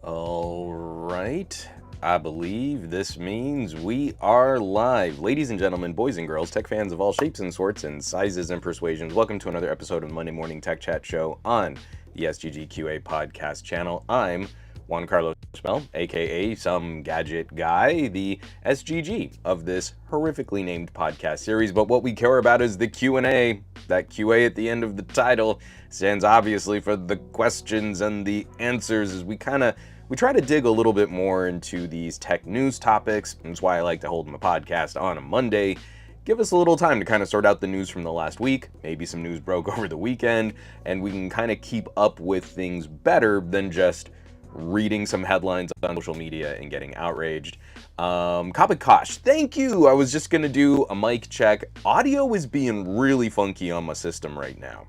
All right. I believe this means we are live. Ladies and gentlemen, boys and girls, tech fans of all shapes and sorts and sizes and persuasions, welcome to another episode of the Monday Morning Tech Chat Show on the SGGQA podcast channel. I'm Juan Carlos Mel, aka some gadget guy, the SGG of this horrifically named podcast series. But what we care about is the Q&A. That QA at the end of the title stands obviously for the questions and the answers, as we try to dig a little bit more into these tech news topics. That's why I like to hold my podcast on a Monday. Give us a little time to kind of sort out the news from the last week. Maybe some news broke over the weekend, and we can kind of keep up with things better than just reading some headlines on social media and getting outraged. Kapakash, thank you. I was just gonna do a mic check. Audio is being really funky on my system right now.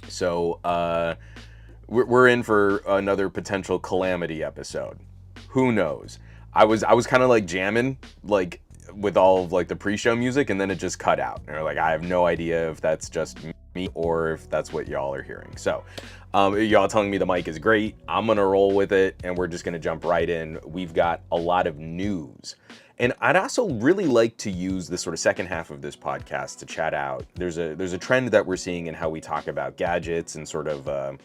So we're in for another potential calamity episode. Who knows? I was kind of like jamming like with all of like the pre-show music, and then it just cut out. And like I have no idea if that's just me or if that's what y'all are hearing. So y'all telling me the mic is great. I'm gonna roll with it, and we're just gonna jump right in. We've got a lot of news. And I'd also really like to use the sort of second half of this podcast to chat out. There's a trend that we're seeing in how we talk about gadgets and sort of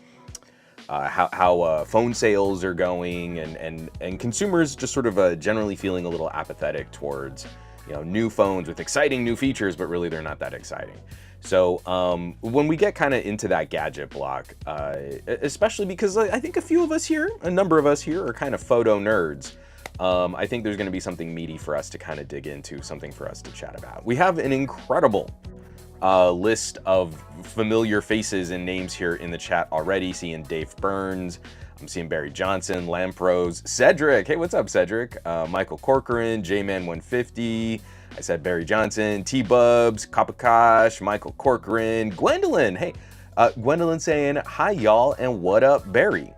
how phone sales are going, and consumers just sort of generally feeling a little apathetic towards new phones with exciting new features, but really they're not that exciting. So when we get kind of into that gadget block, especially because I think a number of us here are kind of photo nerds. I think there's going to be something meaty for us to kind of dig into, something for us to chat about. We have an incredible list of familiar faces and names here in the chat already. Seeing Dave Burns, I'm seeing Barry Johnson, Lampros, Cedric. Hey, what's up, Cedric? Michael Corcoran, J-Man150. I said Barry Johnson, T-Bubs, Kapakash, Michael Corcoran, Gwendolyn. Hey, Gwendolyn saying, hi, y'all, and what up, Barry?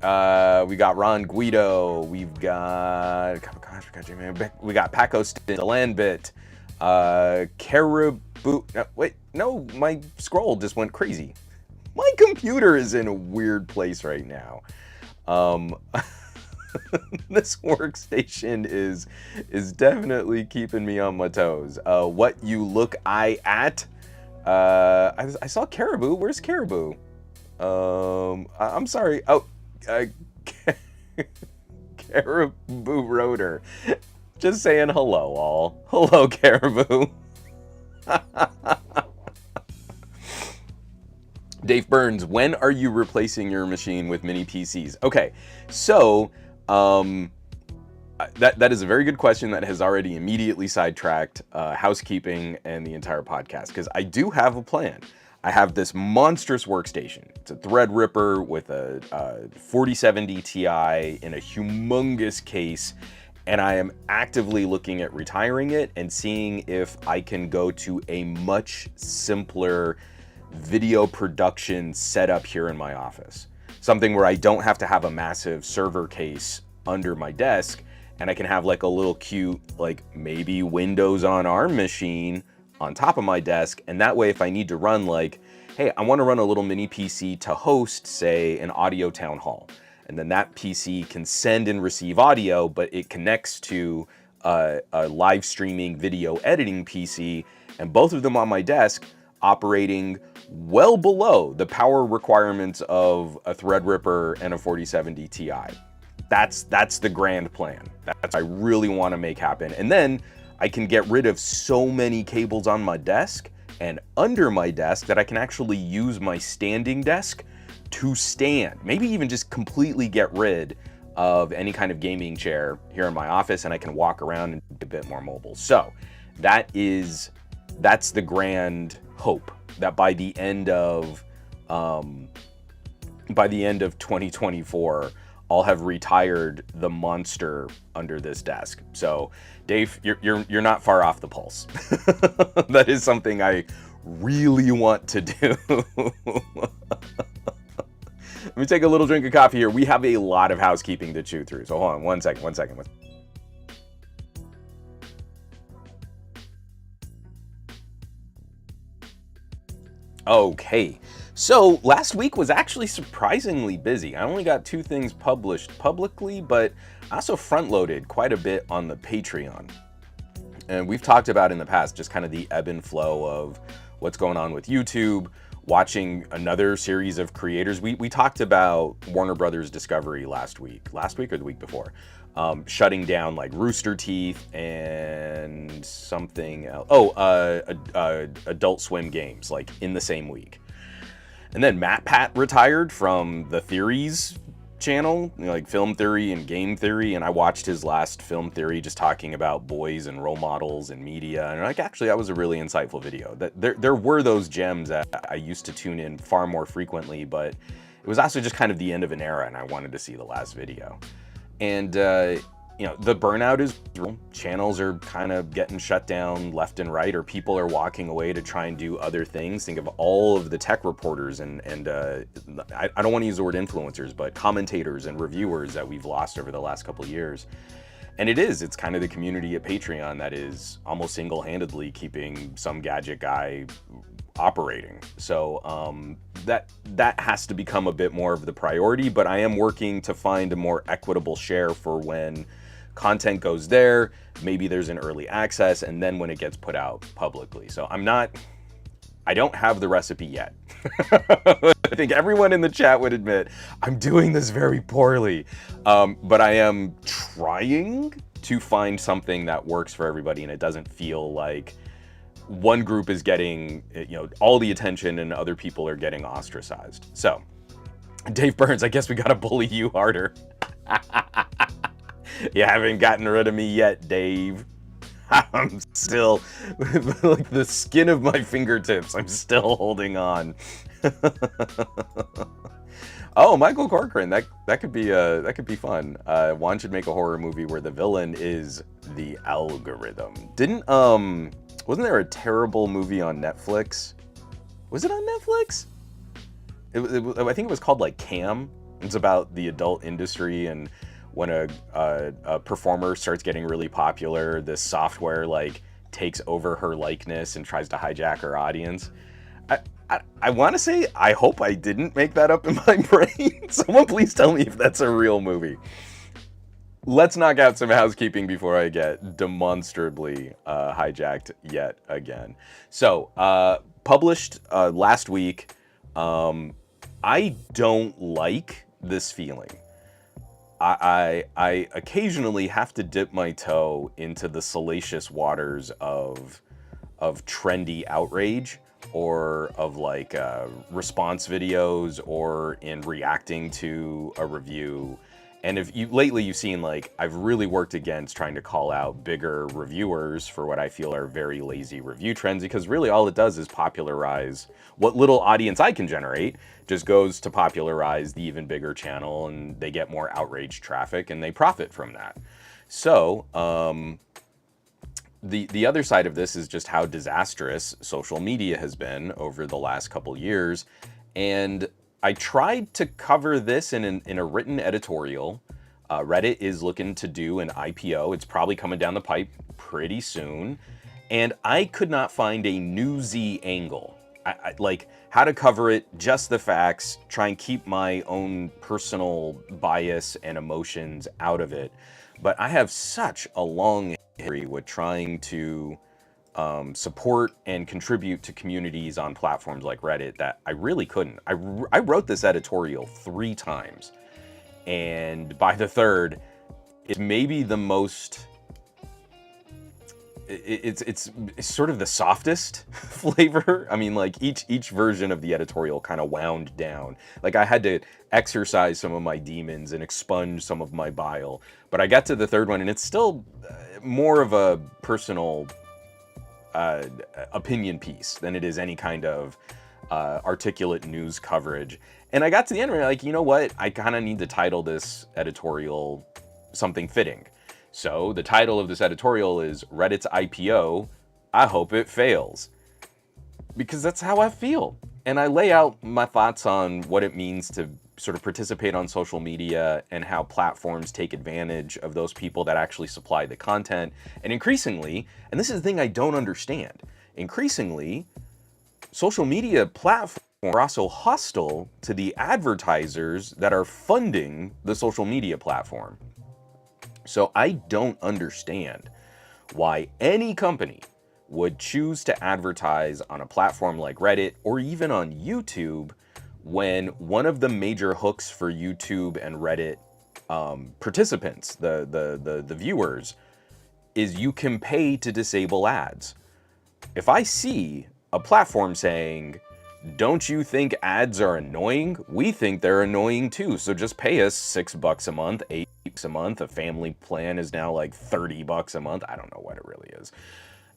We got Ron Guido, we've got Kapakash, we got J-Man, we got Paco Stin, Landbit, Caribou. No, my scroll just went crazy. My computer is in a weird place right now. This workstation is definitely keeping me on my toes. What you look at? I saw Caribou. Where's Caribou? I'm sorry. Oh, Caribou Rotor. Just saying hello, all. Hello, Caribou. Dave Burns, when are you replacing your machine with mini PCs? Okay, so that is a very good question that has already immediately sidetracked housekeeping and the entire podcast, because I do have a plan. I have this monstrous workstation. It's a Threadripper with a 4070 Ti in a humongous case, and I am actively looking at retiring it and seeing if I can go to a much simpler video production setup here in my office. Something where I don't have to have a massive server case under my desk, and I can have like a little cute, like maybe Windows on ARM machine on top of my desk. And that way, if I need to run like, hey, I want to run a little mini PC to host, say, an audio town hall. And then that PC can send and receive audio, but it connects to a live streaming video editing PC, and both of them on my desk operating well below the power requirements of a Threadripper and a 4070 Ti. That's the grand plan. That's what I really want to make happen. And then I can get rid of so many cables on my desk and under my desk that I can actually use my standing desk to stand. Maybe even just completely get rid of any kind of gaming chair here in my office, and I can walk around and be a bit more mobile. So that's the grand hope, that by the end of 2024, I'll have retired the monster under this desk. So, Dave, you're not far off the pulse. That is something I really want to do. Let me take a little drink of coffee here. We have a lot of housekeeping to chew through. So hold on one second. Okay, So last week was actually surprisingly busy. I only got 2 things published publicly, but I also front-loaded quite a bit on the Patreon. And we've talked about in the past just kind of the ebb and flow of what's going on with YouTube, watching another series of creators. We talked about Warner Brothers Discovery last week or the week before, shutting down like Rooster Teeth and something else. Adult Swim games like in the same week. And then Matt Pat retired from the Theories channel, like Film Theory and Game Theory, and I watched his last Film Theory just talking about boys and role models and media, and like actually that was a really insightful video. That there were those gems that I used to tune in far more frequently, but it was also just kind of the end of an era, and I wanted to see the last video. And you know, the burnout is real. Channels are kind of getting shut down left and right, or people are walking away to try and do other things. Think of all of the tech reporters and I don't want to use the word influencers, but commentators and reviewers that we've lost over the last couple of years. And it's kind of the community at Patreon that is almost single-handedly keeping some gadget guy operating. So that has to become a bit more of the priority, but I am working to find a more equitable share for when content goes there, maybe there's an early access, and then when it gets put out publicly. So I don't have the recipe yet. I think everyone in the chat would admit I'm doing this very poorly, but I am trying to find something that works for everybody and it doesn't feel like one group is getting, you know, all the attention and other people are getting ostracized. So, Dave Burns, I guess we gotta bully you harder. You haven't gotten rid of me yet, Dave. I'm still, like the skin of my fingertips, I'm still holding on. Oh, Michael Corcoran, that could be fun. Juan should make a horror movie where the villain is the algorithm. Wasn't there a terrible movie on Netflix? Was it on Netflix? I think it was called like Cam. It's about the adult industry, and when a performer starts getting really popular, this software like takes over her likeness and tries to hijack her audience. I want to say, I hope I didn't make that up in my brain. Someone please tell me if that's a real movie. Let's knock out some housekeeping before I get demonstrably hijacked yet again. So, published last week, I don't like this feeling. I occasionally have to dip my toe into the salacious waters of trendy outrage, or of like response videos, or in reacting to a review. And lately you've seen, like, I've really worked against trying to call out bigger reviewers for what I feel are very lazy review trends, because really all it does is popularize what little audience I can generate, just goes to popularize the even bigger channel, and they get more outrage traffic and they profit from that. So, the other side of this is just how disastrous social media has been over the last couple years. And I tried to cover this in a written editorial. Reddit is looking to do an IPO. It's probably coming down the pipe pretty soon. And I could not find a newsy angle. I like how to cover it, just the facts, try and keep my own personal bias and emotions out of it. But I have such a long history with trying to support and contribute to communities on platforms like Reddit that I really couldn't. I wrote this editorial 3 times, and by the third, it's maybe the most, it's sort of the softest flavor. I mean, like each version of the editorial kind of wound down. Like I had to exercise some of my demons and expunge some of my bile, but I got to the third one and it's still more of a personal opinion piece than it is any kind of articulate news coverage. And I got to the end and I'm like, you know what? I kind of need to title this editorial something fitting. So the title of this editorial is Reddit's IPO, I hope it fails. Because that's how I feel. And I lay out my thoughts on what it means to sort of participate on social media and how platforms take advantage of those people that actually supply the content. And increasingly, and this is the thing I don't understand, increasingly, social media platforms are also hostile to the advertisers that are funding the social media platform. So I don't understand why any company would choose to advertise on a platform like Reddit or even on YouTube when one of the major hooks for YouTube and Reddit participants, the viewers, is you can pay to disable ads. If I see a platform saying, don't you think ads are annoying? We think they're annoying too, so just pay us $6 a month, $8 a month. A family plan is now like $30 a month. I don't know what it really is.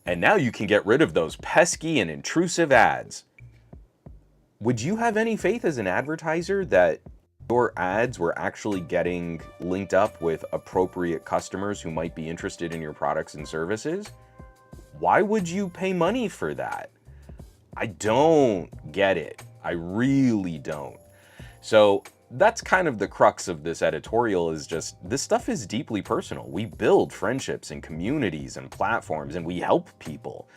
And now you can get rid of those pesky and intrusive ads. Would you have any faith as an advertiser that your ads were actually getting linked up with appropriate customers who might be interested in your products and services? Why would you pay money for that? I don't get it. I really don't. So that's kind of the crux of this editorial, is just this stuff is deeply personal. We build friendships and communities and platforms, and we help people.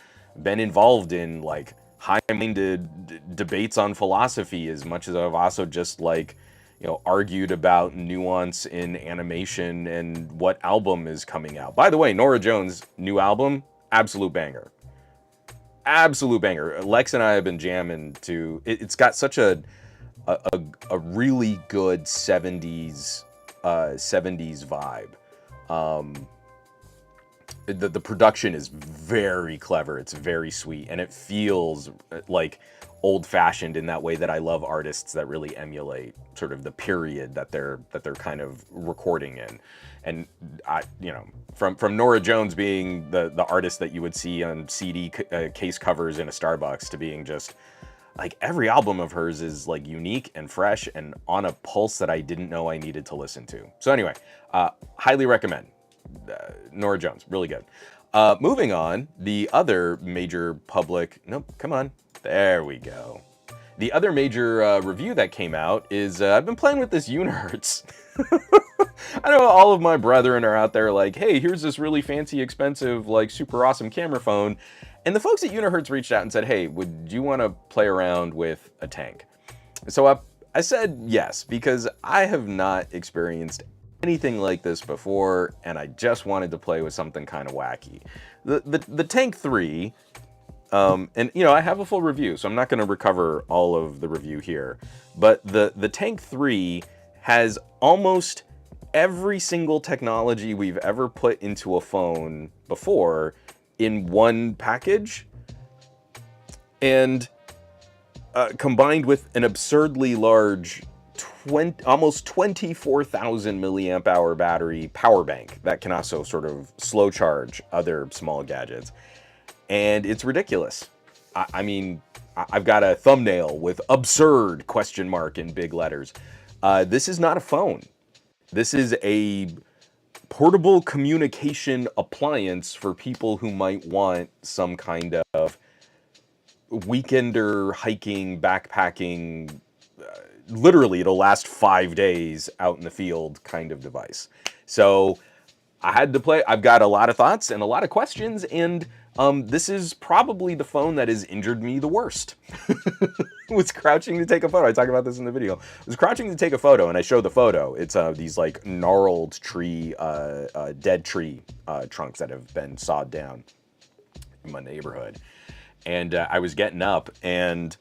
Been involved in like high-minded debates on philosophy as much as I've also just like, you know, argued about nuance in animation and what album is coming out. By the way, Norah Jones' new album, absolute banger. Absolute banger. Lex and I have been jamming to it. It's got such a really good 70s vibe. The production is very clever. It's very sweet, and it feels like old-fashioned in that way that I love artists that really emulate sort of the period that they're kind of recording in. And I, you know, from Norah Jones being the artist that you would see on CD case covers in a Starbucks, to being just like every album of hers is like unique and fresh and on a pulse that I didn't know I needed to listen to. So anyway, highly recommend Norah Jones, really good. Moving on, the other major public, nope, come on, there we go. The other major review that came out is I've been playing with this Unihertz. I know all of my brethren are out there like, hey, here's this really fancy, expensive, like super awesome camera phone. And the folks at Unihertz reached out and said, hey, would you want to play around with a tank? So I said yes, because I have not experienced anything like this before, and I just wanted to play with something kind of wacky. The Tank 3, and you know, I have a full review, so I'm not going to recover all of the review here, but the Tank 3 has almost every single technology we've ever put into a phone before in one package, and combined with an absurdly large almost 24,000 milliamp hour battery power bank that can also sort of slow charge other small gadgets. And it's ridiculous. I mean, I've got a thumbnail with absurd question mark in big letters. This is not a phone. This is a portable communication appliance for people who might want some kind of weekender hiking, backpacking, literally it'll last 5 days out in the field kind of device. So I had to play. I've got a lot of thoughts and a lot of questions, and this is probably the phone that has injured me the worst. Was crouching to take a photo. I talk about this in the video. I was crouching to take a photo, and I show the photo. It's these like gnarled tree, dead tree trunks that have been sawed down in my neighborhood. And I was getting up, and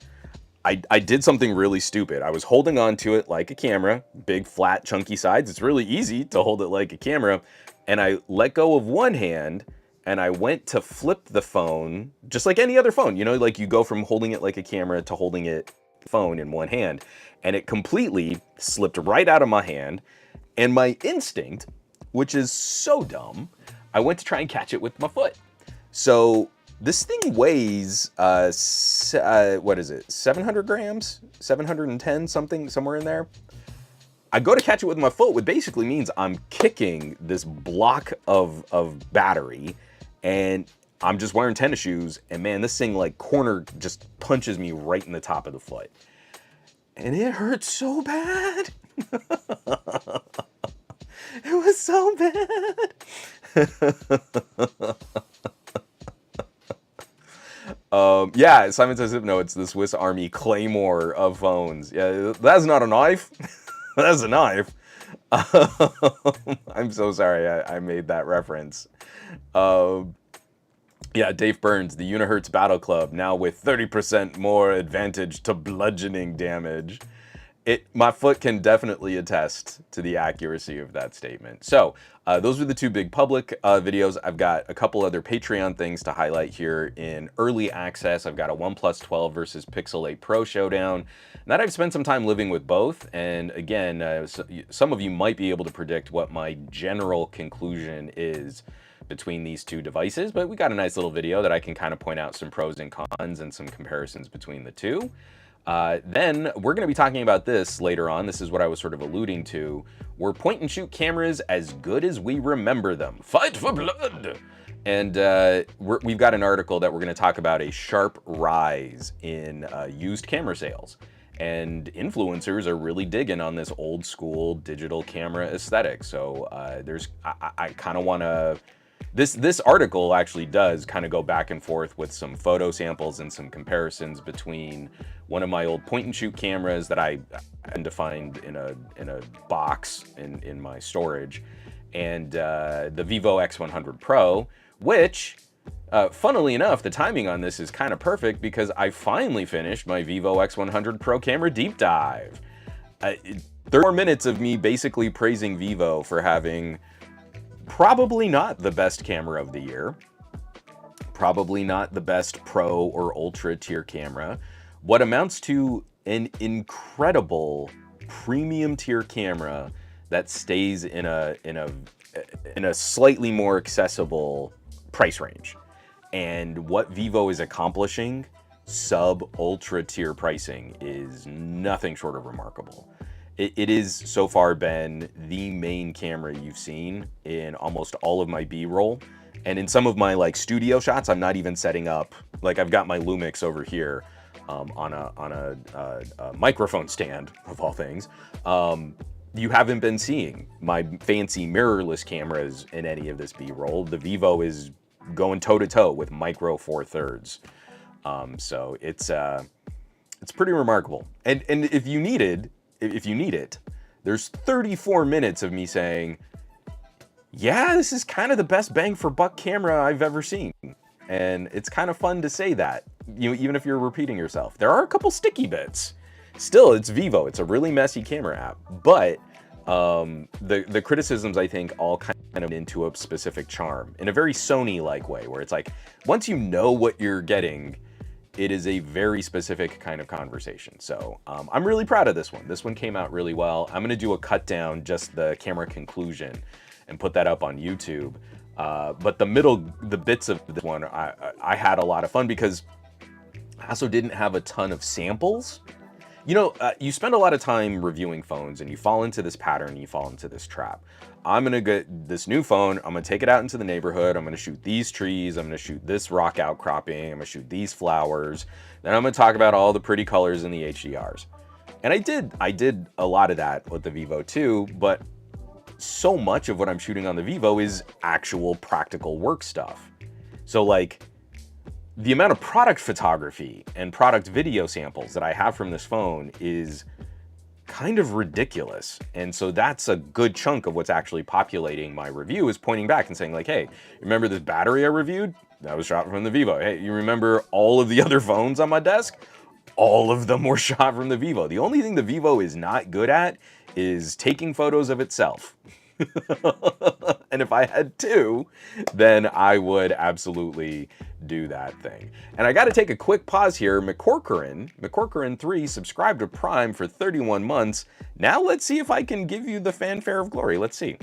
I did something really stupid. I was holding on to it like a camera, big, flat, chunky sides. It's really easy to hold it like a camera. And I let go of one hand, and I went to flip the phone, just like any other phone. You know, like you go from holding it like a camera to holding it phone in one hand. And it completely slipped right out of my hand. And my instinct, which is so dumb, I went to try and catch it with my foot. So this thing weighs, what is it, 700 grams? 710, something, somewhere in there. I go to catch it with my foot, which basically means I'm kicking this block of battery, and I'm just wearing tennis shoes, and man, this thing like just punches me right in the top of the foot. And it hurts so bad. It was so bad. Yeah, Simon says, no, it's the Swiss Army Claymore of phones. Yeah, that's not a knife. That's a knife. I'm so sorry I made that reference. Yeah, Dave Burns, the Unihertz Battle Club, now with 30% more advantage to bludgeoning damage. My foot can definitely attest to the accuracy of that statement. So those are the two big public videos. I've got a couple other Patreon things to highlight here in early access. I've got a OnePlus 12 versus Pixel 8 Pro showdown. And that I've spent some time living with both. And again, some of you might be able to predict what my general conclusion is between these two devices, but we got a nice little video that I can kind of point out some pros and cons and some comparisons between the two. Then we're going to be talking about this later on. This is what I was sort of alluding to. Were point and shoot cameras as good as we remember them? Fight for blood! And we've got an article that we're going to talk about a sharp rise in used camera sales. And influencers are really digging on this old school digital camera aesthetic. So I kind of want to... This article actually does kind of go back and forth with some photo samples and some comparisons between one of my old point-and-shoot cameras that I tend to find in a box in my storage, and the Vivo X100 Pro, which, funnily enough, the timing on this is kind of perfect because I finally finished my Vivo X100 Pro camera deep dive. 30 more minutes of me basically praising Vivo for having probably not the best camera of the year, probably not the best pro or ultra tier camera, what amounts to an incredible premium tier camera that stays in a slightly more accessible price range. And what Vivo is accomplishing, sub ultra tier pricing, is nothing short of remarkable. It is so far been the main camera you've seen in almost all of my B-roll. And in some of my like studio shots, I'm not even setting up, like I've got my Lumix over here on a microphone stand, of all things. You haven't been seeing my fancy mirrorless cameras in any of this B-roll. The Vivo is going toe-to-toe with micro 4/3. So it's pretty remarkable. And if you need it, there's 34 minutes of me saying, yeah, this is kind of the best bang for buck camera I've ever seen. And it's kind of fun to say that, even if you're repeating yourself. There are a couple sticky bits. Still, it's Vivo. It's a really messy camera app. But the criticisms, I think, all kind of into a specific charm in a very Sony-like way, where it's like, once you know what you're getting, it is a very specific kind of conversation. So I'm really proud of this one. This one came out really well. I'm gonna do a cut down, just the camera conclusion, and put that up on YouTube. But the bits of this one, I had a lot of fun because I also didn't have a ton of samples. You spend a lot of time reviewing phones and you fall into this pattern, and you fall into this trap. I'm gonna get this new phone, I'm gonna take it out into the neighborhood, I'm gonna shoot these trees, I'm gonna shoot this rock outcropping, I'm gonna shoot these flowers, then I'm gonna talk about all the pretty colors in the HDRs. And I did a lot of that with the Vivo too, but so much of what I'm shooting on the Vivo is actual practical work stuff. So like, the amount of product photography and product video samples that I have from this phone is kind of ridiculous. And so that's a good chunk of what's actually populating my review, is pointing back and saying like, hey, remember this battery I reviewed? That was shot from the Vivo. Hey, you remember all of the other phones on my desk? All of them were shot from the Vivo. The only thing the Vivo is not good at is taking photos of itself. And if I had to, then I would absolutely do that thing. And I got to take a quick pause here. McCorcoran3 subscribed to Prime for 31 months. Now let's see if I can give you the fanfare of glory. Let's see.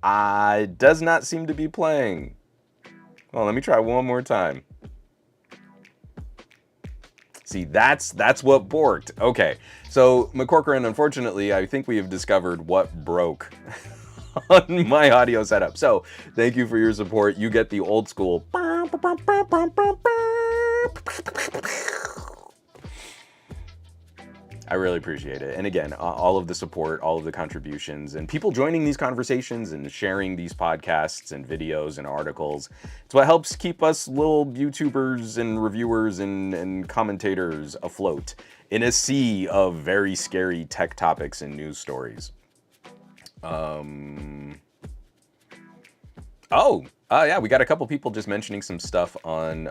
It does not seem to be playing. Well, let me try one more time. See, that's what borked. Okay, so McCorcoran, unfortunately, I think we have discovered what broke on my audio setup. So thank you for your support. You get the old school. I really appreciate it. And again, all of the support, all of the contributions, and people joining these conversations and sharing these podcasts and videos and articles. It's what helps keep us little YouTubers and reviewers and commentators afloat in a sea of very scary tech topics and news stories. Yeah, we got a couple people just mentioning some stuff on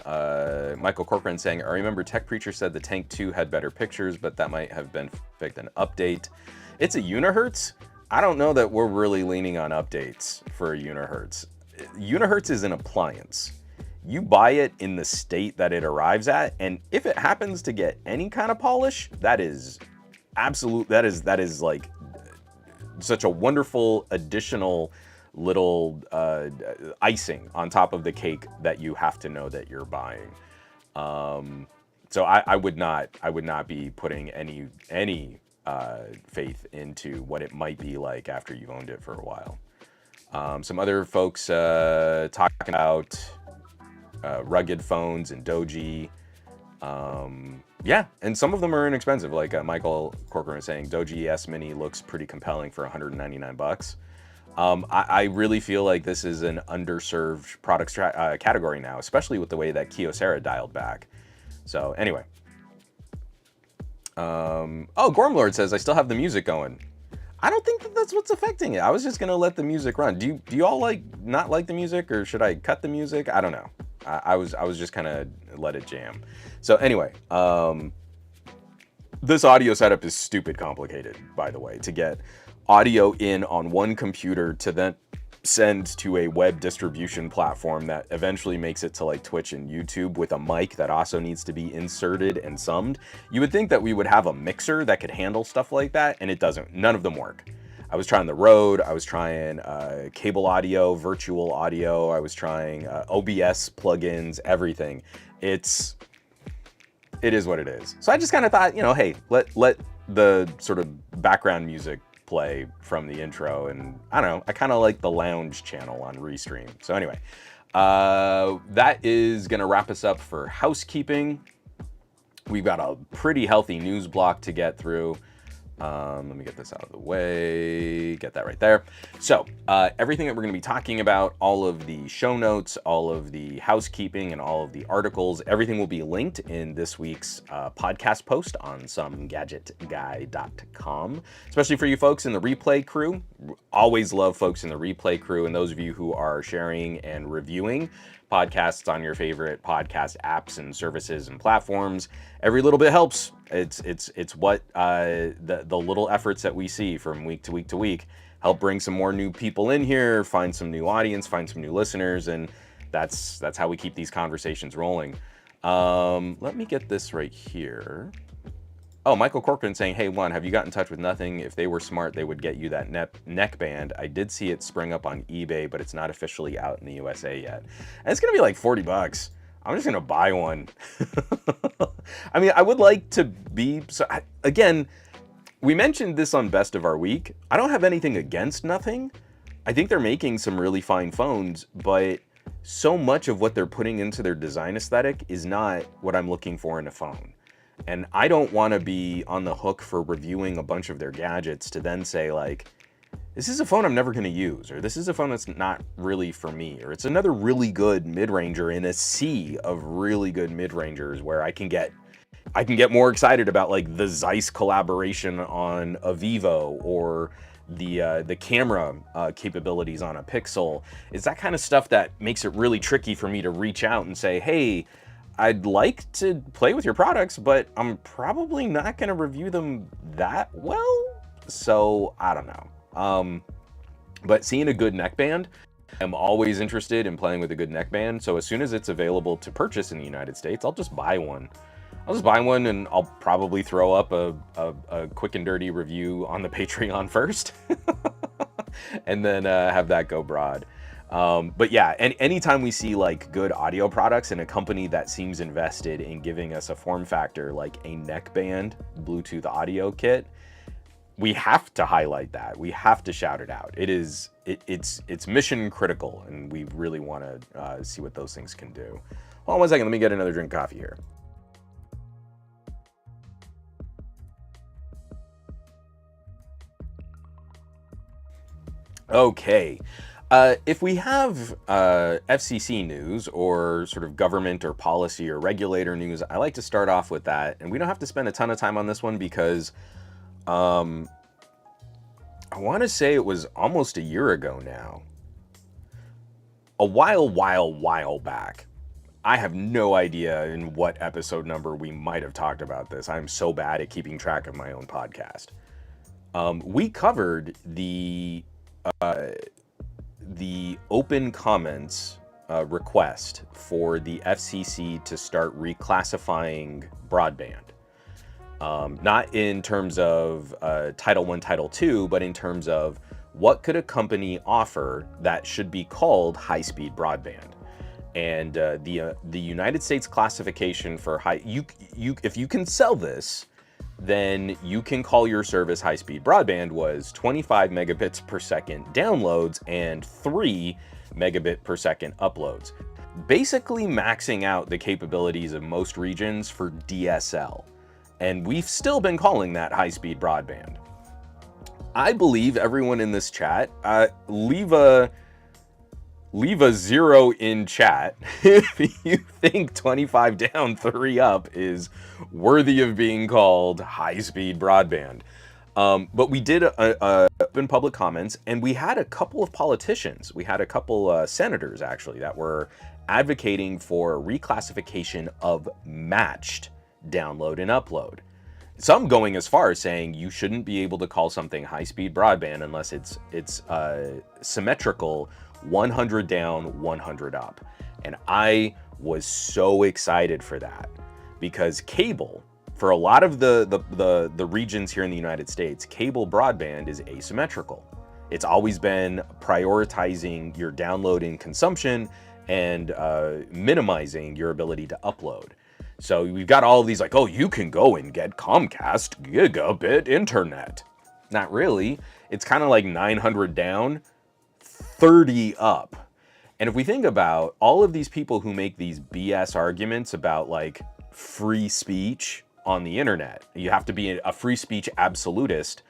Michael Corcoran saying, I remember Tech Preacher said the Tank 2 had better pictures, but that might have been fixed an update. It's a Unihertz. I don't know that we're really leaning on updates for a Unihertz. Unihertz is an appliance. You buy it in the state that it arrives at, and if it happens to get any kind of polish, that is absolute, that is like such a wonderful additional little icing on top of the cake that you have to know that you're buying. So I would not be putting any faith into what it might be like after you've owned it for a while. Some other folks talking about rugged phones and Doji. Yeah, and some of them are inexpensive. Like Michael Corcoran was saying, Doji S Mini looks pretty compelling for 199 bucks. I really feel like this is an underserved product category now, especially with the way that Kyocera dialed back. So anyway. Oh, Gormlord says, I still have the music going. I don't think that that's what's affecting it. I was just going to let the music run. Do you all not like the music, or should I cut the music? I don't know. I was just kind of let it jam. So anyway, this audio setup is stupid complicated, by the way, to get audio in on one computer to then send to a web distribution platform that eventually makes it to like Twitch and YouTube with a mic that also needs to be inserted and summed. You would think that we would have a mixer that could handle stuff like that, and it doesn't. None of them work. I was trying the Rode, I was trying cable audio, virtual audio, I was trying OBS plugins, everything. It is what it is. So I just kind of thought, hey, let the sort of background music play from the intro, and I don't know, I kind of like the lounge channel on Restream. So anyway, that is gonna wrap us up for housekeeping. We've got a pretty healthy news block to get through. Let me get this out of the way, get that right there. So everything that we're going to be talking about, all of the show notes, all of the housekeeping, and all of the articles, everything will be linked in this week's podcast post on somegadgetguy.com, especially for you folks in the replay crew. Always love folks in the replay crew, and those of you who are sharing and reviewing podcasts on your favorite podcast apps and services and platforms. Every little bit helps. It's what the little efforts that we see from week to week to week help bring some more new people in here, find some new audience, find some new listeners, and that's how we keep these conversations rolling. Let me get this right here. Oh, Michael Corcoran saying, hey, Juan, have you got in touch with Nothing? If they were smart, they would get you that neckband. I did see it spring up on eBay, but it's not officially out in the USA yet. And it's going to be like 40 bucks. I'm just going to buy one. I mean, I would like to be... Again, we mentioned this on Best of Our Week. I don't have anything against Nothing. I think they're making some really fine phones, but so much of what they're putting into their design aesthetic is not what I'm looking for in a phone. And I don't want to be on the hook for reviewing a bunch of their gadgets to then say, like, this is a phone I'm never going to use, or this is a phone that's not really for me, or it's another really good mid-ranger in a sea of really good mid-rangers where I can get more excited about, like, the Zeiss collaboration on a Vivo, or the camera capabilities on a Pixel. It's that kind of stuff that makes it really tricky for me to reach out and say, hey, I'd like to play with your products, but I'm probably not going to review them that well. So I don't know. But seeing a good neckband, I'm always interested in playing with a good neckband. So as soon as it's available to purchase in the United States, I'll just buy one. And I'll probably throw up a quick and dirty review on the Patreon first and then have that go broad. But yeah, and anytime we see like good audio products and a company that seems invested in giving us a form factor like a neckband Bluetooth audio kit, we have to highlight that. We have to shout it out. It's mission critical, and we really want to see what those things can do. Hold on one second. Let me get another drink of coffee here. Okay. If we have FCC news or sort of government or policy or regulator news, I like to start off with that. And we don't have to spend a ton of time on this one because I want to say it was almost a year ago now. A while back. I have no idea in what episode number we might have talked about this. I'm so bad at keeping track of my own podcast. We covered the open comments request for the FCC to start reclassifying broadband. Not in terms of Title I, Title II, but in terms of what could a company offer that should be called high-speed broadband. And the United States classification for if you can sell this, then you can call your service high-speed broadband was 25 megabits per second downloads and 3 megabit per second uploads, basically maxing out the capabilities of most regions for DSL. And we've still been calling that high-speed broadband. I believe everyone in this chat, leave a 0 in chat if you think 25 down, 3 up is worthy of being called high-speed broadband. But we did open public comments, and we had a couple of politicians. We had a couple senators, actually, that were advocating for reclassification of matched download and upload. Some going as far as saying you shouldn't be able to call something high-speed broadband unless it's symmetrical 100 down, 100 up. And I was so excited for that because cable, for a lot of the regions here in the United States, cable broadband is asymmetrical. It's always been prioritizing your download and consumption and minimizing your ability to upload. So we've got all of these like, oh, you can go and get Comcast gigabit internet. Not really. It's kind of like 900 down, 30 up. And if we think about all of these people who make these BS arguments about like free speech on the internet, you have to be a free speech absolutist.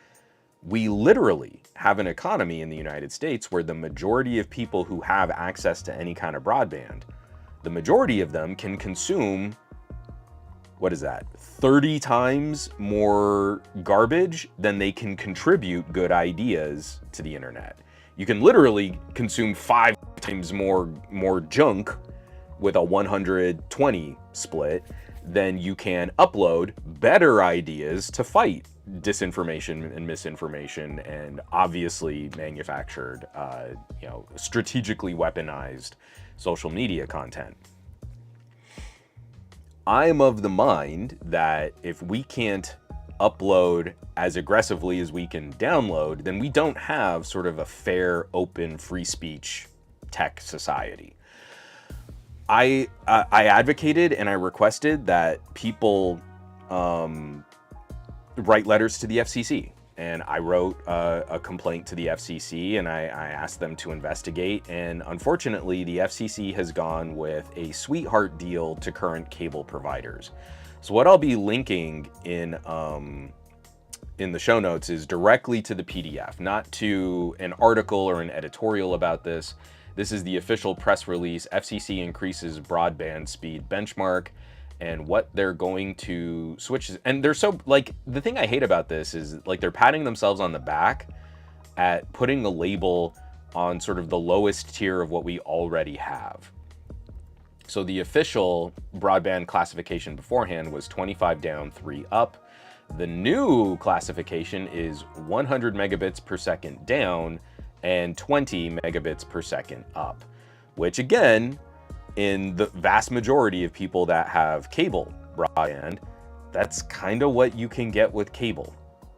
We literally have an economy in the United States where the majority of people who have access to any kind of broadband, the majority of them can consume, what is that, 30 times more garbage than they can contribute good ideas to the internet. You can literally consume 5 times more junk with a 120 split than you can upload better ideas to fight disinformation and misinformation and obviously manufactured, strategically weaponized social media content. I'm of the mind that if we can't upload as aggressively as we can download, then we don't have sort of a fair, open, free speech tech society. I advocated and I requested that people write letters to the FCC. And I wrote a complaint to the FCC and I asked them to investigate. And unfortunately, the FCC has gone with a sweetheart deal to current cable providers. So what I'll be linking in the show notes is directly to the PDF, not to an article or an editorial about this. This is the official press release. FCC increases broadband speed benchmark and what they're going to switch. And they're so, like, the thing I hate about this is like they're patting themselves on the back at putting a label on sort of the lowest tier of what we already have. So the official broadband classification beforehand was 25 down, 3 up. The new classification is 100 megabits per second down and 20 megabits per second up, which again, in the vast majority of people that have cable broadband, that's kind of what you can get with cable.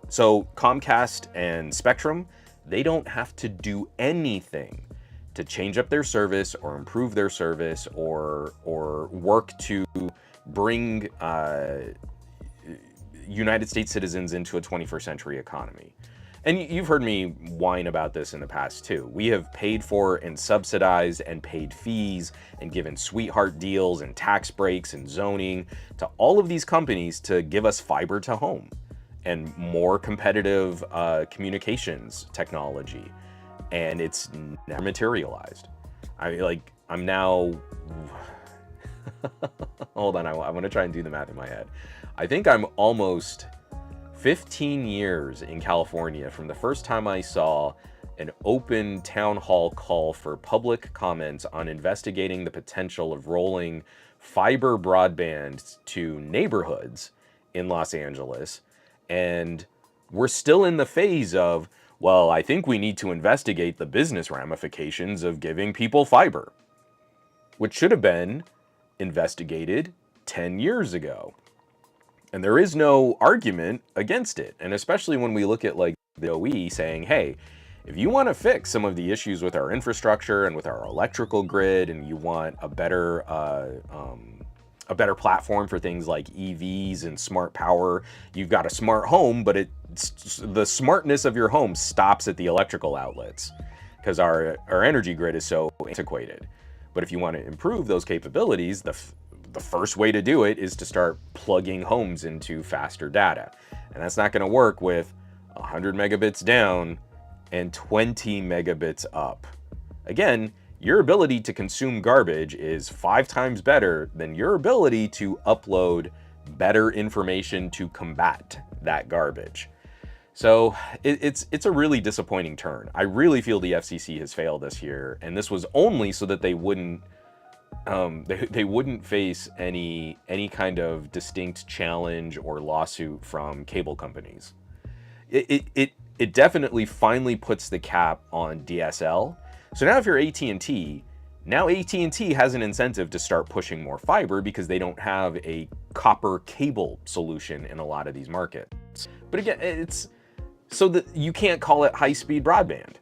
So Comcast and Spectrum, they don't have to do anything to change up their service or improve their service or work to bring United States citizens into a 21st century economy. And you've heard me whine about this in the past too. We have paid for and subsidized and paid fees and given sweetheart deals and tax breaks and zoning to all of these companies to give us fiber to home and more competitive communications technology and it's never materialized. I'm now, hold on, I want to try and do the math in my head. I think I'm almost 15 years in California from the first time I saw an open town hall call for public comments on investigating the potential of rolling fiber broadband to neighborhoods in Los Angeles. And we're still in the phase of, well, I think we need to investigate the business ramifications of giving people fiber, which should have been investigated 10 years ago. And there is no argument against it. And especially when we look at like the OE saying, hey, if you want to fix some of the issues with our infrastructure and with our electrical grid, and you want a better platform for things like EVs and smart power, you've got a smart home, but the smartness of your home stops at the electrical outlets because our energy grid is so antiquated. But if you want to improve those capabilities, the first way to do it is to start plugging homes into faster data. And that's not going to work with 100 megabits down and 20 megabits up. Again, your ability to consume garbage is 5 times better than your ability to upload better information to combat that garbage. So it's a really disappointing turn. I really feel the FCC has failed us here, and this was only so that they wouldn't face any kind of distinct challenge or lawsuit from cable companies. It definitely finally puts the cap on DSL. So now if you're AT&T, now AT&T has an incentive to start pushing more fiber because they don't have a copper cable solution in a lot of these markets. But again, it's so that you can't call it high-speed broadband.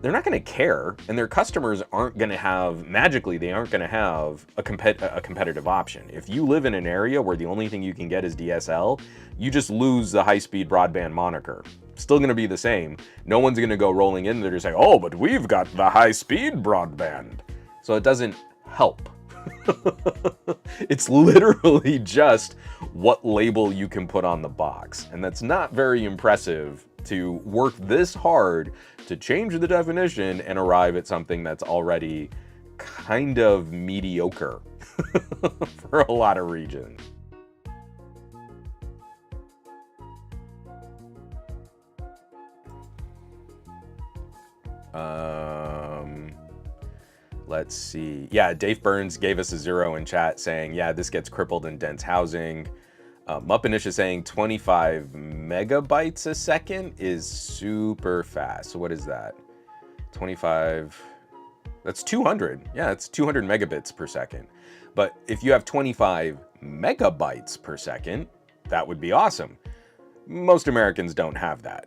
They're not going to care, and their customers aren't going to have, magically, they aren't going to have a competitive option. If you live in an area where the only thing you can get is DSL, you just lose the high-speed broadband moniker. Still going to be the same. No one's going to go rolling in there to say, oh, but we've got the high-speed broadband. So it doesn't help. It's literally just what label you can put on the box. And that's not very impressive to work this hard to change the definition and arrive at something that's already kind of mediocre for a lot of regions. Let's see. Yeah, Dave Burns gave us a 0 in chat saying, yeah, this gets crippled in dense housing. Muppinish is saying 25 megabytes a second is super fast. So what is that? 25, that's 200. Yeah, it's 200 megabits per second. But if you have 25 megabytes per second, that would be awesome. Most Americans don't have that.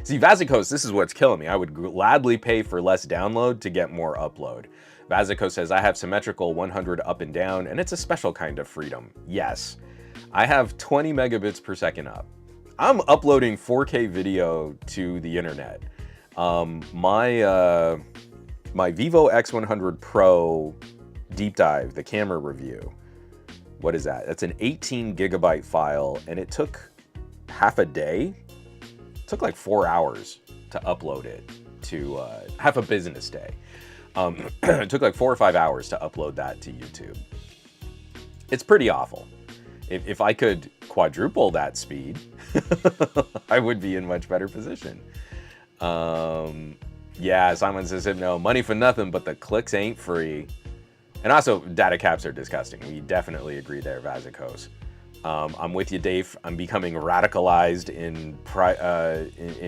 See, Vasicos, this is what's killing me. I would gladly pay for less download to get more upload. Vazico says, I have symmetrical 100 up and down, and it's a special kind of freedom. Yes, I have 20 megabits per second up. I'm uploading 4K video to the internet. My Vivo X100 Pro deep dive, the camera review, what is that? That's an 18 gigabyte file, and it took half a day. It took like 4 hours to upload it to half a business day. It took like 4 or 5 hours to upload that to YouTube. It's pretty awful. If I could quadruple that speed, I would be in much better position. Yeah, Simon says, no, money for nothing, but the clicks ain't free. And also, data caps are disgusting. We definitely agree there, Vasicos. I'm with you, Dave. I'm becoming radicalized in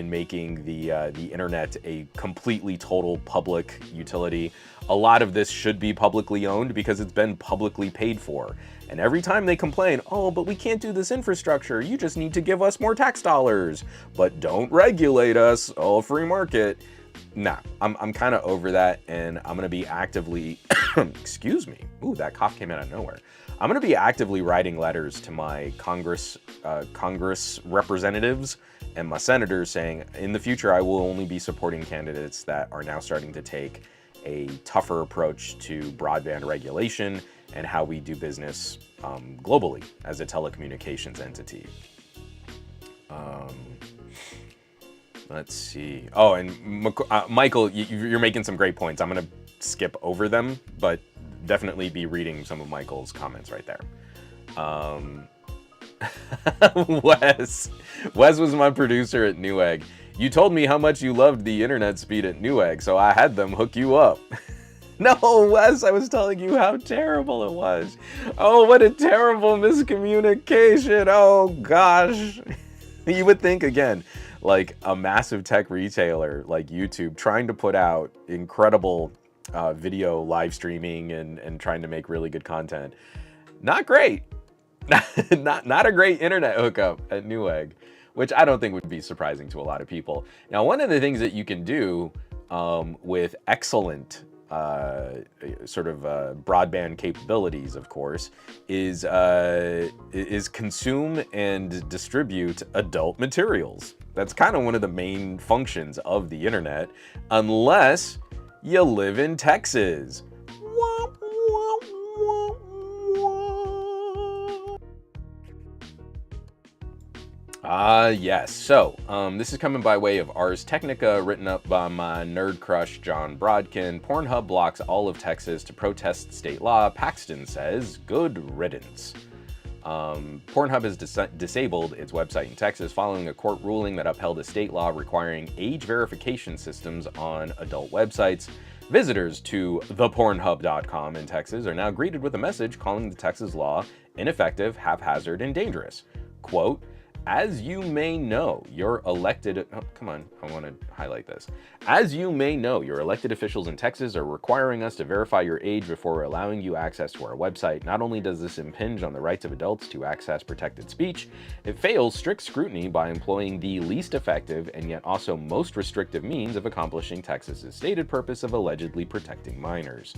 making the internet a completely total public utility. A lot of this should be publicly owned because it's been publicly paid for. And every time they complain, oh, but we can't do this infrastructure. You just need to give us more tax dollars. But don't regulate us. Oh, free market. Nah, I'm kind of over that, and I'm going to be actively, excuse me. Ooh, that cough came out of nowhere. I'm going to be actively writing letters to my Congress representatives and my senators saying, in the future, I will only be supporting candidates that are now starting to take a tougher approach to broadband regulation and how we do business globally as a telecommunications entity. Let's see. Oh, and Michael, you're making some great points. I'm going to skip over them, but definitely be reading some of Michael's comments right there. Wes was my producer at Newegg. You told me how much you loved the internet speed at Newegg, so I had them hook you up. No, Wes, I was telling you how terrible it was. Oh, what a terrible miscommunication. Oh, gosh. You would think, again, like a massive tech retailer like YouTube trying to put out incredible video live streaming and trying to make really good content. Not great. not a great internet hookup at Newegg, which I don't think would be surprising to a lot of people. Now, one of the things that you can do with excellent broadband capabilities, of course, is consume and distribute adult materials. That's kind of one of the main functions of the internet, unless you live in Texas. Yes. So, this is coming by way of Ars Technica, written up by my nerd crush, John Brodkin. Pornhub blocks all of Texas to protest state law. Paxton says, good riddance. Pornhub has disabled its website in Texas following a court ruling that upheld a state law requiring age verification systems on adult websites. Visitors to thepornhub.com in Texas are now greeted with a message calling the Texas law ineffective, haphazard, and dangerous. Quote, as you may know, your elected... Oh, come on, I want to highlight this. As you may know, your elected officials in Texas are requiring us to verify your age before allowing you access to our website. Not only does this impinge on the rights of adults to access protected speech, it fails strict scrutiny by employing the least effective and yet also most restrictive means of accomplishing Texas's stated purpose of allegedly protecting minors.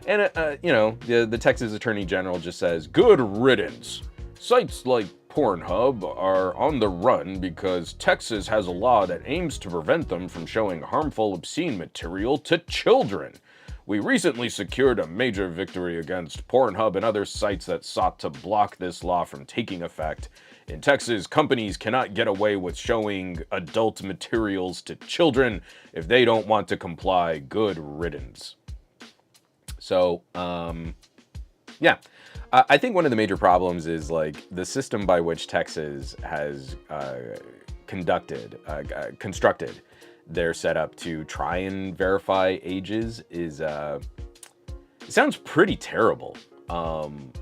And, the Texas Attorney General just says, good riddance. Sites like Pornhub are on the run because Texas has a law that aims to prevent them from showing harmful, obscene material to children. We recently secured a major victory against Pornhub and other sites that sought to block this law from taking effect. In Texas, companies cannot get away with showing adult materials to children if they don't want to comply. Good riddance. So, yeah. I think one of the major problems is like the system by which Texas has constructed their setup to try and verify ages is it sounds pretty terrible.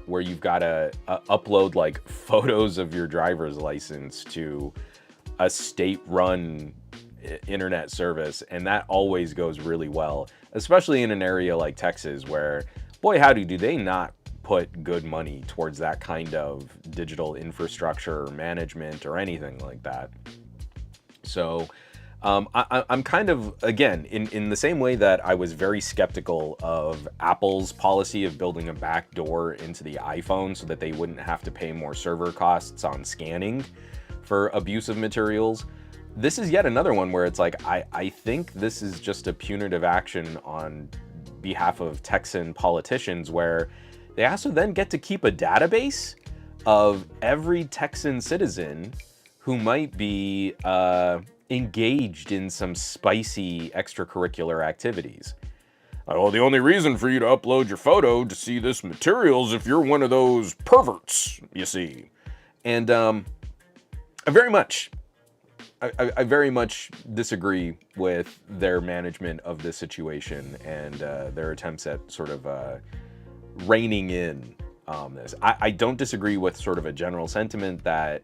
Where you've got to upload like photos of your driver's license to a state-run internet service, and that always goes really well, especially in an area like Texas where, boy howdy, do they not put good money towards that kind of digital infrastructure management or anything like that. So I'm kind of, again, in the same way that I was very skeptical of Apple's policy of building a back door into the iPhone so that they wouldn't have to pay more server costs on scanning for abusive materials. This is yet another one where it's like, I think this is just a punitive action on behalf of Texan politicians where they also then get to keep a database of every Texan citizen who might be engaged in some spicy extracurricular activities. Well, the only reason for you to upload your photo to see this material is if you're one of those perverts, you see. And I very much disagree with their management of this situation and their attempts at sort of reining in this. I don't disagree with sort of a general sentiment that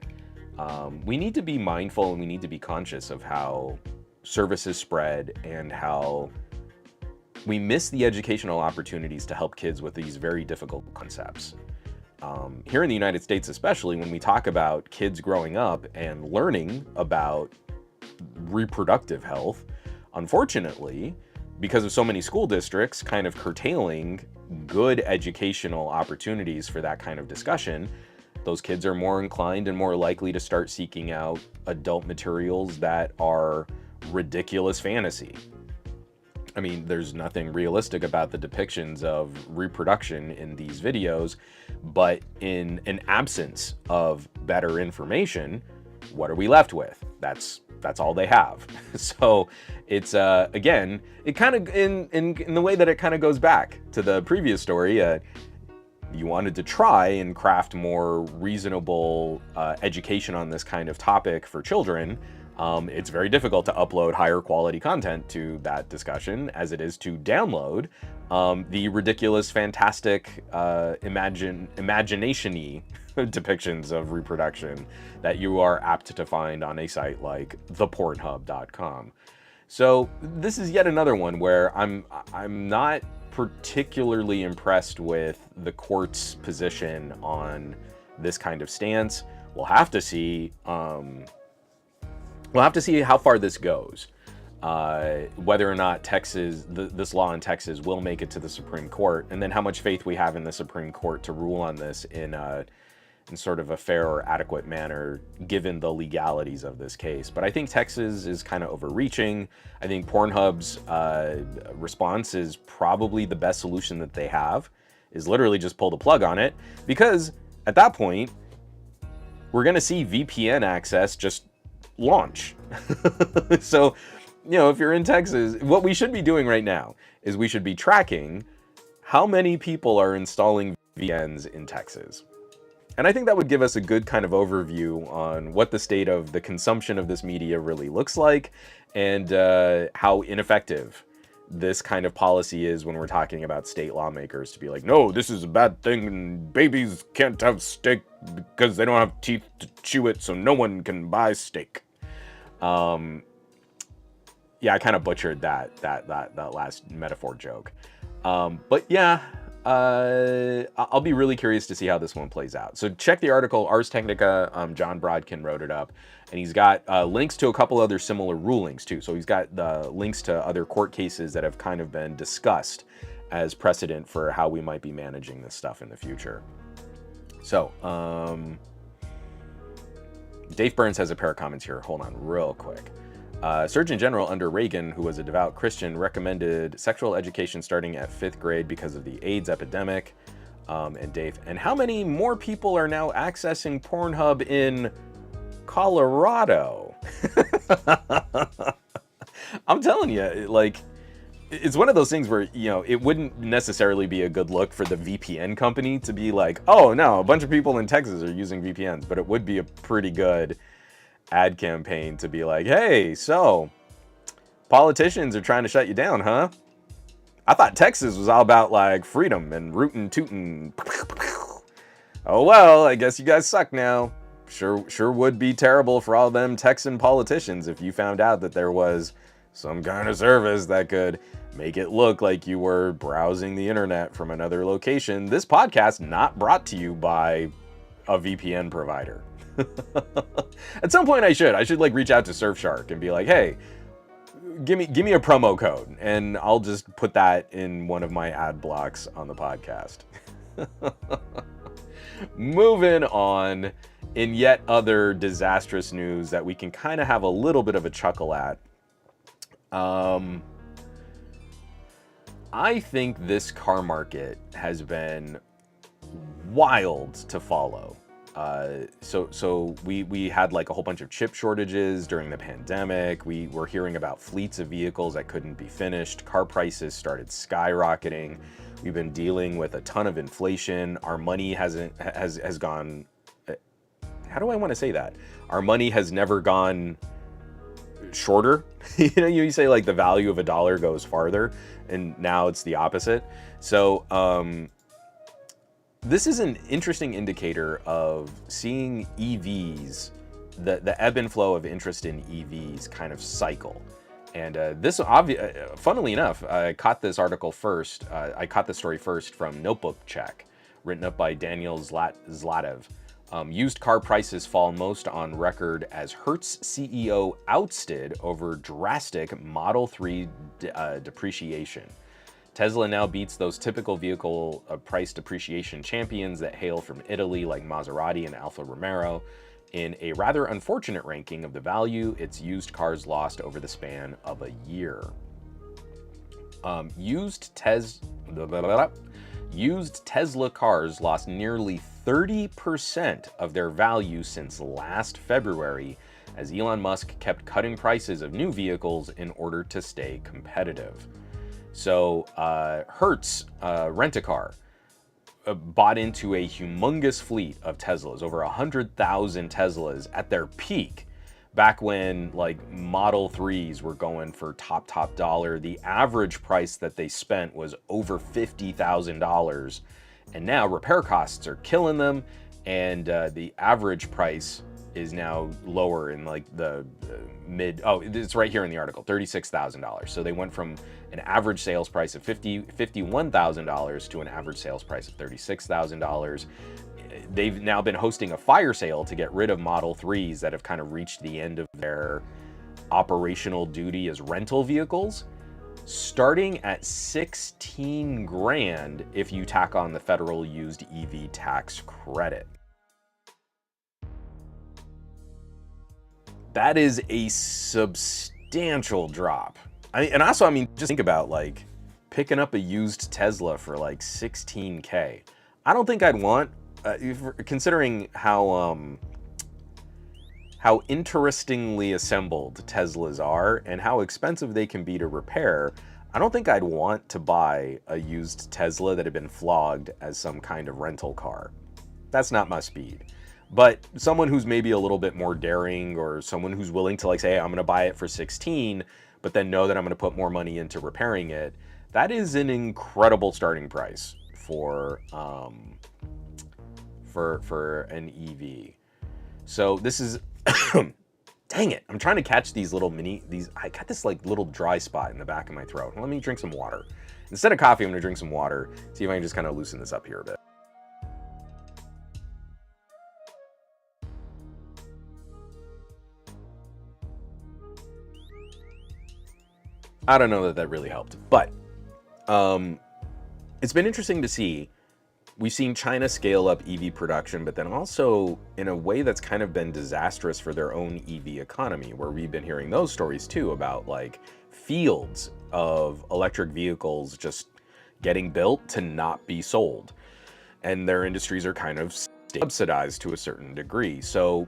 we need to be mindful and we need to be conscious of how services spread and how we miss the educational opportunities to help kids with these very difficult concepts. Here in the United States, especially when we talk about kids growing up and learning about reproductive health, unfortunately, because of so many school districts kind of curtailing good educational opportunities for that kind of discussion, those kids are more inclined and more likely to start seeking out adult materials that are ridiculous fantasy. I mean, there's nothing realistic about the depictions of reproduction in these videos, but in an absence of better information, what are we left with? That's that's all they have. So it's again, it kind of in the way that it kind of goes back to the previous story. You wanted to try and craft more reasonable education on this kind of topic for children. It's very difficult to upload higher quality content to that discussion as it is to download the ridiculous, fantastic, imagination-y depictions of reproduction that you are apt to find on a site like thepornhub.com. So this is yet another one where I'm not particularly impressed with the court's position on this kind of stance. We'll have to see. We'll have to see how far this goes. Whether or not this law in Texas will make it to the Supreme Court, and then how much faith we have in the Supreme Court to rule on this in sort of a fair or adequate manner, given the legalities of this case. But I think Texas is kind of overreaching. I think Pornhub's response is probably the best solution that they have, is literally just pull the plug on it, because at that point, we're going to see VPN access just launch. So, if you're in Texas, what we should be doing right now is we should be tracking how many people are installing VPNs in Texas. And I think that would give us a good kind of overview on what the state of the consumption of this media really looks like, and how ineffective this kind of policy is when we're talking about state lawmakers to be like, no, this is a bad thing and babies can't have steak because they don't have teeth to chew it, so no one can buy steak. Yeah, I kind of butchered that last metaphor joke. But yeah, I'll be really curious to see how this one plays out. So check the article, Ars Technica. John Brodkin wrote it up, and he's got links to a couple other similar rulings too. So he's got the links to other court cases that have kind of been discussed as precedent for how we might be managing this stuff in the future. So, Dave Burns has a pair of comments here. Hold on real quick. Surgeon General under Reagan, who was a devout Christian, recommended sexual education starting at 5th grade because of the AIDS epidemic. And Dave, and how many more people are now accessing Pornhub in Colorado? I'm telling you, like, it's one of those things where, it wouldn't necessarily be a good look for the VPN company to be like, oh no, a bunch of people in Texas are using VPNs, but it would be a pretty good ad campaign to be like, hey, so politicians are trying to shut you down, huh? I thought Texas was all about like freedom and rootin' tootin'. Oh well, I guess you guys suck now. Sure would be terrible for all them Texan politicians if you found out that there was some kind of service that could make it look like you were browsing the internet from another location. This podcast not brought to you by a VPN provider. At some point I should like reach out to Surfshark and be like, hey, give me a promo code and I'll just put that in one of my ad blocks on the podcast. Moving on, in yet other disastrous news that we can kind of have a little bit of a chuckle at. I think this car market has been wild to follow. So we had like a whole bunch of chip shortages during the pandemic. We were hearing about fleets of vehicles that couldn't be finished. Car prices started skyrocketing. We've been dealing with a ton of inflation. Our money has gone. How do I want to say that? Our money has never gone shorter. You say like the value of a dollar goes farther, and now it's the opposite. So, this is an interesting indicator of seeing EVs, the ebb and flow of interest in EVs kind of cycle. And funnily enough, I caught this article first. I caught the story first from Notebook Check, written up by Daniel Zlatev. Used car prices fall most on record as Hertz CEO ousted over drastic Model 3 depreciation. Tesla now beats those typical vehicle price depreciation champions that hail from Italy like Maserati and Alfa Romeo in a rather unfortunate ranking of the value its used cars lost over the span of a year. Used Tesla cars lost nearly 30% of their value since last February as Elon Musk kept cutting prices of new vehicles in order to stay competitive. So Hertz Rent-A-Car bought into a humongous fleet of Teslas, over 100,000 Teslas at their peak, back when like Model 3s were going for top dollar. The average price that they spent was over $50,000, and now repair costs are killing them, and the average price is now lower in like the mid, oh, it's right here in the article, $36,000. So they went from an average sales price of $51,000 to an average sales price of $36,000. They've now been hosting a fire sale to get rid of Model 3s that have kind of reached the end of their operational duty as rental vehicles, starting at 16 grand if you tack on the federal used EV tax credit. That is a substantial drop. And also, I mean, just think about like picking up a used Tesla for like 16K. I don't think I'd want, considering how interestingly assembled Teslas are and how expensive they can be to repair, I don't think I'd want to buy a used Tesla that had been flogged as some kind of rental car. That's not my speed. But someone who's maybe a little bit more daring, or someone who's willing to like say, hey, I'm going to buy it for 16, but then know that I'm going to put more money into repairing it, that is an incredible starting price for an EV. So this is, dang it, I'm trying to catch these little I got this like little dry spot in the back of my throat. Let me drink some water. Instead of coffee, I'm going to drink some water, see if I can just kind of loosen this up here a bit. I don't know that that really helped, but it's been interesting to see. We've seen China scale up EV production, but then also in a way that's kind of been disastrous for their own EV economy, where we've been hearing those stories too about like fields of electric vehicles just getting built to not be sold. And their industries are kind of subsidized to a certain degree. So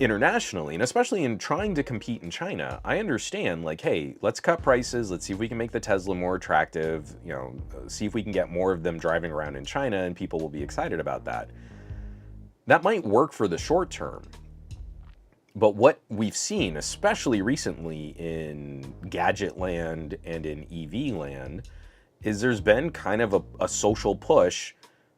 internationally, and especially in trying to compete in China, I understand like, hey, let's cut prices. Let's see if we can make the Tesla more attractive, you know, see if we can get more of them driving around in China and people will be excited about that. That might work for the short term. But what we've seen, especially recently in gadget land and in EV land, is there's been kind of a social push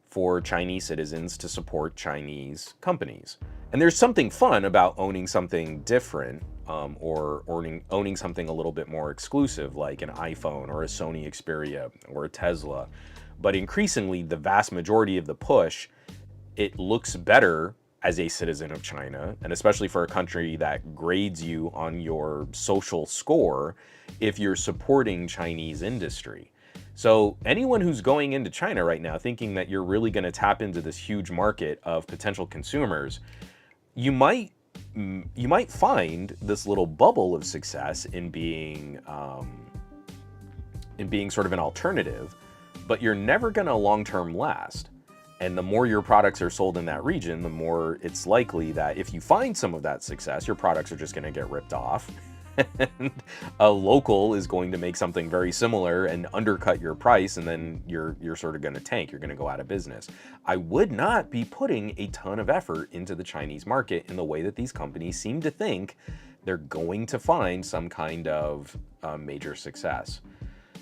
for Chinese citizens to support Chinese companies. And there's something fun about owning something different, or owning something a little bit more exclusive, like an iPhone or a Sony XPERIA or a Tesla. But increasingly, the vast majority of the push, it looks better as a citizen of China, and especially for a country that grades you on your social score, if you're supporting Chinese industry. So anyone who's going into China right now thinking that you're really going to tap into this huge market of potential consumers, you might find this little bubble of success in being sort of an alternative, but you're never going to long-term last. And the more your products are sold in that region, the more it's likely that if you find some of that success, your products are just going to get ripped off. And a local is going to make something very similar and undercut your price, and then you're sort of going to tank. You're going to go out of business. I would not be putting a ton of effort into the Chinese market in the way that these companies seem to think they're going to find some kind of major success.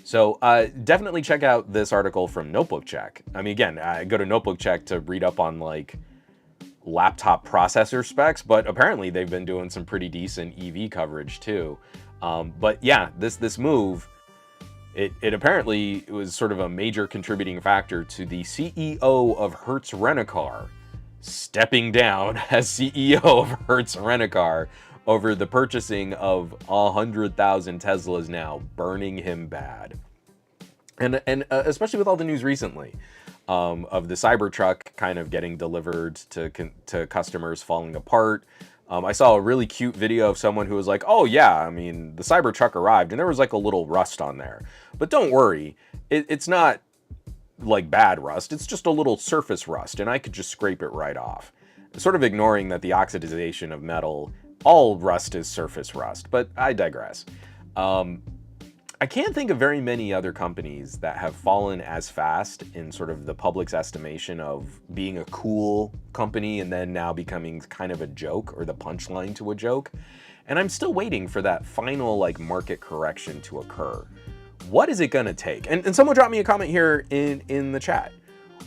So definitely check out this article from Notebook Check. I mean, again, I go to Notebook Check to read up on like laptop processor specs, but apparently they've been doing some pretty decent EV coverage too. But yeah, this move, it apparently was sort of a major contributing factor to the CEO of Hertz Rent-A-Car stepping down as CEO of Hertz Rent-A-Car over the purchasing of 100,000 Teslas now, burning him bad. And especially with all the news recently, of the Cybertruck kind of getting delivered to customers falling apart. I saw a really cute video of someone who was like, oh yeah, I mean, the Cybertruck arrived and there was like a little rust on there. But don't worry, it's not like bad rust, it's just a little surface rust and I could just scrape it right off. Sort of ignoring that the oxidization of metal all rust is surface rust, but I digress. I can't think of very many other companies that have fallen as fast in sort of the public's estimation of being a cool company and then now becoming kind of a joke or the punchline to a joke. And I'm still waiting for that final like market correction to occur. What is it gonna take? And someone dropped me a comment here in the chat.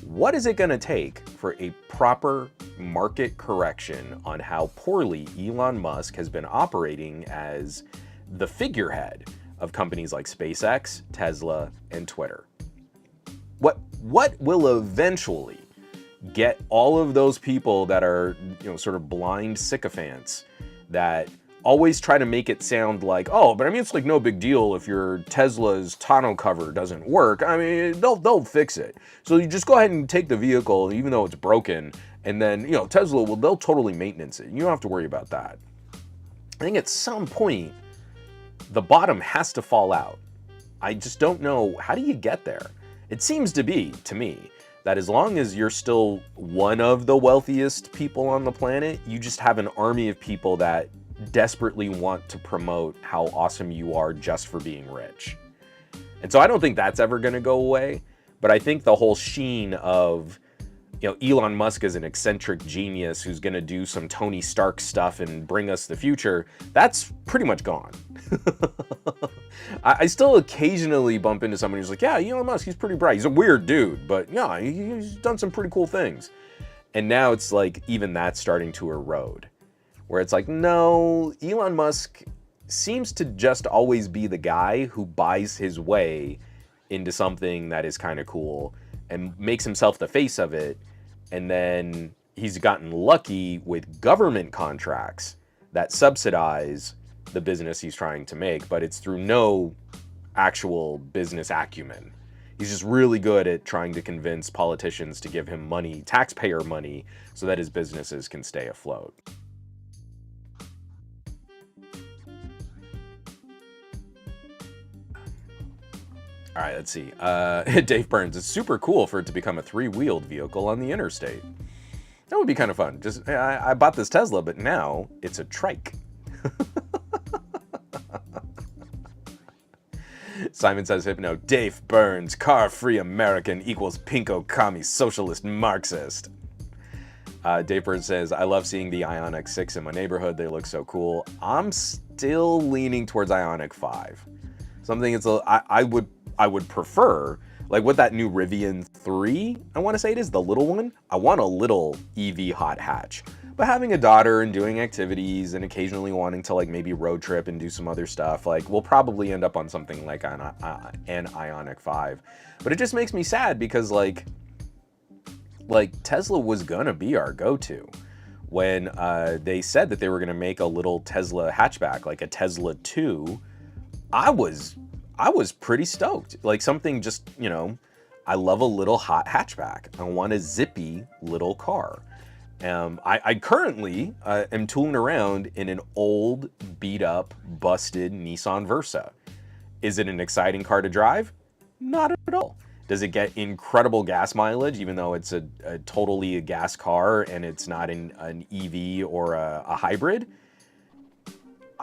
What is it gonna take for a proper market correction on how poorly Elon Musk has been operating as the figurehead of companies like SpaceX, Tesla, and Twitter? What will eventually get all of those people that are, sort of blind sycophants that always try to make it sound like, oh, but I mean, it's like no big deal if your Tesla's tonneau cover doesn't work. I mean, they'll fix it. So you just go ahead and take the vehicle, even though it's broken, and then, Tesla they'll totally maintenance it. You don't have to worry about that. I think at some point, the bottom has to fall out. I just don't know, how do you get there? It seems to be, to me, that as long as you're still one of the wealthiest people on the planet, you just have an army of people that desperately want to promote how awesome you are just for being rich. And so I don't think that's ever going to go away, but I think the whole sheen of, Elon Musk is an eccentric genius who's going to do some Tony Stark stuff and bring us the future, that's pretty much gone. I still occasionally bump into somebody who's like, yeah, Elon Musk, he's pretty bright. He's a weird dude, but yeah, he's done some pretty cool things. And now it's like even that's starting to erode, where it's like, no, Elon Musk seems to just always be the guy who buys his way into something that is kind of cool and makes himself the face of it. And then he's gotten lucky with government contracts that subsidize the business he's trying to make, but it's through no actual business acumen. He's just really good at trying to convince politicians to give him money, taxpayer money, so that his businesses can stay afloat. All right, let's see. Dave Burns, it's super cool for it to become a three-wheeled vehicle on the interstate. That would be kind of fun. Just I bought this Tesla, but now it's a trike. Simon says, Hypno, Dave Burns, car-free American equals pinko commie socialist Marxist. Dave Burns says, I love seeing the Ioniq 6 in my neighborhood. They look so cool. I'm still leaning towards Ioniq 5. Something it's I would prefer, like with that new Rivian 3, I want to say it is, the little one. I want a little EV hot hatch. But having a daughter and doing activities and occasionally wanting to like maybe road trip and do some other stuff, like we'll probably end up on something like an Ioniq 5. But it just makes me sad because like Tesla was gonna be our go-to. When they said that they were gonna make a little Tesla hatchback, like a Tesla 2, I was pretty stoked. Like something just, I love a little hot hatchback. I want a zippy little car. I currently am tooling around in an old, beat up, busted Nissan Versa. Is it an exciting car to drive? Not at all. Does it get incredible gas mileage, even though it's a totally a gas car and it's not an EV or a hybrid?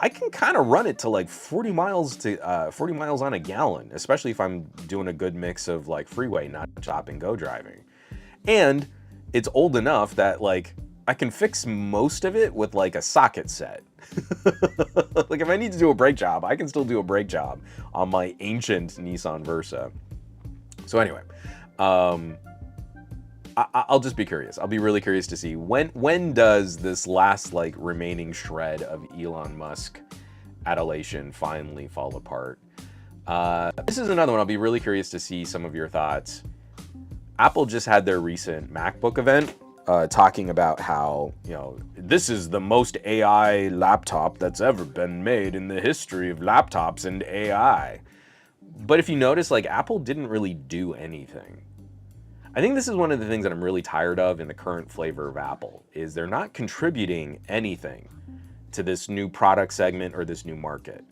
I can kind of run it to like 40 miles on a gallon, especially if I'm doing a good mix of like freeway, not stop and go driving. And it's old enough that like I can fix most of it with like a socket set. Like if I need to do a brake job, I can still do a brake job on my ancient Nissan Versa. So anyway, I'll just be curious. I'll be really curious to see when does this last like remaining shred of Elon Musk adulation finally fall apart. This is another one. I'll be really curious to see some of your thoughts. Apple just had their recent MacBook event, talking about how, this is the most AI laptop that's ever been made in the history of laptops and AI. But if you notice, like Apple didn't really do anything. I think this is one of the things that I'm really tired of in the current flavor of Apple, is they're not contributing anything to this new product segment or this new market.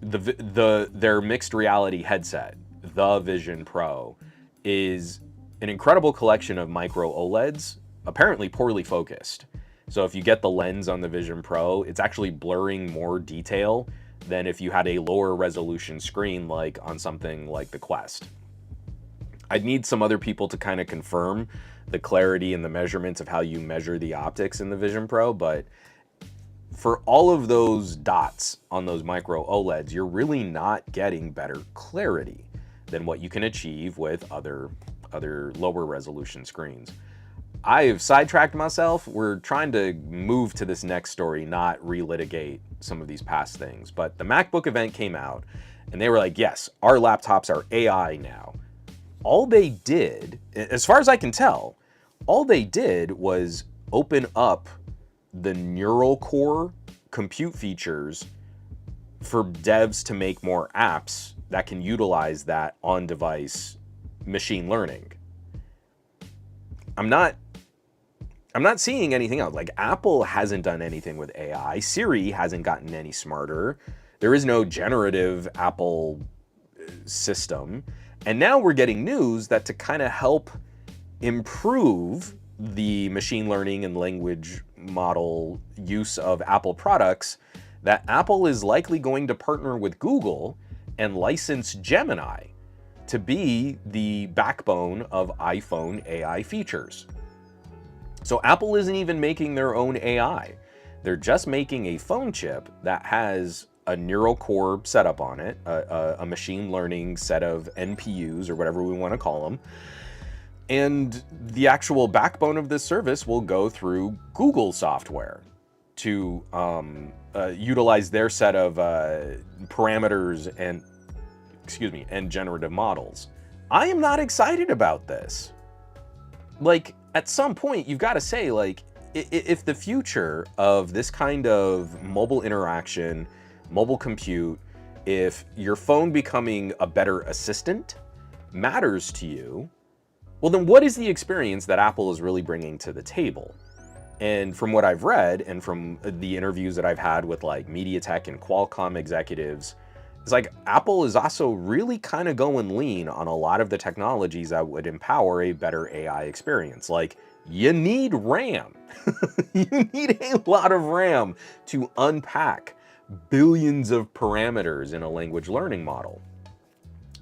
Their mixed reality headset, the Vision Pro, is an incredible collection of micro OLEDs, apparently poorly focused. So if you get the lens on the Vision Pro, it's actually blurring more detail than if you had a lower resolution screen like on something like the Quest. I'd need some other people to kind of confirm the clarity and the measurements of how you measure the optics in the Vision Pro, but for all of those dots on those micro OLEDs, you're really not getting better clarity than what you can achieve with other lower resolution screens. I've sidetracked myself. We're trying to move to this next story, not relitigate some of these past things. But the MacBook event came out and they were like, yes, our laptops are AI now. All they did, as far as I can tell, all they did was open up the neural core compute features for devs to make more apps that can utilize that on-device machine learning. I'm not seeing anything else. Like, Apple hasn't done anything with AI. Siri hasn't gotten any smarter. There is no generative Apple system. And now we're getting news that to kind of help improve the machine learning and language model use of Apple products, that Apple is likely going to partner with Google and license Gemini to be the backbone of iPhone AI features. So Apple isn't even making their own AI. They're just making a phone chip that has a neural core setup on it, a machine learning set of NPUs or whatever we want to call them. And the actual backbone of this service will go through Google software to utilize their set of parameters and generative models. I am not excited about this. Like, at some point, you've got to say, like, if the future of this kind of mobile interaction, mobile compute, if your phone becoming a better assistant matters to you, well, then what is the experience that Apple is really bringing to the table? And from what I've read and from the interviews that I've had with like MediaTek and Qualcomm executives, it's like Apple is also really kind of going lean on a lot of the technologies that would empower a better AI experience. Like, you need RAM. You need a lot of RAM to unpack billions of parameters in a language learning model.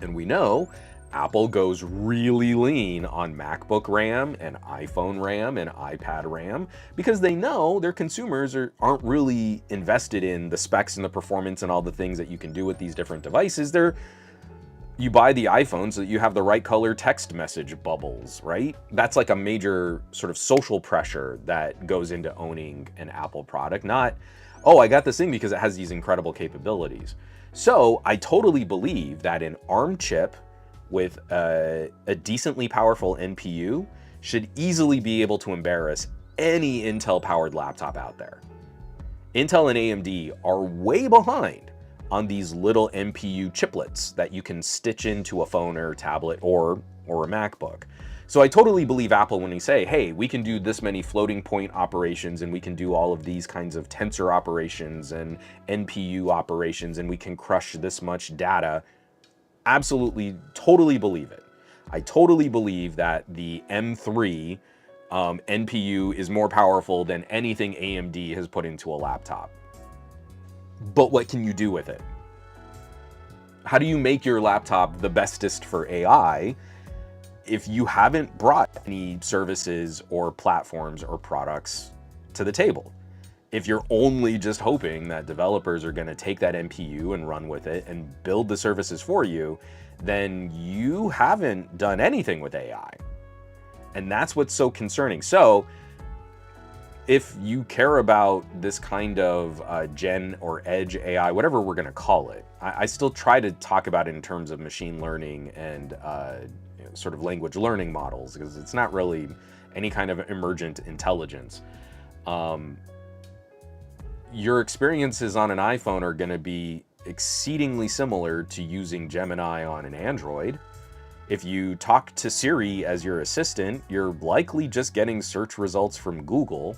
And we know Apple goes really lean on MacBook RAM and iPhone RAM and iPad RAM because they know their consumers aren't really invested in the specs and the performance and all the things that you can do with these different devices. You buy the iPhone so that you have the right color text message bubbles, right? That's like a major sort of social pressure that goes into owning an Apple product, not, oh, I got this thing because it has these incredible capabilities. So I totally believe that an ARM chip with a decently powerful NPU should easily be able to embarrass any Intel-powered laptop out there. Intel and AMD are way behind on these little NPU chiplets that you can stitch into a phone or a tablet or a MacBook. So I totally believe Apple when they say, hey, we can do this many floating point operations and we can do all of these kinds of tensor operations and NPU operations and we can crush this much data. Absolutely, totally believe it. I totally believe that the M3 NPU is more powerful than anything AMD has put into a laptop. But what can you do with it? How do you make your laptop the bestest for AI if you haven't brought any services or platforms or products to the table? If you're only just hoping that developers are going to take that NPU and run with it and build the services for you, then you haven't done anything with AI. And that's what's so concerning. So if you care about this kind of gen or edge AI, whatever we're going to call it, I still try to talk about it in terms of machine learning and sort of language learning models, because it's not really any kind of emergent intelligence. Your experiences on an iPhone are going to be exceedingly similar to using Gemini on an Android. If you talk to Siri as your assistant, you're likely just getting search results from Google.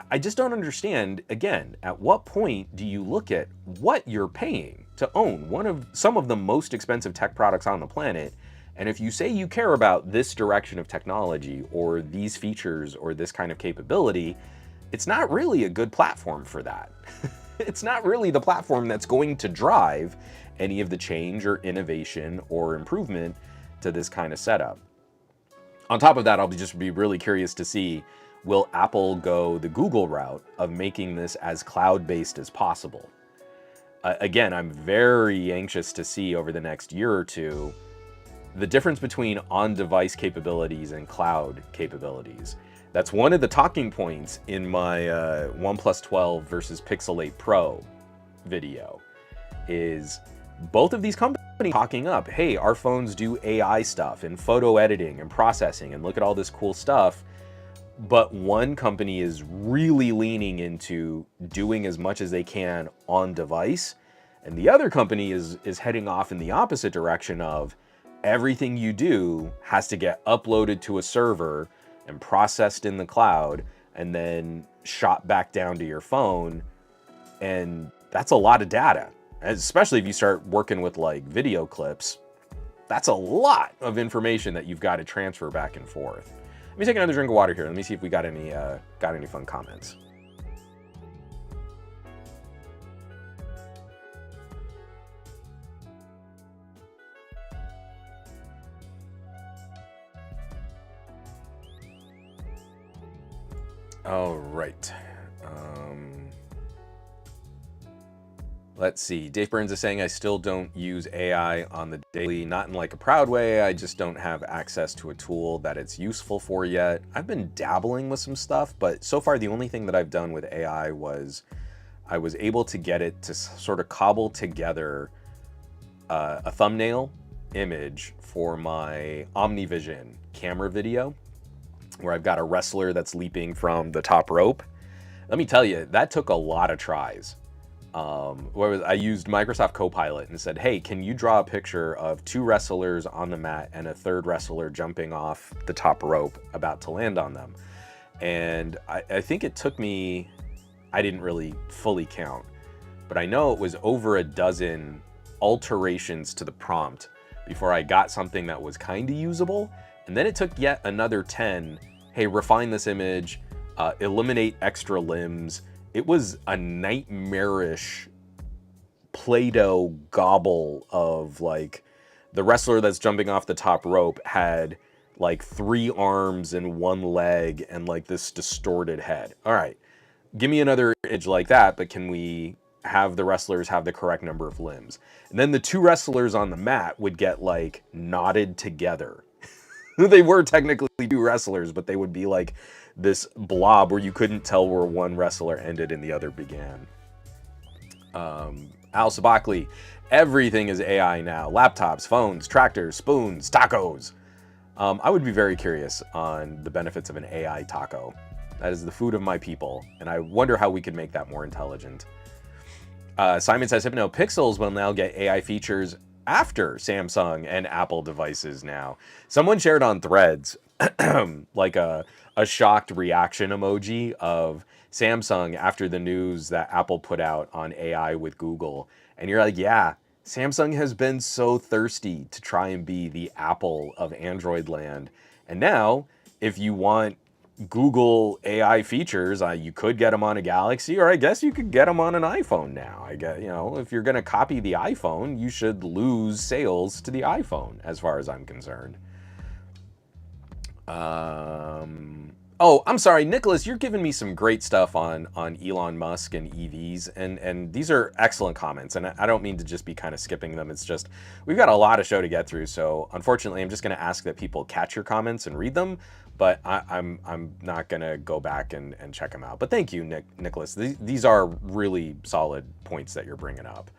I just don't understand, again, at what point do you look at what you're paying to own some of the most expensive tech products on the planet, and if you say you care about this direction of technology or these features or this kind of capability, it's not really a good platform for that. It's not really the platform that's going to drive any of the change or innovation or improvement to this kind of setup. On top of that, I'll just be really curious to see, will Apple go the Google route of making this as cloud-based as possible? Again, I'm very anxious to see over the next year or two the difference between on-device capabilities and cloud capabilities. That's one of the talking points in my OnePlus 12 versus Pixel 8 Pro video, is both of these companies talking up, hey, our phones do AI stuff and photo editing and processing and look at all this cool stuff. But one company is really leaning into doing as much as they can on device, and the other company is heading off in the opposite direction of everything you do has to get uploaded to a server and processed in the cloud and then shot back down to your phone. And that's a lot of data, especially if you start working with like video clips. That's a lot of information that you've got to transfer back and forth. Let me take another drink of water here. Let me see if we got any fun comments. All right. Let's see. Dave Burns is saying, I still don't use AI on the daily, not in like a proud way. I just don't have access to a tool that it's useful for yet. I've been dabbling with some stuff, but so far the only thing that I've done with AI was I was able to get it to sort of cobble together a thumbnail image for my OmniVision camera video, where I've got a wrestler that's leaping from the top rope. Let me tell you, that took a lot of tries. I used Microsoft Copilot and said, hey, can you draw a picture of two wrestlers on the mat and a third wrestler jumping off the top rope about to land on them? And I think it took me, I didn't really fully count, but I know it was over a dozen alterations to the prompt before I got something that was kind of usable. And then it took yet another 10, hey, refine this image, eliminate extra limbs. It was a nightmarish Play-Doh gobble of like, the wrestler that's jumping off the top rope had like 3 arms and 1 leg and like this distorted head. All right, give me another image like that, but can we have the wrestlers have the correct number of limbs? And then the 2 wrestlers on the mat would get like knotted together. They were technically 2 wrestlers, but they would be like this blob where you couldn't tell where one wrestler ended and the other began. Al Sabakli, everything is AI now. Laptops, phones, tractors, spoons, tacos. I would be very curious on the benefits of an AI taco. That is the food of my people, and I wonder how we could make that more intelligent. Simon says, Hypno, Pixels will now get AI features after Samsung and Apple devices now. Someone shared on Threads like a shocked reaction emoji of Samsung after the news that Apple put out on AI with Google. And you're like, yeah, Samsung has been so thirsty to try and be the Apple of Android land. And now, if you want Google AI features, you could get them on a Galaxy, or I guess you could get them on an iPhone now. I guess, you know, if you're going to copy the iPhone, you should lose sales to the iPhone, as far as I'm concerned. Oh, I'm sorry, Nicholas, you're giving me some great stuff on Elon Musk and EVs, and these are excellent comments, and I don't mean to just be kind of skipping them. It's just, we've got a lot of show to get through, so unfortunately, I'm just going to ask that people catch your comments and read them, but I'm not going to go back and check them out. But thank you, Nicholas. These are really solid points that you're bringing up.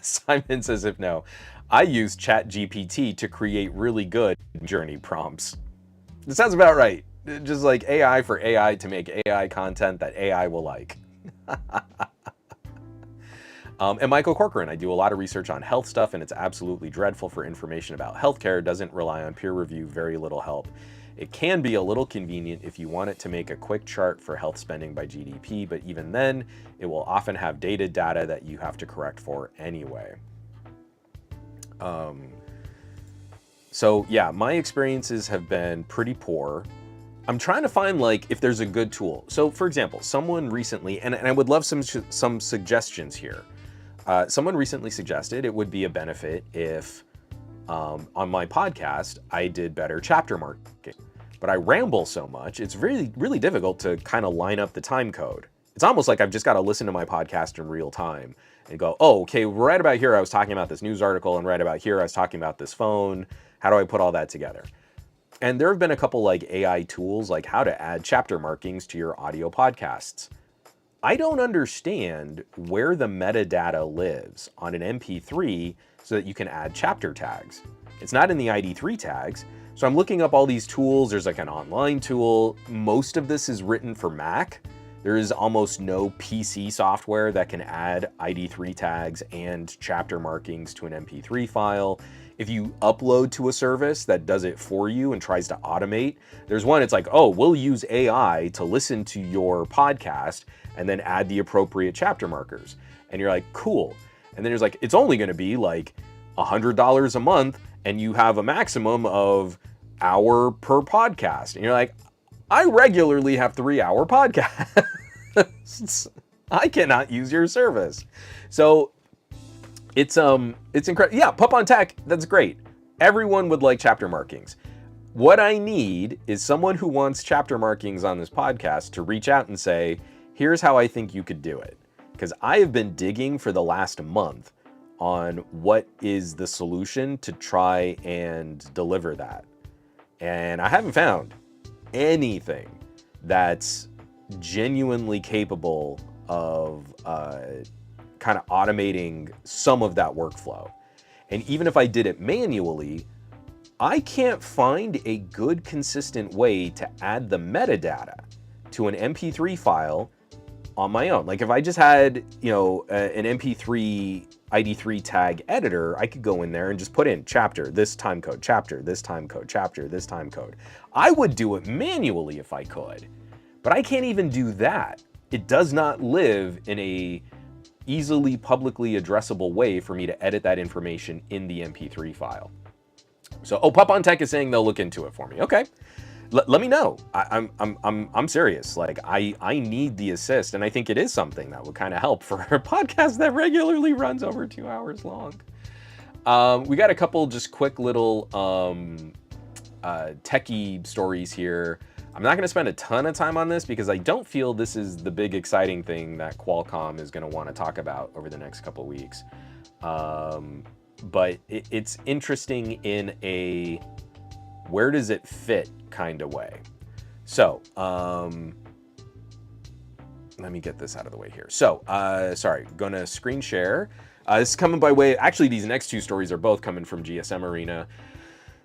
Simon says, if no, I use ChatGPT to create really good journey prompts. It sounds about right. Just like AI for AI to make AI content that AI will like. And Michael Corcoran, I do a lot of research on health stuff, and it's absolutely dreadful for information about healthcare. Doesn't rely on peer review, very little help. It can be a little convenient if you want it to make a quick chart for health spending by GDP, but even then, it will often have dated data that you have to correct for anyway. So yeah, my experiences have been pretty poor. I'm trying to find like if there's a good tool. So for example, someone recently, and I would love some suggestions here. Someone recently suggested it would be a benefit if on my podcast I did better chapter marking. But I ramble so much, it's really, really difficult to kind of line up the time code. It's almost like I've just got to listen to my podcast in real time and go, oh, okay, right about here I was talking about this news article, and right about here I was talking about this phone. How do I put all that together? And there have been a couple like AI tools, like how to add chapter markings to your audio podcasts. I don't understand where the metadata lives on an MP3 so that you can add chapter tags. It's not in the ID3 tags. So I'm looking up all these tools. There's like an online tool. Most of this is written for Mac. There is almost no PC software that can add ID3 tags and chapter markings to an MP3 file. If you upload to a service that does it for you and tries to automate, there's one, it's like, oh, we'll use AI to listen to your podcast and then add the appropriate chapter markers. And you're like, cool. And then there's like, it's only gonna be like $100 a month and you have a maximum of hour per podcast. And you're like, I regularly have 3-hour podcasts. I cannot use your service. So it's incredible. Yeah, Pup on Tech, that's great. Everyone would like chapter markings. What I need is someone who wants chapter markings on this podcast to reach out and say, here's how I think you could do it. Because I have been digging for the last month on what is the solution to try and deliver that. And I haven't found anything that's genuinely capable of kind of automating some of that workflow. And even if I did it manually, I can't find a good consistent way to add the metadata to an MP3 file on my own. Like if I just had, you know, an MP3 ID3 tag editor, I could go in there and just put in chapter, this time code, chapter, this time code, chapter, this time code. I would do it manually if I could, but I can't even do that. It does not live in a easily publicly addressable way for me to edit that information in the MP3 file. So, oh, Pup on Tech is saying they'll look into it for me. Okay. Let me know. I'm serious. Like I need the assist, and I think it is something that would kind of help for a podcast that regularly runs over 2 hours long. We got a couple just quick little techie stories here. I'm not going to spend a ton of time on this because I don't feel this is the big exciting thing that Qualcomm is going to want to talk about over the next couple weeks. But it's interesting in a where does it fit kind of way. So, let me get this out of the way here. So, sorry, gonna screen share. This is coming by way, actually these next two stories are both coming from GSM Arena.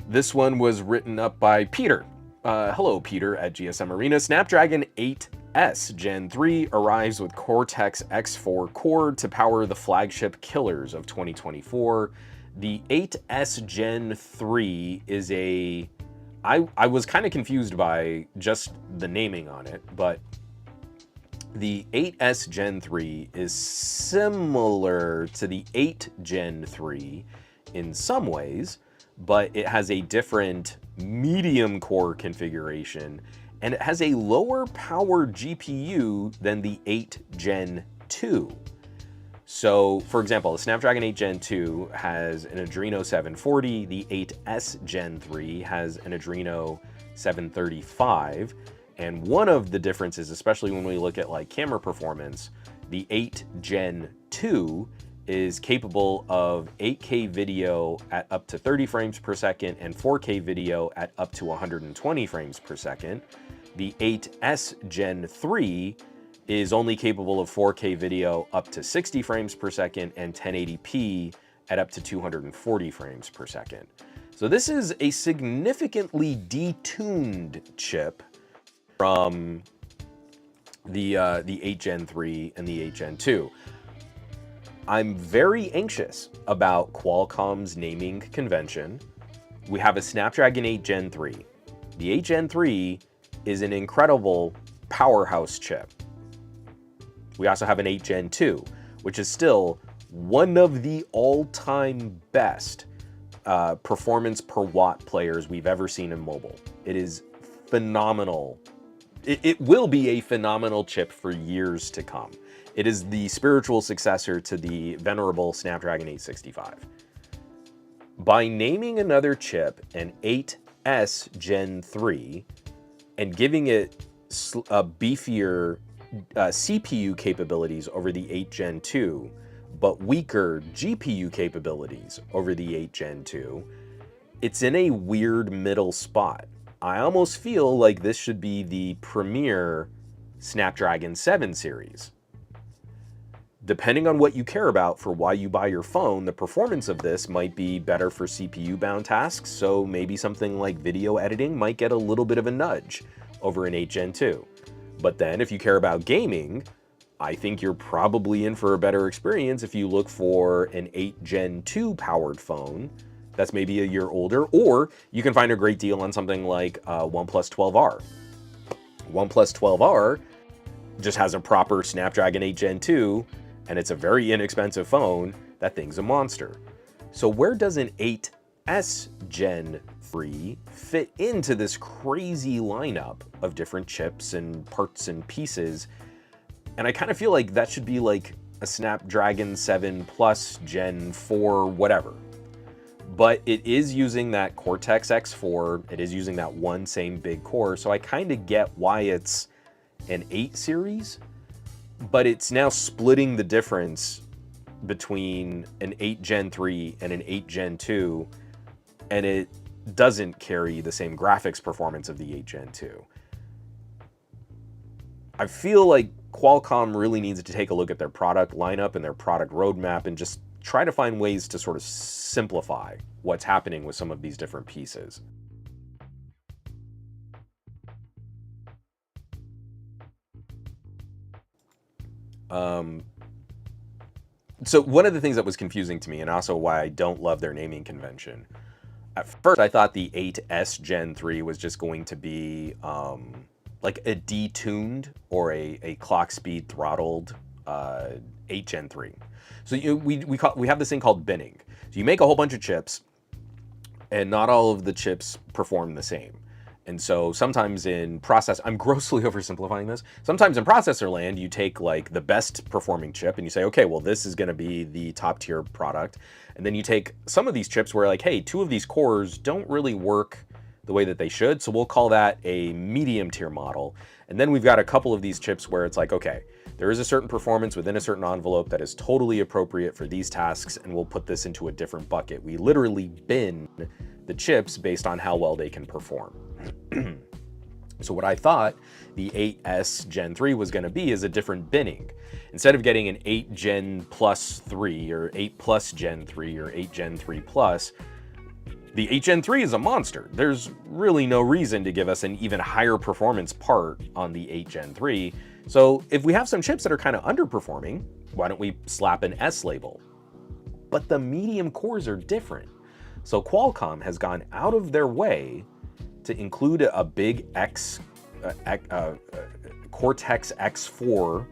This one was written up by Peter. Hello, Peter at GSM Arena. Snapdragon 8S Gen 3 arrives with Cortex X4 core to power the flagship killers of 2024. The 8S Gen 3 is a... I was kind of confused by just the naming on it, but the 8S Gen 3 is similar to the 8 Gen 3 in some ways, but it has a different medium core configuration, and it has a lower power GPU than the 8 Gen 2. So, for example, the Snapdragon 8 Gen 2 has an Adreno 740, the 8S Gen 3 has an Adreno 735, and one of the differences, especially when we look at like camera performance, the 8 Gen 2 is capable of 8K video at up to 30 frames per second and 4K video at up to 120 frames per second. The 8S Gen 3 is only capable of 4K video up to 60 frames per second and 1080p at up to 240 frames per second. So this is a significantly detuned chip from the 8 Gen 3 and the 8 Gen 2. I'm very anxious about Qualcomm's naming convention. We have a Snapdragon 8 Gen 3. The 8 Gen 3 is an incredible powerhouse chip. We also have an 8 Gen 2, which is still one of the all-time best performance per watt players we've ever seen in mobile. It is phenomenal. It will be a phenomenal chip for years to come. It is the spiritual successor to the venerable Snapdragon 865. By naming another chip an 8S Gen 3 and giving it beefier CPU capabilities over the 8 Gen 2, but weaker GPU capabilities over the 8 Gen 2, it's in a weird middle spot. I almost feel like this should be the premier Snapdragon 7 series. Depending on what you care about for why you buy your phone, the performance of this might be better for CPU-bound tasks, so maybe something like video editing might get a little bit of a nudge over an 8 Gen 2. But then if you care about gaming, I think you're probably in for a better experience if you look for an 8 Gen 2 powered phone that's maybe a year older, or you can find a great deal on something like OnePlus 12R. OnePlus 12R just has a proper Snapdragon 8 Gen 2, and it's a very inexpensive phone. That thing's a monster. So where does an 8S Gen 3 fit into this crazy lineup of different chips and parts and pieces? And I kind of feel like that should be like a Snapdragon 7 Plus Gen 4 whatever. But it is using that Cortex X4, it is using that one same big core, so I kind of get why it's an 8 series, but it's now splitting the difference between an 8 Gen 3 and an 8 Gen 2, and it doesn't carry the same graphics performance of the 8 Gen 2. I feel like Qualcomm really needs to take a look at their product lineup and their product roadmap and just try to find ways to sort of simplify what's happening with some of these different pieces. So one of the things that was confusing to me, and also why I don't love their naming convention, at first I thought the 8S Gen 3 was just going to be like a detuned or a clock speed throttled 8 Gen 3. So we have this thing called binning. So you make a whole bunch of chips, and not all of the chips perform the same. And so sometimes in process, I'm grossly oversimplifying this. Sometimes in processor land, you take like the best performing chip and you say, okay, well, this is going to be the top tier product. And then you take some of these chips where like, hey, 2 of these cores don't really work the way that they should. So we'll call that a medium tier model. And then we've got a couple of these chips where it's like, okay, there is a certain performance within a certain envelope that is totally appropriate for these tasks, and we'll put this into a different bucket. We literally bin the chips based on how well they can perform. So what I thought the 8S Gen 3 was going to be is a different binning. Instead of getting an 8 Gen Plus 3 or 8 Plus Gen 3 or 8 Gen 3 Plus, the 8 Gen 3 is a monster. There's really no reason to give us an even higher performance part on the 8 Gen 3. So if we have some chips that are kind of underperforming, why don't we slap an S label? But the medium cores are different. So Qualcomm has gone out of their way to include a big Cortex X4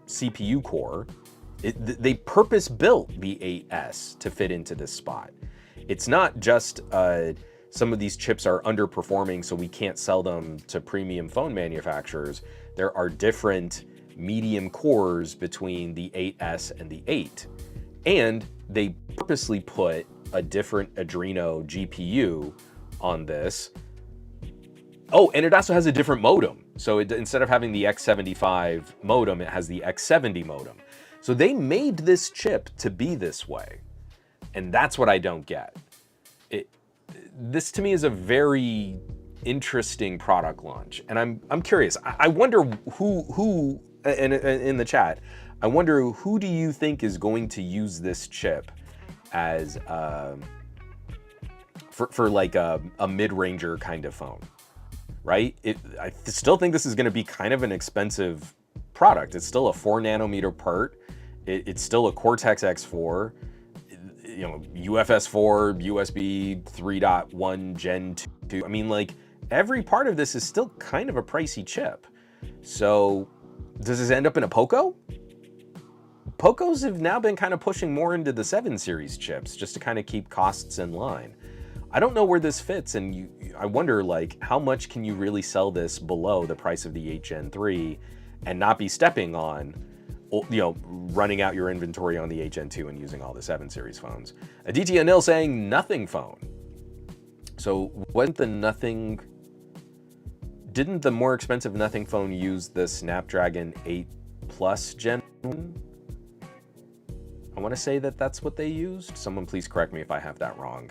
CPU core. They purpose-built the 8S to fit into this spot. It's not just some of these chips are underperforming so we can't sell them to premium phone manufacturers. There are different medium cores between the 8S and the 8. And they purposely put a different Adreno GPU on this. Oh, and it also has a different modem. So instead of having the X75 modem, it has the X70 modem. So they made this chip to be this way. And that's what I don't get. This to me is a very interesting product launch. And I'm curious. I wonder who in the chat, I wonder who do you think is going to use this chip as for like a mid-ranger kind of phone, right? I still think this is going to be kind of an expensive product. It's still a 4 nanometer part. It's still a Cortex X4, you know, UFS 4, USB 3.1 Gen 2. I mean, like every part of this is still kind of a pricey chip. So does this end up in a Poco? Pocos have now been kind of pushing more into the 7 series chips just to kind of keep costs in line. I don't know where this fits, and I wonder, like, how much can you really sell this below the price of the 8 Gen 3 and not be stepping on, you know, running out your inventory on the 8 Gen 2 and using all the 7 series phones. Aditya Anil saying nothing phone. So wasn't the nothing, didn't the more expensive nothing phone use the Snapdragon 8 Plus Gen 1? I want to say that that's what they used. Someone please correct me if I have that wrong.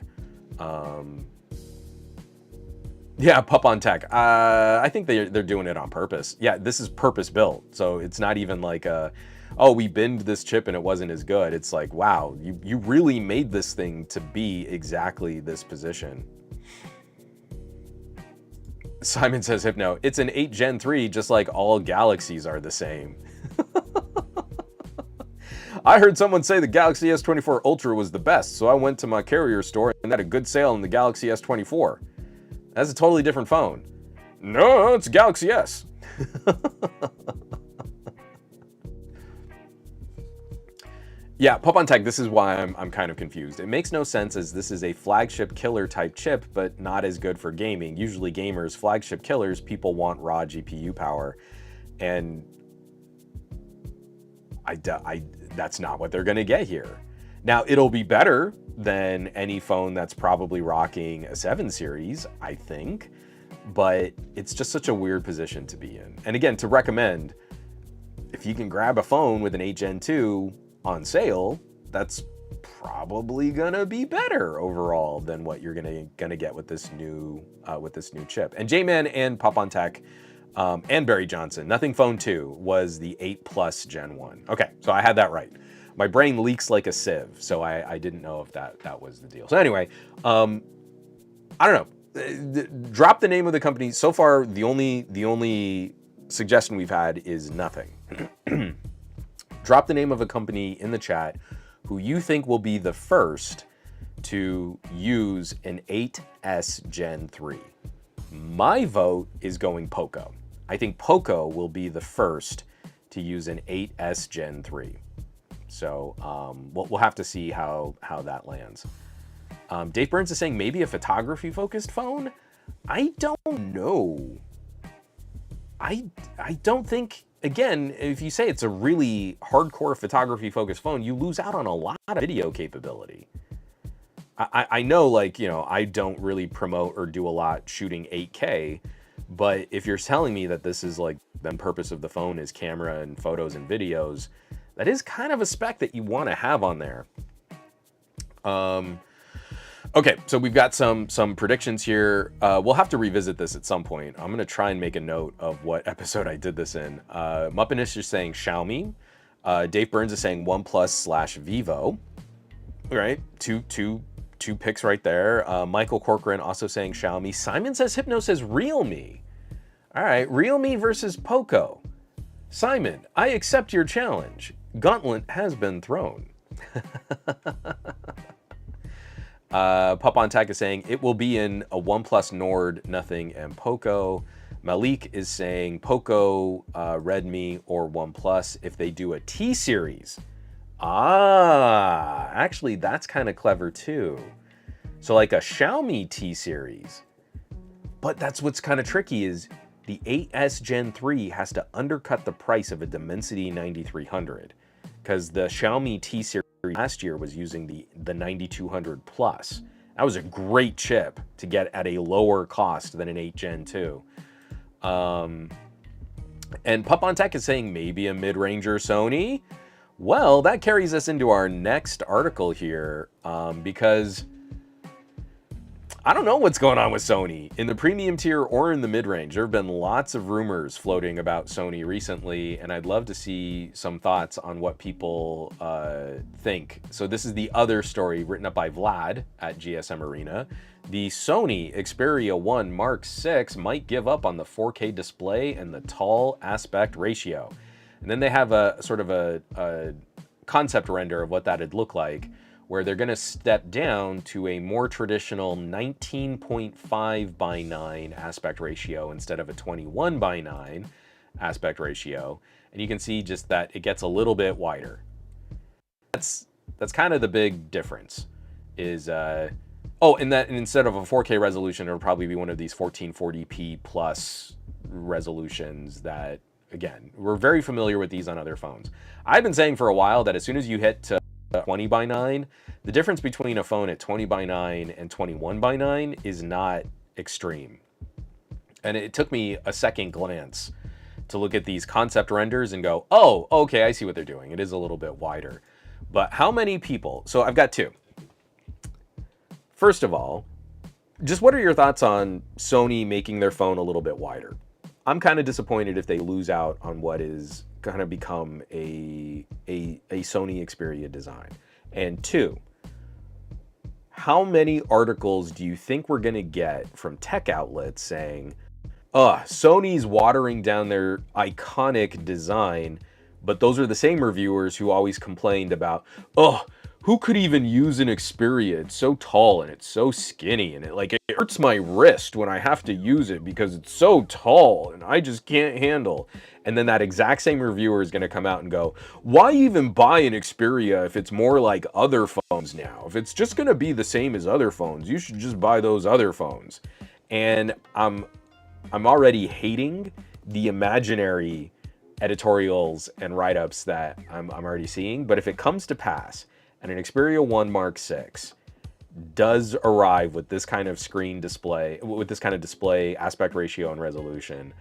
Yeah, Pup on Tech. I think they're doing it on purpose. Yeah, this is purpose built. So it's not even like oh, we binned this chip and it wasn't as good. It's like, wow, you really made this thing to be exactly this position. Simon says, Hypno, it's an 8 Gen 3, just like all Galaxies are the same. I heard someone say the Galaxy S24 Ultra was the best, so I went to my carrier store and had a good sale on the Galaxy S24. That's a totally different phone. No, it's Galaxy S. Yeah, Pup on Tech, this is why I'm kind of confused. It makes no sense as this is a flagship killer type chip, but not as good for gaming. Usually gamers, flagship killers, people want raw GPU power. And that's not what they're gonna get here. Now, it'll be better than any phone that's probably rocking a 7 series, I think, but it's just such a weird position to be in. And again, to recommend, if you can grab a phone with an 8 Gen 2 on sale, that's probably gonna be better overall than what you're gonna get with this new chip. And J-Man and Pop on Tech and Barry Johnson, Nothing Phone 2 was the 8 Plus Gen 1. Okay, so I had that right. My brain leaks like a sieve, so I didn't know if that was the deal. So anyway, I don't know. Drop the name of the company. So far, the only suggestion we've had is nothing. Drop the name of a company in the chat who you think will be the first to use an 8S Gen 3. My vote is going Poco. I think Poco will be the first to use an 8S Gen 3. So we'll have to see how that lands. Dave Burns is saying maybe a photography-focused phone? I don't know. I don't think, again, if you say it's a really hardcore photography-focused phone, you lose out on a lot of video capability. I know, like, you know, I don't really promote or do a lot shooting 8K, but if you're telling me that this is like the purpose of the phone is camera and photos and videos, that is kind of a spec that you want to have on there. Okay, so we've got some predictions here. We'll have to revisit this at some point. I'm going to try and make a note of what episode I did this in. Muppinish is saying Xiaomi. Dave Burns is saying OnePlus/Vivo. Right, two picks right there. Michael Corcoran also saying Xiaomi. Simon says Hypno says Realme. All right, Realme versus Poco. Simon, I accept your challenge. Gauntlet has been thrown. Pup on Tech is saying it will be in a OnePlus Nord, Nothing, and Poco. Malik is saying Poco, Redmi, or OnePlus if they do a T series. Ah, actually, that's kind of clever too. So like a Xiaomi T series. But that's what's kind of tricky is the 8S Gen 3 has to undercut the price of a Dimensity 9300 because the Xiaomi T series last year was using the 9200 Plus. That was a great chip to get at a lower cost than an 8 Gen 2. And Pup on Tech is saying maybe a mid-ranger Sony. Well, that carries us into our next article here because I don't know what's going on with Sony in the premium tier or in the mid-range. There have been lots of rumors floating about Sony recently, and I'd love to see some thoughts on what people think. So this is the other story written up by Vlad at GSM Arena. The Sony Xperia 1 Mark VI might give up on the 4K display and the tall aspect ratio. And then they have a sort of a concept render of what that'd look like, where they're going to step down to a more traditional 19.5 by 9 aspect ratio instead of a 21 by 9 aspect ratio. And you can see just that it gets a little bit wider. That's kind of the big difference is Oh, and instead of a 4K resolution, it'll probably be one of these 1440p plus resolutions that, again, we're very familiar with these on other phones. I've been saying for a while that as soon as you hit to 20 by 9, the difference between a phone at 20 by 9 and 21 by 9 is not extreme. And it took me a second glance to look at these concept renders and go, oh, okay, I see what they're doing. It is a little bit wider. But how many people? So I've got two. First of all, just what are your thoughts on Sony making their phone a little bit wider? I'm kind of disappointed if they lose out on what is going to become a Sony Xperia design. And two, how many articles do you think we're going to get from tech outlets saying, Sony's watering down their iconic design, but those are the same reviewers who always complained about, who could even use an Xperia? It's so tall and it's so skinny and it hurts my wrist when I have to use it because it's so tall and I just can't handle. And then that exact same reviewer is going to come out and go, why even buy an Xperia if it's more like other phones now? If it's just going to be the same as other phones, you should just buy those other phones. And I'm already hating the imaginary editorials and write-ups that I'm already seeing. But if it comes to pass, and an Xperia 1 Mark VI does arrive with this kind of screen display, with this kind of display aspect ratio and resolution,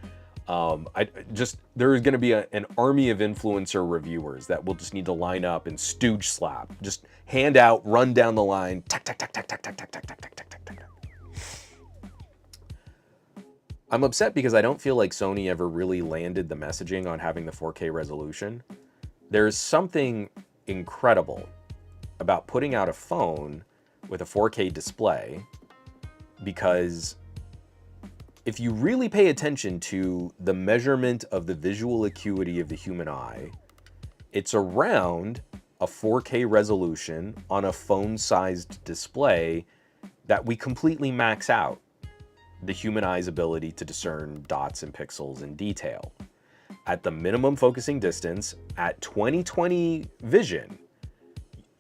there is going to be an army of influencer reviewers that will just need to line up and stooge slap, just hand out, run down the line, tack, tack, tack, tack, tack, tack, tack, tack, tack, tack, tack, tack, tack. I'm upset because I don't feel like Sony ever really landed the messaging on having the 4K resolution. There's something incredible about putting out a phone with a 4K display, because if you really pay attention to the measurement of the visual acuity of the human eye, it's around a 4K resolution on a phone-sized display that we completely max out the human eye's ability to discern dots and pixels in detail. At the minimum focusing distance, at 20/20 vision,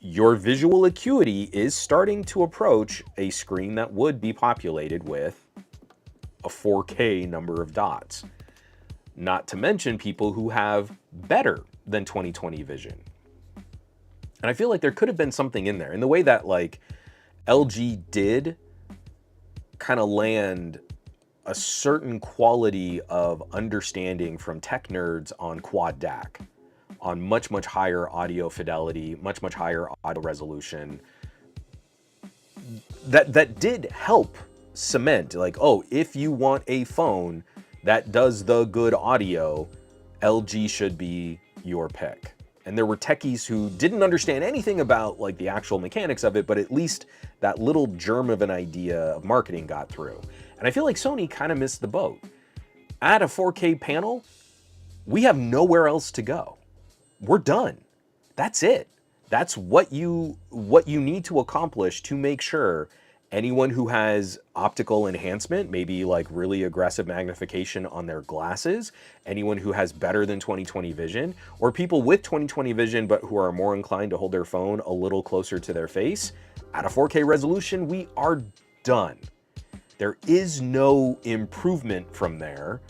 your visual acuity is starting to approach a screen that would be populated with a 4K number of dots. Not to mention people who have better than 20/20 vision. And I feel like there could have been something in there. In the way that like LG did kind of land a certain quality of understanding from tech nerds on quad DAC, on much, much higher audio fidelity, much, much higher audio resolution. That did help cement, like, oh, if you want a phone that does the good audio, LG should be your pick. And there were techies who didn't understand anything about like the actual mechanics of it, but at least that little germ of an idea of marketing got through. And I feel like Sony kind of missed the boat. At a 4K panel, we have nowhere else to go. We're done. That's it. That's what you need to accomplish to make sure anyone who has optical enhancement, maybe like really aggressive magnification on their glasses, anyone who has better than 20/20 vision, or people with 20/20 vision but who are more inclined to hold their phone a little closer to their face, at a 4K resolution, we are done. There is no improvement from there.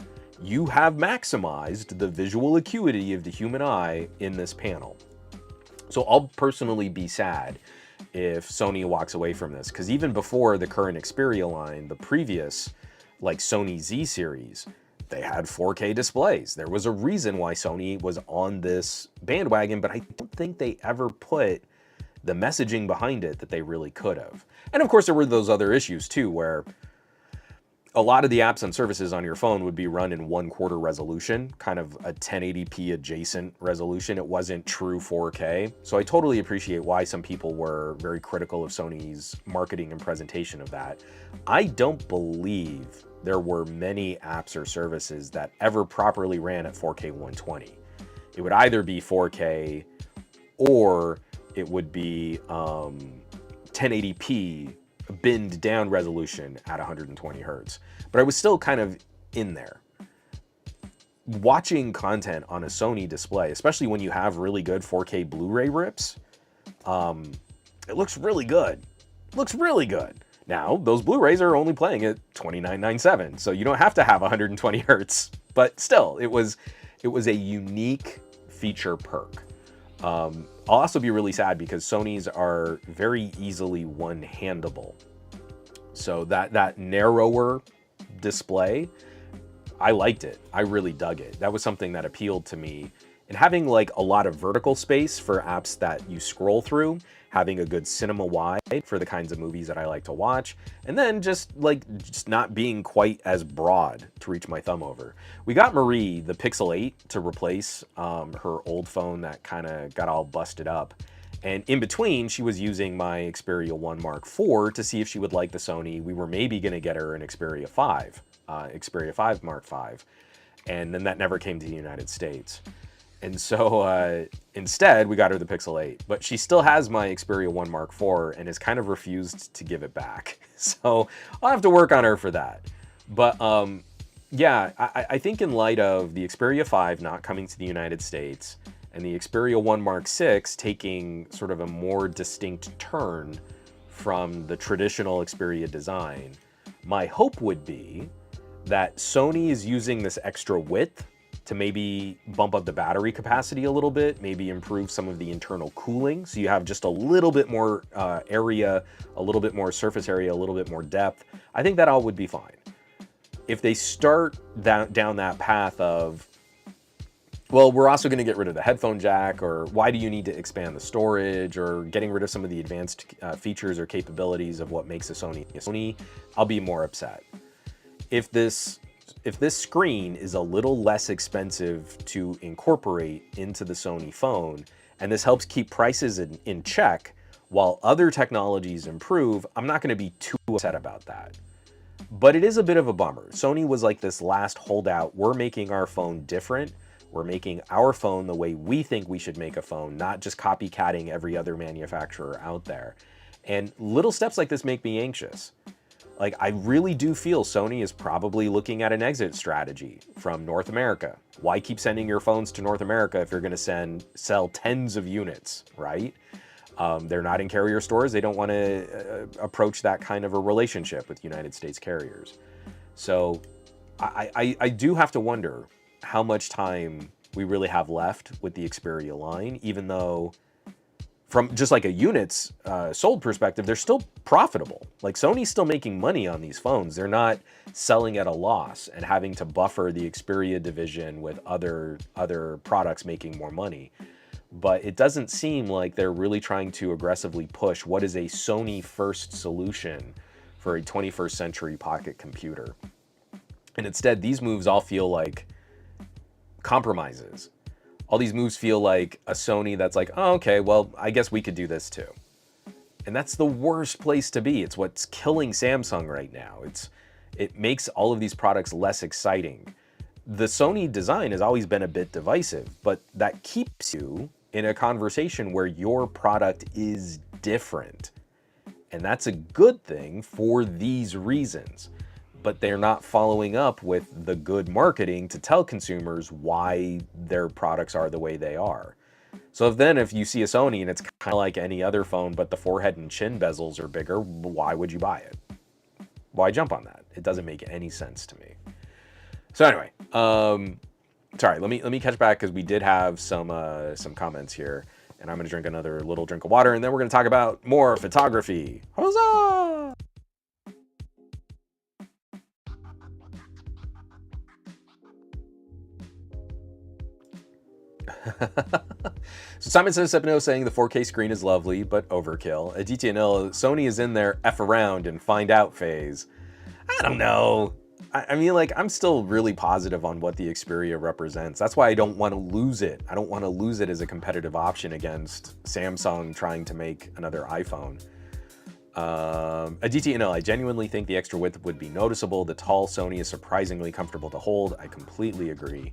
You have maximized the visual acuity of the human eye in this panel. So I'll personally be sad if Sony walks away from this, because even before the current Xperia line, the previous like Sony Z series, they had 4K displays. There was a reason why Sony was on this bandwagon, but I don't think they ever put the messaging behind it that they really could have. And of course there were those other issues too, where a lot of the apps and services on your phone would be run in 1/4 resolution, kind of a 1080p adjacent resolution. It wasn't true 4K. So I totally appreciate why some people were very critical of Sony's marketing and presentation of that. I don't believe there were many apps or services that ever properly ran at 4K 120. It would either be 4K or it would be 1080p binned down resolution at 120 hertz. But I was still kind of in there. Watching content on a Sony display, especially when you have really good 4K Blu-ray rips, it looks really good. It looks really good. Now, those Blu-rays are only playing at 29.97, so you don't have to have 120 hertz, but still, it was a unique feature perk. I'll also be really sad because Sonys are very easily one-handable. So that narrower display, I liked it. I really dug it. That was something that appealed to me. And having like a lot of vertical space for apps that you scroll through, having a good cinema wide for the kinds of movies that I like to watch, and then just not being quite as broad to reach my thumb over. We got Marie the Pixel 8 to replace her old phone that kind of got all busted up. And in between, she was using my Xperia 1 Mark IV to see if she would like the Sony. We were maybe going to get her an Xperia 5, Xperia 5 Mark V. And then that never came to the United States. And so instead, we got her the Pixel 8. But she still has my Xperia 1 Mark IV and has kind of refused to give it back. So I'll have to work on her for that. But yeah, I think in light of the Xperia 5 not coming to the United States and the Xperia 1 Mark VI taking sort of a more distinct turn from the traditional Xperia design, my hope would be that Sony is using this extra width to maybe bump up the battery capacity a little bit, maybe improve some of the internal cooling, so you have just a little bit more area, a little bit more surface area, a little bit more depth. I think that all would be fine. If they start down that path of, well, we're also going to get rid of the headphone jack, or why do you need to expand the storage, or getting rid of some of the advanced features or capabilities of what makes a Sony, I'll be more upset. If this screen is a little less expensive to incorporate into the Sony phone, and this helps keep prices in check while other technologies improve, I'm not going to be too upset about that. But it is a bit of a bummer. Sony was like this last holdout. We're making our phone different. We're making our phone the way we think we should make a phone, not just copycatting every other manufacturer out there. And little steps like this make me anxious. Like, I really do feel Sony is probably looking at an exit strategy from North America. Why keep sending your phones to North America if you're going to sell tens of units, right? They're not in carrier stores. They don't want to approach that kind of a relationship with United States carriers. So I do have to wonder how much time we really have left with the Xperia line, even though from just like a units sold perspective, they're still profitable. Like, Sony's still making money on these phones. They're not selling at a loss and having to buffer the Xperia division with other products making more money. But it doesn't seem like they're really trying to aggressively push what is a Sony first solution for a 21st century pocket computer. And instead, these moves all feel like compromises. All these moves feel like a Sony that's like, oh, okay, well, I guess we could do this too. And that's the worst place to be. It's what's killing Samsung right now. It makes all of these products less exciting. The Sony design has always been a bit divisive, but that keeps you in a conversation where your product is different. And that's a good thing for these reasons. But they're not following up with the good marketing to tell consumers why their products are the way they are. So if you see a Sony and it's kind of like any other phone, but the forehead and chin bezels are bigger, why would you buy it? Why jump on that? It doesn't make any sense to me. So anyway, sorry, let me catch back because we did have some comments here, and I'm gonna drink another little drink of water, and then we're gonna talk about more photography. Huzzah! So Simon says Sepino saying the 4K screen is lovely, but overkill. Aditya Nil, Sony is in their F around and find out phase. I don't know. I mean, like, I'm still really positive on what the Xperia represents. That's why I don't want to lose it. I don't want to lose it as a competitive option against Samsung trying to make another iPhone. Aditya Nil, I genuinely think the extra width would be noticeable. The tall Sony is surprisingly comfortable to hold. I completely agree.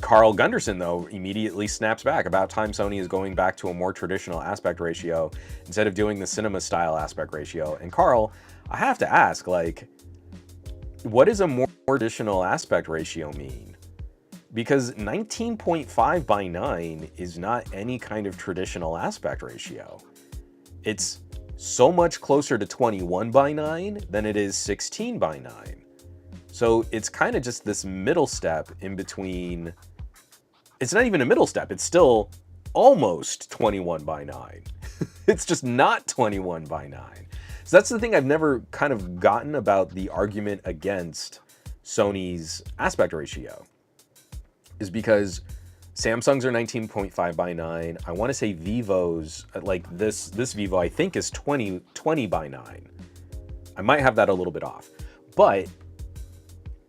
Carl Gunderson, though, immediately snaps back. About time Sony is going back to a more traditional aspect ratio instead of doing the cinema-style aspect ratio. And Carl, I have to ask, like, what does a more traditional aspect ratio mean? Because 19.5 by 9 is not any kind of traditional aspect ratio. It's so much closer to 21 by 9 than it is 16 by 9. So it's kind of just this middle step in between. It's not even a middle step. It's still almost 21 by 9. It's just not 21 by 9. So that's the thing I've never kind of gotten about the argument against Sony's aspect ratio, is because Samsung's are 19.5 by 9. I want to say Vivo's, like this Vivo, I think is 20 by 9. I might have that a little bit off, but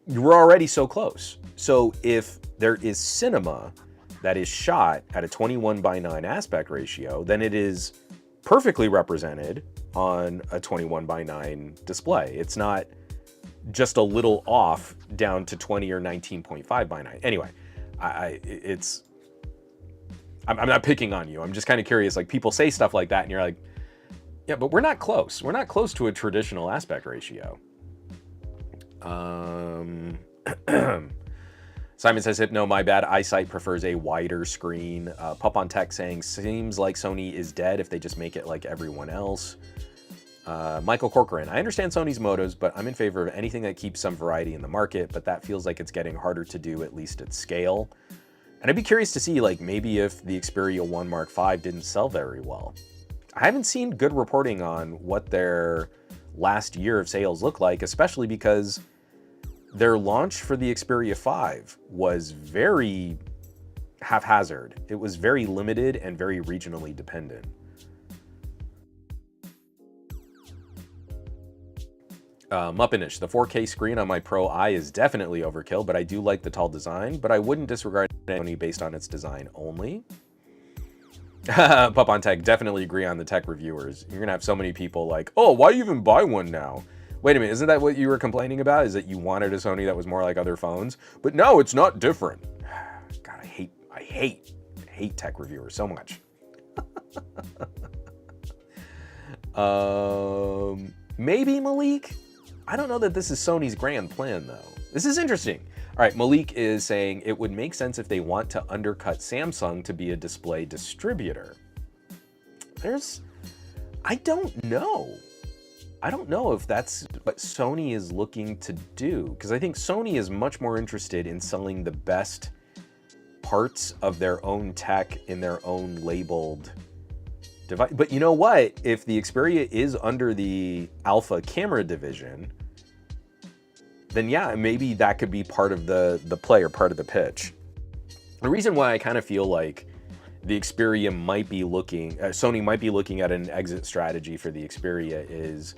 you're already so close. So if there is cinema that is shot at a 21 by 9 aspect ratio, then it is perfectly represented on a 21 by 9 display. It's not just a little off down to 20 or 19.5 by 9. Anyway, I'm not picking on you. I'm just kind of curious. Like, people say stuff like that and you're like, yeah, but we're not close. We're not close to a traditional aspect ratio. Simon says, no, my bad. Eyesight prefers a wider screen. Pup on Tech saying, seems like Sony is dead if they just make it like everyone else. Michael Corcoran, I understand Sony's motives, but I'm in favor of anything that keeps some variety in the market, but that feels like it's getting harder to do, at least at scale. And I'd be curious to see, like, maybe if the Xperia 1 Mark V didn't sell very well. I haven't seen good reporting on what their last year of sales look like, especially because their launch for the Xperia 5 was very haphazard. It was very limited and very regionally dependent. Muppinish, the 4K screen on my Pro I is definitely overkill, but I do like the tall design, but I wouldn't disregard Sony based on its design only. Pup on Tech, definitely agree on the tech reviewers. You're gonna have so many people like, oh, why even buy one now? Wait a minute, isn't that what you were complaining about? Is that you wanted a Sony that was more like other phones? But no, it's not different. God, I hate tech reviewers so much. Maybe Malik? I don't know that this is Sony's grand plan, though. This is interesting. All right, Malik is saying it would make sense if they want to undercut Samsung to be a display distributor. I don't know. I don't know if that's what Sony is looking to do, because I think Sony is much more interested in selling the best parts of their own tech in their own labeled device. But you know what? If the Xperia is under the Alpha camera division, then yeah, maybe that could be part of the play or part of the pitch. The reason why I kind of feel like the Xperia might be looking, Sony might be looking at an exit strategy for the Xperia is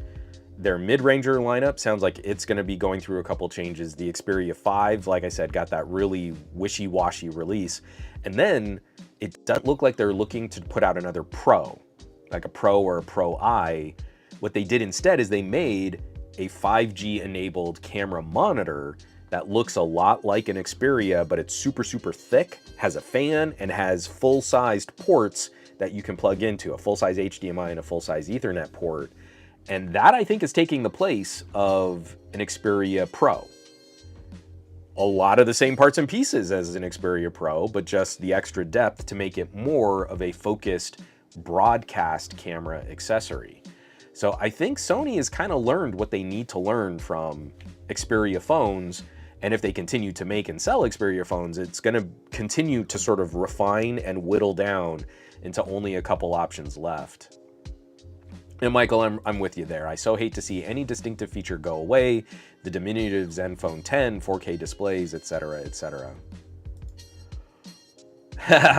their mid-ranger lineup sounds like it's going to be going through a couple changes. The Xperia 5, like I said, got that really wishy-washy release. And then it doesn't look like they're looking to put out another Pro, like a Pro or a Pro I. What they did instead is they made a 5G-enabled camera monitor that looks a lot like an Xperia, but it's super, super thick, has a fan, and has full-sized ports that you can plug into, a full-size HDMI and a full-size Ethernet port. And that, I think, is taking the place of an Xperia Pro. A lot of the same parts and pieces as an Xperia Pro, but just the extra depth to make it more of a focused broadcast camera accessory. So I think Sony has kind of learned what they need to learn from Xperia phones, and if they continue to make and sell Xperia phones, it's going to continue to sort of refine and whittle down into only a couple options left. And Michael, I'm with you there. I so hate to see any distinctive feature go away, the diminutive Zenfone 10, 4K displays, etc., etc.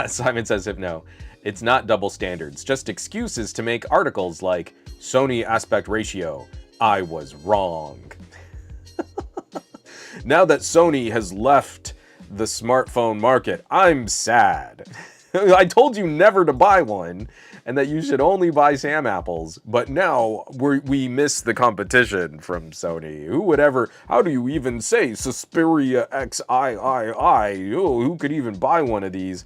Simon says, if no, it's not double standards, just excuses to make articles like Sony aspect ratio, I was wrong. Now that Sony has left the smartphone market, I'm sad. I told you never to buy one and that you should only buy Sam apples, but now we miss the competition from Sony. Who would ever, how do you even say Xperia XIII? Oh, who could even buy one of these?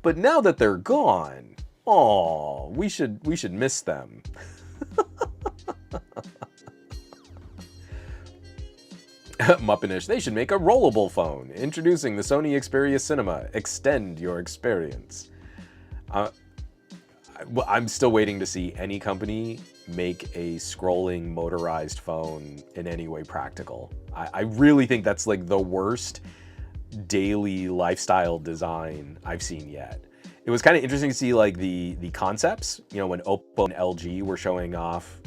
But now that they're gone, oh, we should miss them. Muppinish, they should make a rollable phone. Introducing the Sony Xperia Cinema. Extend your experience. I'm still waiting to see any company make a scrolling motorized phone in any way practical. I really think that's like the worst daily lifestyle design I've seen yet. It was kind of interesting to see like the concepts, you know, when Oppo and LG were showing off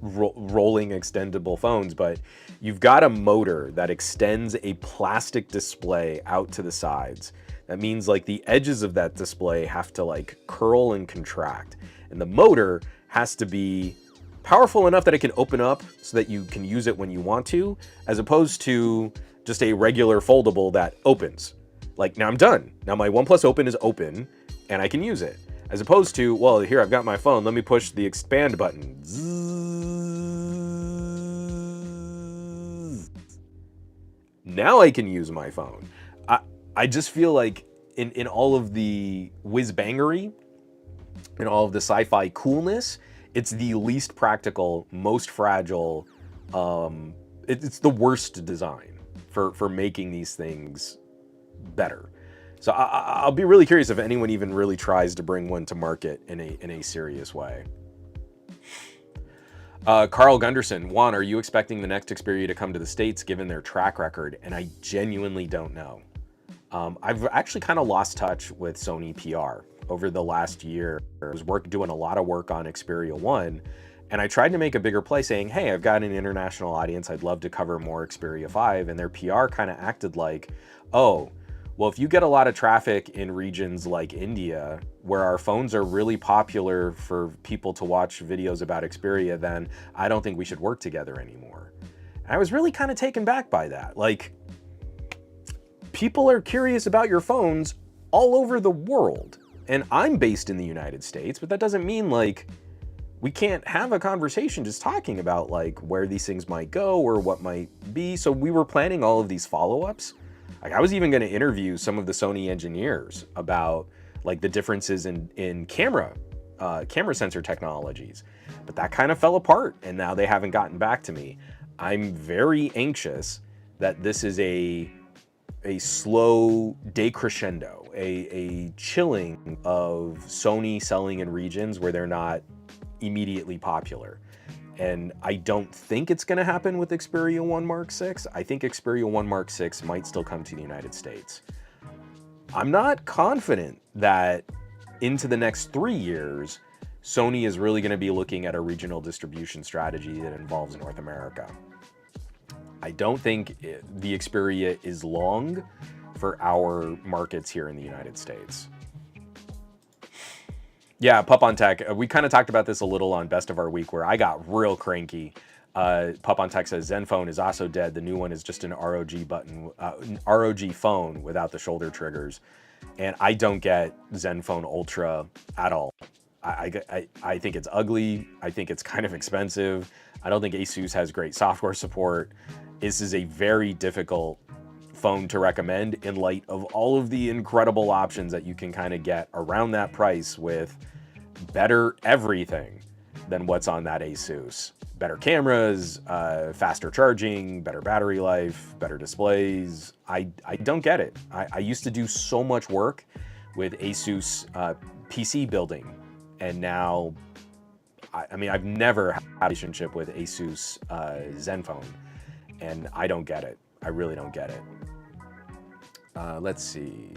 rolling extendable phones, but you've got a motor that extends a plastic display out to the sides. That means like the edges of that display have to like curl and contract, and the motor has to be powerful enough that it can open up so that you can use it when you want to, as opposed to just a regular foldable that opens. Like, now I'm done. Now my OnePlus Open is open and I can use it. As opposed to, well, here I've got my phone, let me push the expand button. Zzz. Now I can use my phone. I just feel like in all of the whiz-bangery, in all of the sci-fi coolness, it's the least practical, most fragile, it's the worst design for making these things better. So I'll be really curious if anyone even really tries to bring one to market in a serious way. Carl Gunderson, Juan, are you expecting the next Xperia to come to the States given their track record? And I genuinely don't know. I've actually kind of lost touch with Sony PR over the last year. I was doing a lot of work on Xperia 1, and I tried to make a bigger play saying, hey, I've got an international audience, I'd love to cover more Xperia 5, and their PR kind of acted like, oh, well, if you get a lot of traffic in regions like India, where our phones are really popular for people to watch videos about Xperia, then I don't think we should work together anymore. And I was really kind of taken back by that. Like, people are curious about your phones all over the world. And I'm based in the United States, but that doesn't mean like we can't have a conversation just talking about like where these things might go or what might be. So we were planning all of these follow-ups. Like, I was even going to interview some of the Sony engineers about like the differences in camera sensor technologies, but that kind of fell apart and now they haven't gotten back to me. I'm very anxious that this is a slow decrescendo, a chilling of Sony selling in regions where they're not immediately popular. And I don't think it's going to happen with Xperia 1 Mark 6. I think Xperia 1 Mark 6 might still come to the United States. I'm not confident that into the next 3 years, Sony is really going to be looking at a regional distribution strategy that involves North America. I don't think the Xperia is long for our markets here in the United States. Yeah, Pup on Tech, we kind of talked about this a little on Best of Our Week where I got real cranky. Pup on Tech says Zenfone is also dead. The new one is just an ROG button, ROG phone without the shoulder triggers. And I don't get Zenfone Ultra at all. I think it's ugly. I think it's kind of expensive. I don't think Asus has great software support. This is a very difficult phone to recommend in light of all of the incredible options that you can kind of get around that price with better everything than what's on that Asus. Better cameras, faster charging, better battery life, better displays. I don't get it. I used to do so much work with Asus PC building, and now, I mean, I've never had a relationship with Asus Zenfone, and I don't get it. I really don't get it. Let's see.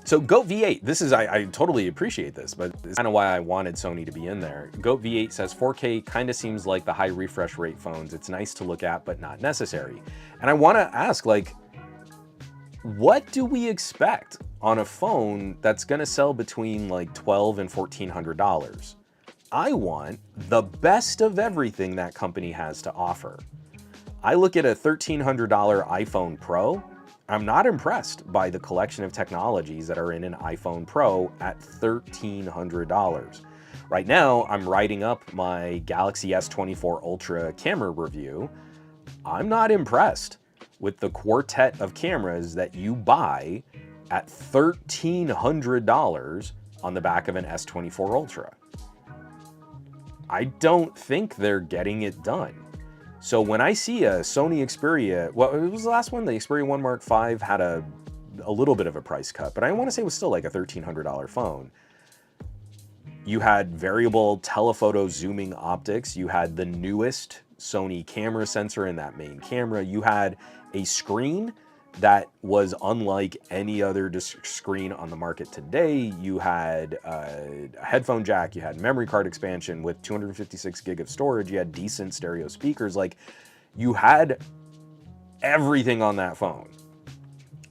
So Goat V8, this is, I totally appreciate this, but it's kind of why I wanted Sony to be in there. Goat V8 says 4K kind of seems like the high refresh rate phones. It's nice to look at, but not necessary. And I want to ask, like, what do we expect on a phone that's going to sell between like $1,200 and $1,400? I want the best of everything that company has to offer. I look at a $1,300 iPhone Pro. I'm not impressed by the collection of technologies that are in an iPhone Pro at $1,300. Right now, I'm writing up my Galaxy S24 Ultra camera review. I'm not impressed with the quartet of cameras that you buy at $1,300 on the back of an S24 Ultra. I don't think they're getting it done. So when I see a Sony Xperia, well, it was the last one, the Xperia 1 Mark 5 had a little bit of a price cut, but I want to say it was still like a $1,300 phone. You had variable telephoto zooming optics. You had the newest Sony camera sensor in that main camera. You had a screen that was unlike any other screen on the market today. You had a headphone jack, you had memory card expansion with 256 gig of storage, you had decent stereo speakers. Like, you had everything on that phone.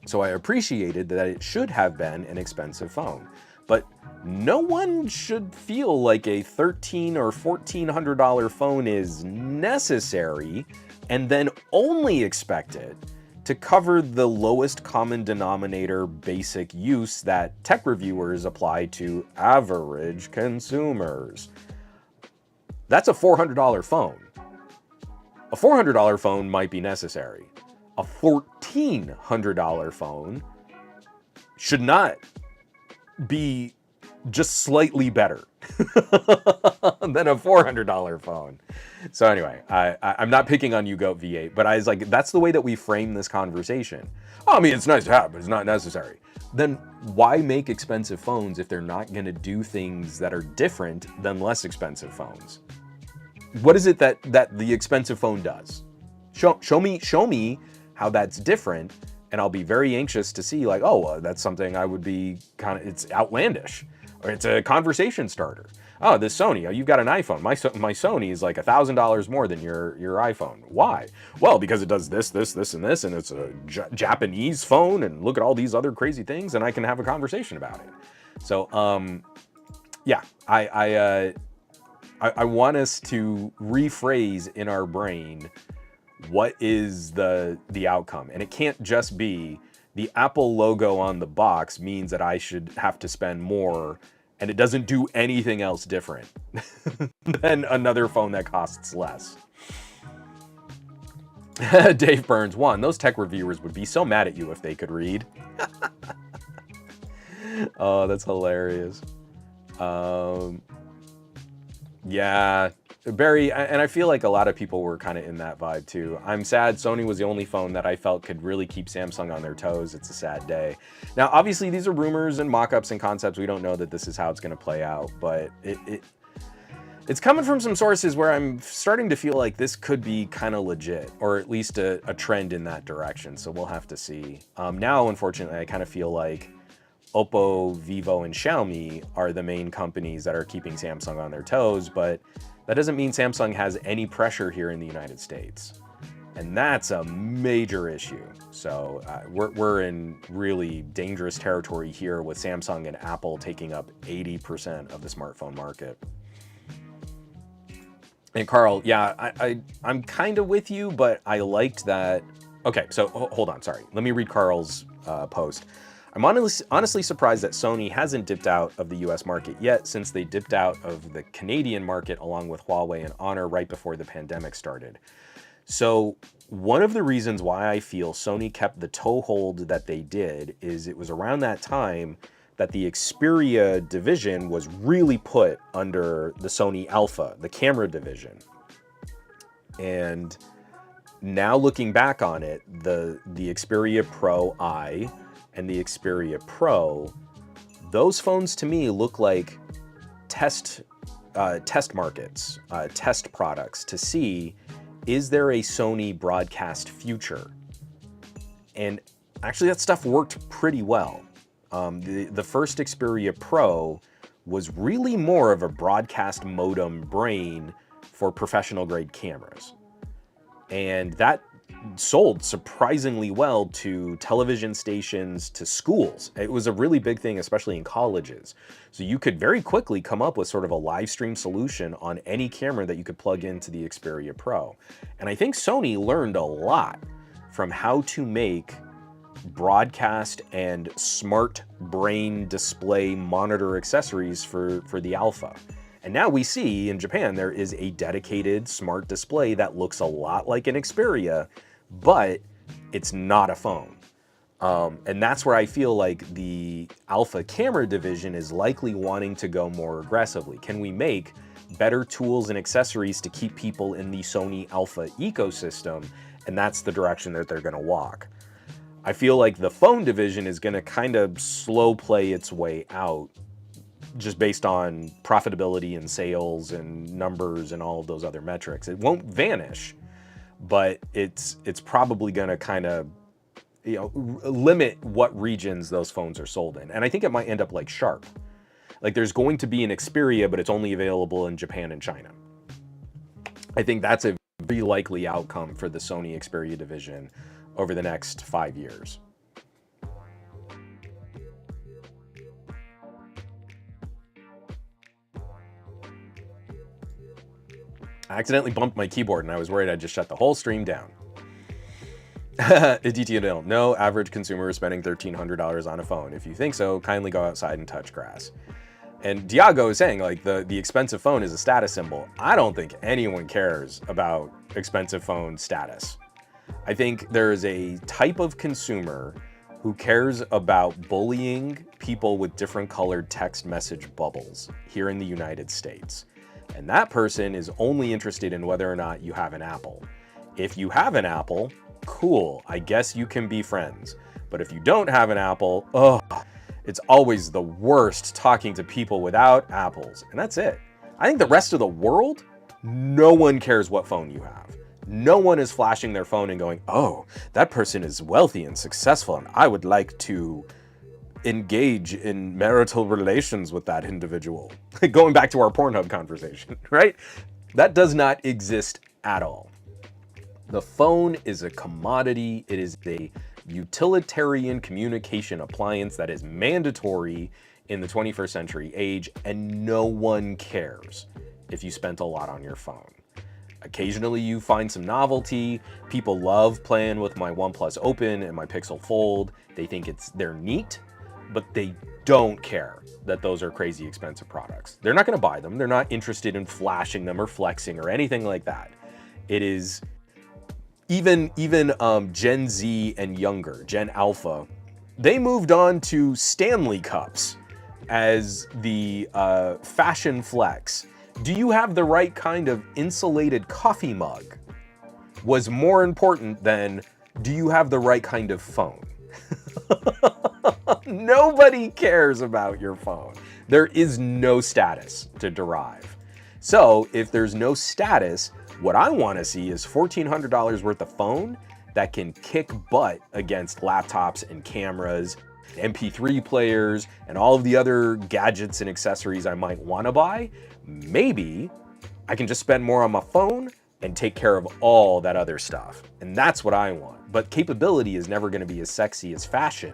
So I appreciated that it should have been an expensive phone. But no one should feel like a $1,300 or $1,400 phone is necessary and then only expect it to cover the lowest common denominator basic use that tech reviewers apply to average consumers. That's a $400 phone. A $400 phone might be necessary. A $1,400 phone should not be just slightly better than a $400 phone. So anyway, I'm not picking on you, Goat V8, but I was like, that's the way that we frame this conversation. Oh, I mean, it's nice to have, but it's not necessary. Then why make expensive phones if they're not going to do things that are different than less expensive phones? What is it that the expensive phone does? Show me how that's different, and I'll be very anxious to see, like, oh, that's something I would be it's outlandish, or it's a conversation starter. Oh, this Sony, oh, you've got an iPhone. My Sony is like $1,000 more than your iPhone. Why? Well, because it does this, and this, and it's a Japanese phone, and look at all these other crazy things, and I can have a conversation about it. So, yeah, I want us to rephrase in our brain what is the outcome. And it can't just be the Apple logo on the box means that I should have to spend more, and it doesn't do anything else different than another phone that costs less. Dave Burns, one, those tech reviewers would be so mad at you if they could read. Oh, that's hilarious. Yeah, Barry, and I feel like a lot of people were kind of in that vibe too. I'm sad Sony was the only phone that I felt could really keep Samsung on their toes. It's a sad day. Now, obviously, these are rumors and mock-ups and concepts. We don't know that this is how it's going to play out, but it's coming from some sources where I'm starting to feel like this could be kind of legit, or at least a trend in that direction. So we'll have to see. Now, unfortunately, I kind of feel like Oppo, Vivo, and Xiaomi are the main companies that are keeping Samsung on their toes, but that doesn't mean Samsung has any pressure here in the United States. And that's a major issue. So we're in really dangerous territory here with Samsung and Apple taking up 80% of the smartphone market. And Carl, yeah, I'm kind of with you, but I liked that. Okay, so hold on, sorry. Let me read Carl's post. I'm honestly surprised that Sony hasn't dipped out of the US market yet, since they dipped out of the Canadian market along with Huawei and Honor right before the pandemic started. So one of the reasons why I feel Sony kept the toehold that they did is it was around that time that the XPERIA division was really put under the Sony Alpha, the camera division. And now looking back on it, the Xperia Pro I and the Xperia Pro, those phones to me look like test markets, test products to see, is there a Sony broadcast future? And actually that stuff worked pretty well. The first Xperia Pro was really more of a broadcast modem brain for professional grade cameras. And that sold surprisingly well to television stations, to schools. It was a really big thing, especially in colleges. So you could very quickly come up with sort of a live stream solution on any camera that you could plug into the Xperia Pro. And I think Sony learned a lot from how to make broadcast and smart brain display monitor accessories for the Alpha. And now we see in Japan there is a dedicated smart display that looks a lot like an Xperia, but it's not a phone. And that's where I feel like the Alpha camera division is likely wanting to go more aggressively. Can we make better tools and accessories to keep people in the Sony Alpha ecosystem? And that's the direction that they're going to walk. I feel like the phone division is going to kind of slow play its way out just based on profitability and sales and numbers and all of those other metrics. It won't vanish, but it's probably going to kind of, you know, limit what regions those phones are sold in. And I think it might end up like Sharp. Like there's going to be an Xperia, but it's only available in Japan and China. I think that's a very likely outcome for the Sony Xperia division over the next 5 years. I accidentally bumped my keyboard and I was worried I'd just shut the whole stream down. DTNL, no average consumer is spending $1,300 on a phone. If you think so, kindly go outside and touch grass. And Diago is saying like the expensive phone is a status symbol. I don't think anyone cares about expensive phone status. I think there is a type of consumer who cares about bullying people with different colored text message bubbles here in the United States. And that person is only interested in whether or not you have an Apple. If you have an Apple, cool, I guess you can be friends. But if you don't have an Apple, it's always the worst talking to people without Apples. And that's it. I think the rest of the world, no one cares what phone you have. No one is flashing their phone and going, oh, that person is wealthy and successful, and I would like to engage in marital relations with that individual. Going back to our Pornhub conversation, right? That does not exist at all. The phone is a commodity. It is a utilitarian communication appliance that is mandatory in the 21st century age, and no one cares if you spent a lot on your phone. Occasionally you find some novelty. People love playing with my OnePlus Open and my Pixel Fold. They think they're neat, but they don't care that those are crazy expensive products. They're not going to buy them. They're not interested in flashing them or flexing or anything like that. It is even Gen Z and younger, Gen Alpha, they moved on to Stanley Cups as the fashion flex. Do you have the right kind of insulated coffee mug was more important than do you have the right kind of phone? Nobody cares about your phone. There is no status to derive. So if there's no status, what I want to see is $1,400 worth of phone that can kick butt against laptops and cameras, MP3 players, and all of the other gadgets and accessories I might want to buy. Maybe I can just spend more on my phone and take care of all that other stuff. And that's what I want. But capability is never going to be as sexy as fashion.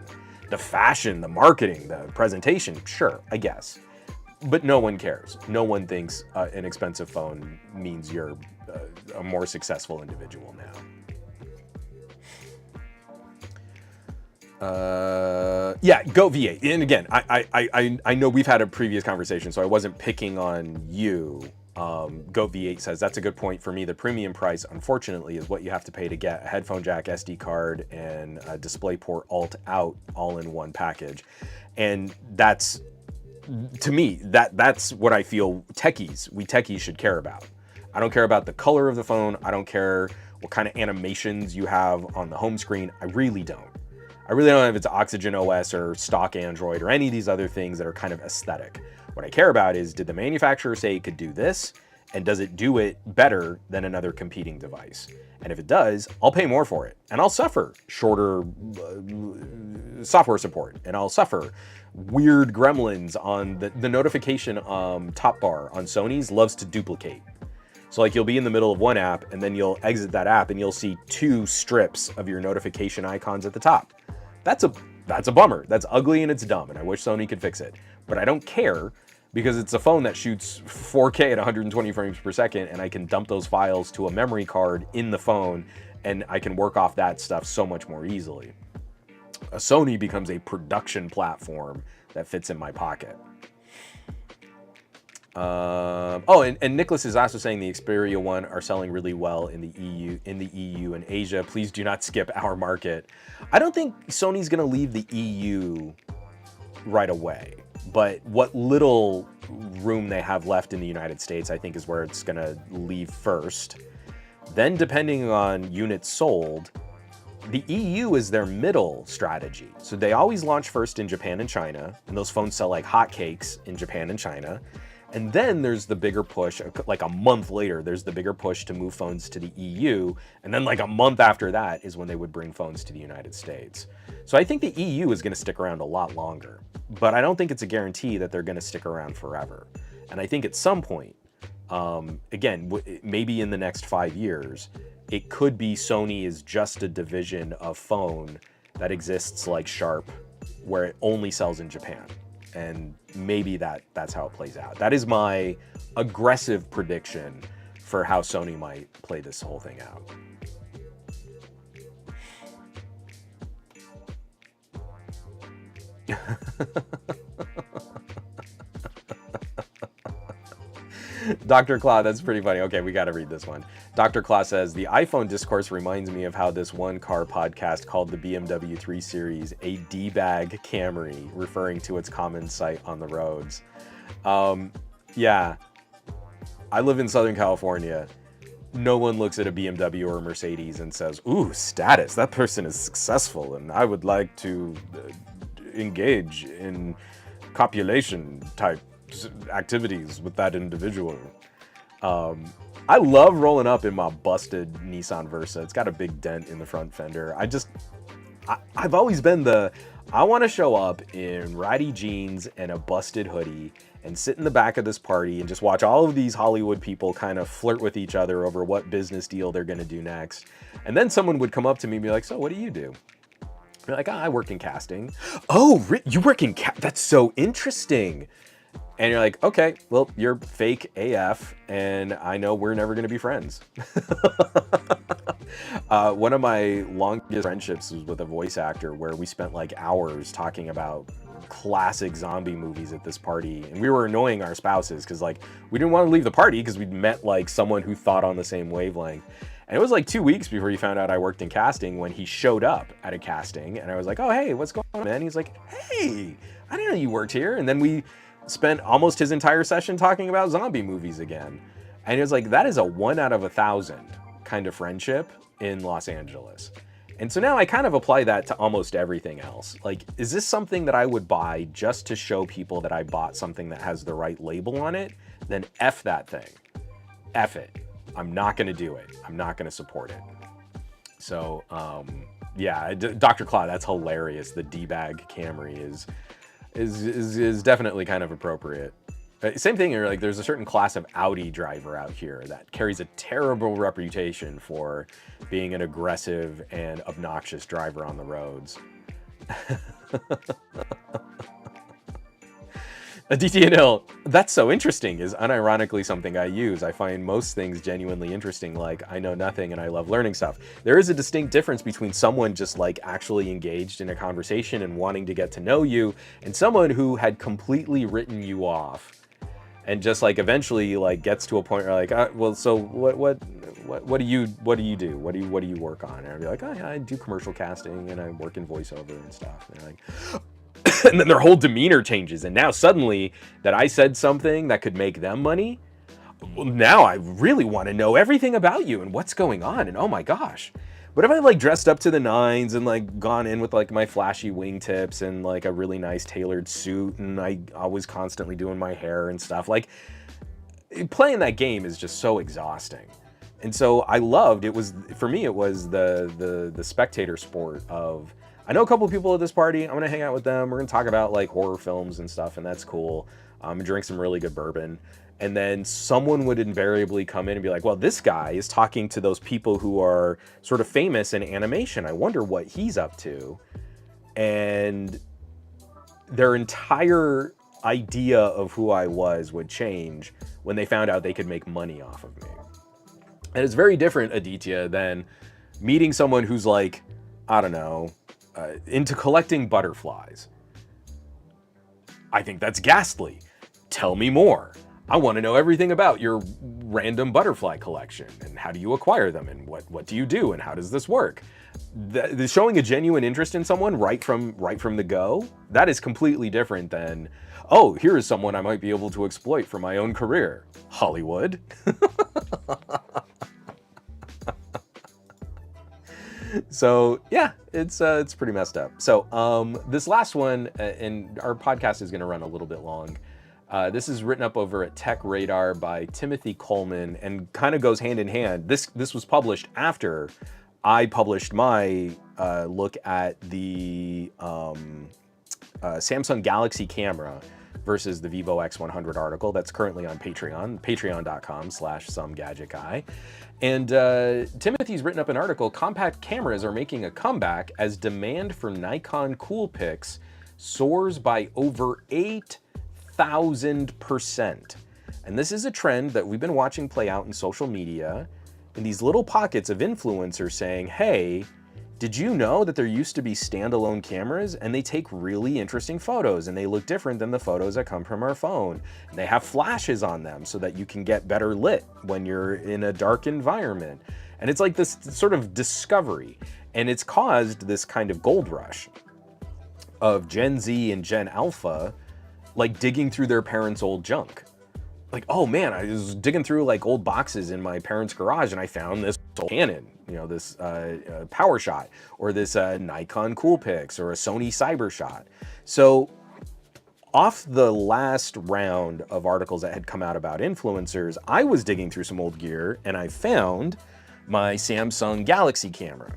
The fashion, the marketing, the presentation, sure, I guess. But no one cares. No one thinks an expensive phone means you're a more successful individual now. Yeah, go V8. And again, I know we've had a previous conversation, so I wasn't picking on you. Go V8 says, that's a good point. For me, the premium price, unfortunately, is what you have to pay to get a headphone jack, SD card, and a DisplayPort alt out all in one package. And that's, to me, that's what I feel we techies should care about. I don't care about the color of the phone. I don't care what kind of animations you have on the home screen. I really don't. I really don't know if it's Oxygen OS or stock Android or any of these other things that are kind of aesthetic. What I care about is, did the manufacturer say it could do this? And does it do it better than another competing device? And if it does, I'll pay more for it. And I'll suffer shorter software support. And I'll suffer weird gremlins on the notification top bar on Sony's loves to duplicate. So like you'll be in the middle of one app and then you'll exit that app and you'll see two strips of your notification icons at the top. That's a bummer. That's ugly and it's dumb, and I wish Sony could fix it. But I don't care because it's a phone that shoots 4K at 120 frames per second, and I can dump those files to a memory card in the phone, and I can work off that stuff so much more easily. A Sony becomes a production platform that fits in my pocket. And Nicholas is also saying the Xperia One are selling really well in the EU and Asia. Please do not skip our market. I don't think Sony's going to leave the EU right away, but what little room they have left in the United States, I think, is where it's going to leave first. Then, depending on units sold, the EU is their middle strategy. So they always launch first in Japan and China, and those phones sell like hotcakes in Japan and China. And then there's the bigger push, like a month later, there's the bigger push to move phones to the EU. And then like a month after that is when they would bring phones to the United States. So I think the EU is going to stick around a lot longer, but I don't think it's a guarantee that they're going to stick around forever. And I think at some point, again, maybe in the next 5 years, it could be Sony is just a division of phone that exists like Sharp, where it only sells in Japan. And maybe that's how it plays out. That is my aggressive prediction for how Sony might play this whole thing out. Dr. Claw, that's pretty funny. Okay, we got to read this one. Dr. Claw says, the iPhone discourse reminds me of how this one car podcast called the BMW 3 Series a D-bag Camry, referring to its common sight on the roads. Yeah, I live in Southern California. No one looks at a BMW or a Mercedes and says, ooh, status, that person is successful and I would like to engage in copulation type activities with that individual. I love rolling up in my busted Nissan Versa. It's got a big dent in the front fender. I've always been I want to show up in ratty jeans and a busted hoodie and sit in the back of this party and just watch all of these Hollywood people kind of flirt with each other over what business deal they're going to do next. And then someone would come up to me and be like, so what do you do? You're like, I work in casting. Oh, you work in that's so interesting. And you're like, okay, well, you're fake AF, and I know we're never going to be friends. One of my longest friendships was with a voice actor where we spent like hours talking about classic zombie movies at this party. And we were annoying our spouses because like we didn't want to leave the party because we'd met like someone who thought on the same wavelength. And it was like 2 weeks before he found out I worked in casting when he showed up at a casting. And I was like, oh, hey, what's going on, man? He's like, hey, I didn't know you worked here. And then we spent almost his entire session talking about zombie movies again. And it was like, that is a 1 out of 1,000 kind of friendship in Los Angeles. And so now I kind of apply that to almost everything else. Like, is this something that I would buy just to show people that I bought something that has the right label on it? Then F that thing. F it. I'm not going to do it. I'm not going to support it. So, yeah, Dr. Claw, that's hilarious. The D-bag Camry is definitely kind of appropriate. Same thing, like there's a certain class of Audi driver out here that carries a terrible reputation for being an aggressive and obnoxious driver on the roads. Aditya Hill, that's so interesting is unironically something I use. I find most things genuinely interesting, like I know nothing and I love learning stuff. There is a distinct difference between someone just like actually engaged in a conversation and wanting to get to know you and someone who had completely written you off and just like eventually like gets to a point where like, well, so what do you do? What do you work on? And I'd be like, oh, yeah, I do commercial casting and I work in voiceover and stuff. And they're like, and then their whole demeanor changes. And now suddenly that I said something that could make them money, well, now I really want to know everything about you and what's going on. And oh my gosh. But if I like dressed up to the nines and like gone in with like my flashy wingtips and like a really nice tailored suit and I was constantly doing my hair and stuff, like playing that game is just so exhausting. And so I loved, for me, it was the spectator sport of, I know a couple of people at this party. I'm going to hang out with them. We're going to talk about like horror films and stuff, and that's cool. And drink some really good bourbon. And then someone would invariably come in and be like, well, this guy is talking to those people who are sort of famous in animation. I wonder what he's up to. And their entire idea of who I was would change when they found out they could make money off of me. And it's very different, Aditya, than meeting someone who's like, I don't know, into collecting butterflies. I think that's ghastly. Tell me more. I want to know everything about your random butterfly collection and how do you acquire them and what do you do and how does this work? The showing a genuine interest in someone right from the go, that is completely different than, oh, here is someone I might be able to exploit for my own career. Hollywood. So yeah, it's pretty messed up. So this last one, and our podcast is going to run a little bit long. This is written up over at Tech Radar by Timothy Coleman, and kind of goes hand in hand. This was published after I published my look at the Samsung Galaxy camera versus the Vivo X100 article that's currently on Patreon, patreon.com/somegadgetguy. And Timothy's written up an article, compact cameras are making a comeback as demand for Nikon Coolpix soars by over 8,000%. And this is a trend that we've been watching play out in social media, in these little pockets of influencers saying, hey, did you know that there used to be standalone cameras and they take really interesting photos and they look different than the photos that come from our phone? And they have flashes on them so that you can get better lit when you're in a dark environment. And it's like this sort of discovery, and it's caused this kind of gold rush of Gen Z and Gen Alpha like digging through their parents' old junk. Like, oh man, I was digging through like old boxes in my parents' garage and I found this Canon, you know, this PowerShot, or this Nikon Coolpix, or a Sony CyberShot. So off the last round of articles that had come out about influencers, I was digging through some old gear and I found my Samsung Galaxy camera.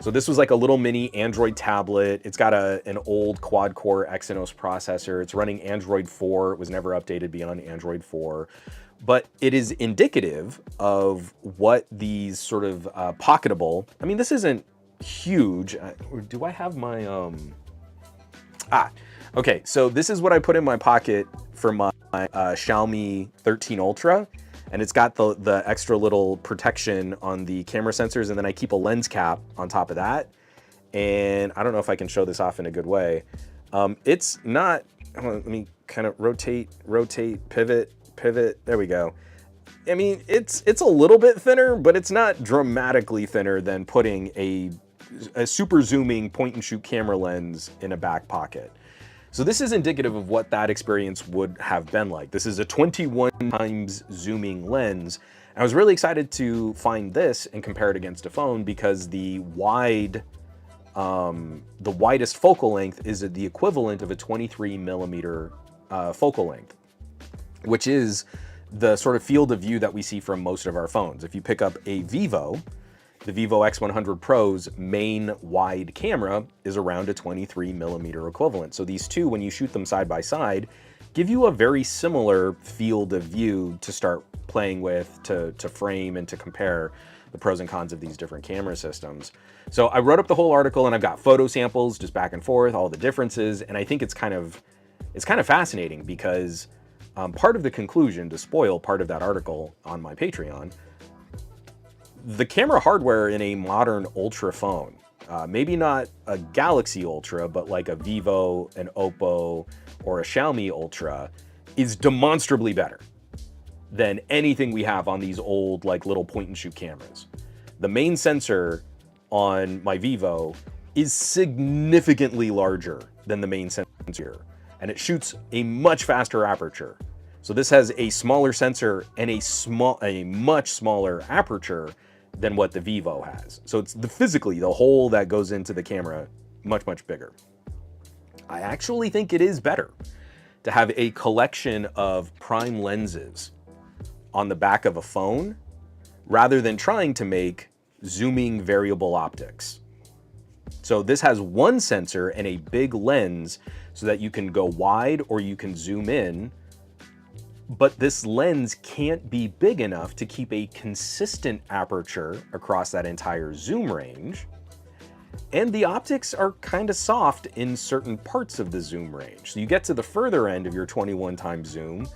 So this was like a little mini Android tablet. It's got an old quad-core Exynos processor. It's running Android 4. It was never updated beyond Android 4. But it is indicative of what these sort of pocketable... I mean, this isn't huge. Do I have my... Okay, so this is what I put in my pocket for my Xiaomi 13 Ultra. And it's got the extra little protection on the camera sensors, and then I keep a lens cap on top of that. And I don't know if I can show this off in a good way. It's not, let me kind of rotate, pivot, there we go. I mean, it's a little bit thinner, but it's not dramatically thinner than putting a super zooming point and shoot camera lens in a back pocket. So this is indicative of what that experience would have been like. This is a 21 times zooming lens. I was really excited to find this and compare it against a phone because the widest focal length is the equivalent of a 23 millimeter focal length, which is the sort of field of view that we see from most of our phones. If you pick up a Vivo, the Vivo X100 Pro's main wide camera is around a 23 millimeter equivalent. So these two, when you shoot them side by side, give you a very similar field of view to start playing with, to frame and to compare the pros and cons of these different camera systems. So I wrote up the whole article and I've got photo samples just back and forth, all the differences. And I think it's kind of fascinating because part of the conclusion, to spoil part of that article on my Patreon, the camera hardware in a modern Ultra phone, maybe not a Galaxy Ultra, but like a Vivo, an Oppo, or a Xiaomi Ultra, is demonstrably better than anything we have on these old like little point and shoot cameras. The main sensor on my Vivo is significantly larger than the main sensor, and it shoots a much faster aperture. So this has a smaller sensor and a much smaller aperture than what the Vivo has. So it's physically the hole that goes into the camera much, much bigger. I actually think it is better to have a collection of prime lenses on the back of a phone rather than trying to make zooming variable optics. So this has one sensor and a big lens so that you can go wide or you can zoom in, but this lens can't be big enough to keep a consistent aperture across that entire zoom range. And the optics are kind of soft in certain parts of the zoom range. So you get to the further end of your 21 times zoom,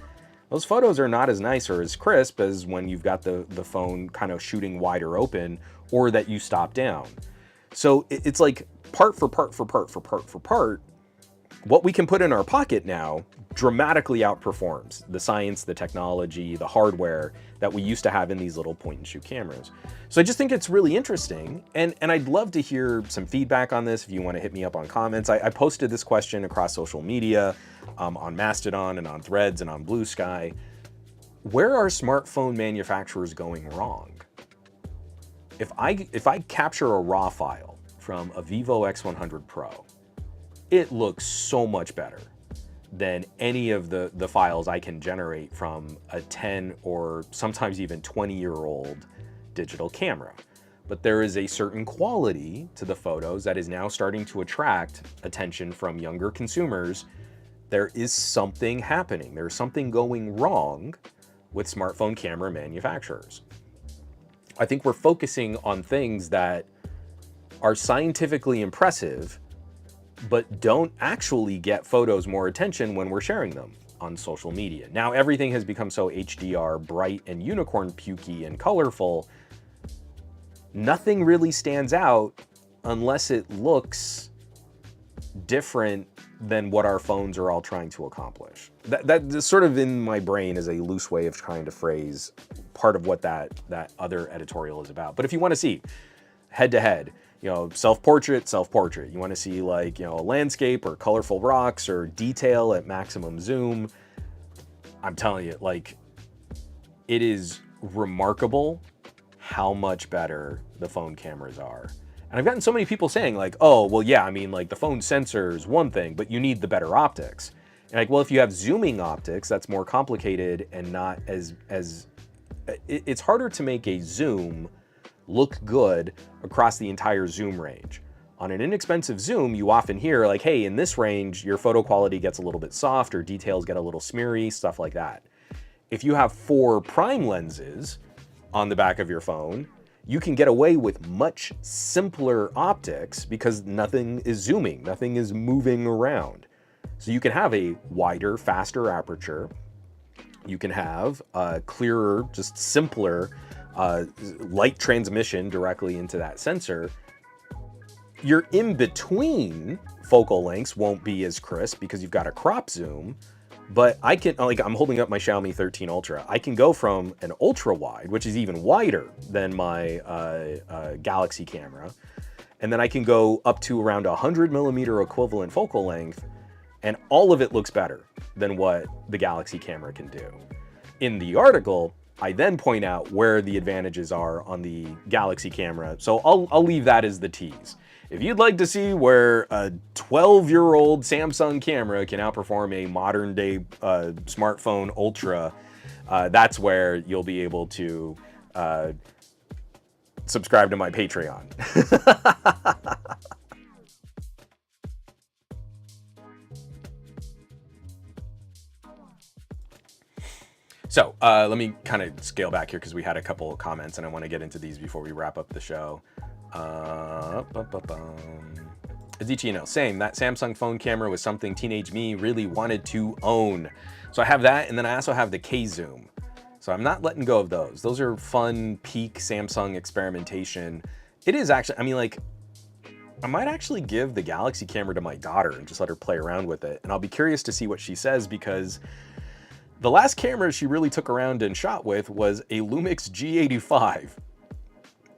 those photos are not as nice or as crisp as when you've got the phone kind of shooting wider open or that you stop down. So it's like part for part for part for part for part. What we can put in our pocket now dramatically outperforms the science, the technology, the hardware that we used to have in these little point and shoot cameras. So I just think it's really interesting, and I'd love to hear some feedback on this if you want to hit me up on comments. I posted this question across social media, on Mastodon and on Threads and on Blue Sky. Where are smartphone manufacturers going wrong? if I capture a RAW file from a Vivo X100 Pro, it looks so much better than any of the files I can generate from a 10 or sometimes even 20-year-old digital camera. But there is a certain quality to the photos that is now starting to attract attention from younger consumers. There is something happening. There's something going wrong with smartphone camera manufacturers. I think we're focusing on things that are scientifically impressive, but don't actually get photos more attention when we're sharing them on social media. Now, everything has become so HDR, bright and unicorn pukey and colorful. Nothing really stands out unless it looks different than what our phones are all trying to accomplish. That sort of in my brain is a loose way of trying to phrase part of what that other editorial is about. But if you want to see head to head, you know, self-portrait, self-portrait. You want to see like, you know, a landscape or colorful rocks or detail at maximum zoom. I'm telling you, like, it is remarkable how much better the phone cameras are. And I've gotten so many people saying like, oh, well, yeah, I mean, like the phone sensor is one thing, but you need the better optics. And like, well, if you have zooming optics, that's more complicated and not it's harder to make a zoom look good across the entire zoom range. On an inexpensive zoom, you often hear like, hey, in this range, your photo quality gets a little bit soft or details get a little smeary, stuff like that. If you have 4 prime lenses on the back of your phone, you can get away with much simpler optics because nothing is zooming, nothing is moving around. So you can have a wider, faster aperture. You can have a clearer, just simpler light transmission directly into that sensor. Your in-between focal lengths won't be as crisp because you've got a crop zoom, but I can, like, I'm holding up my Xiaomi 13 Ultra. I can go from an ultra wide, which is even wider than my Galaxy camera, and then I can go up to around 100mm equivalent focal length, and all of it looks better than what the Galaxy camera can do. In the article, I then point out where the advantages are on the Galaxy camera, so I'll leave that as the tease. If you'd like to see where a 12-year-old Samsung camera can outperform a modern-day smartphone Ultra, that's where you'll be able to subscribe to my Patreon. So let me kind of scale back here because we had a couple of comments and I want to get into these before we wrap up the show. Adichino, same. That Samsung phone camera was something teenage me really wanted to own. So I have that, and then I also have the K-Zoom. So I'm not letting go of those. Those are fun, peak Samsung experimentation. It is actually, I mean, like, I might actually give the Galaxy camera to my daughter and just let her play around with it. And I'll be curious to see what she says because the last camera she really took around and shot with was a Lumix G85.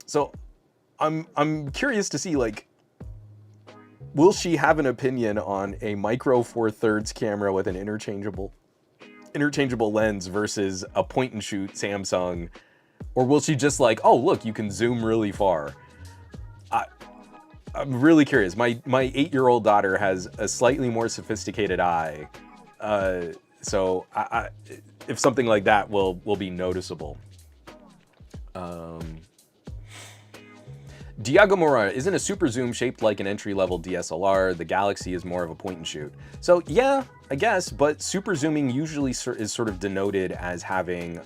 So I'm curious to see, like, will she have an opinion on a micro four thirds camera with an interchangeable lens versus a point and shoot Samsung? Or will she just like, oh, look, you can zoom really far? I'm really curious. My 8-year-old daughter has a slightly more sophisticated eye. So if something like that will be noticeable. Diago Mora, isn't a super zoom shaped like an entry-level DSLR? The Galaxy is more of a point and shoot. So yeah, I guess, but super zooming usually is sort of denoted as having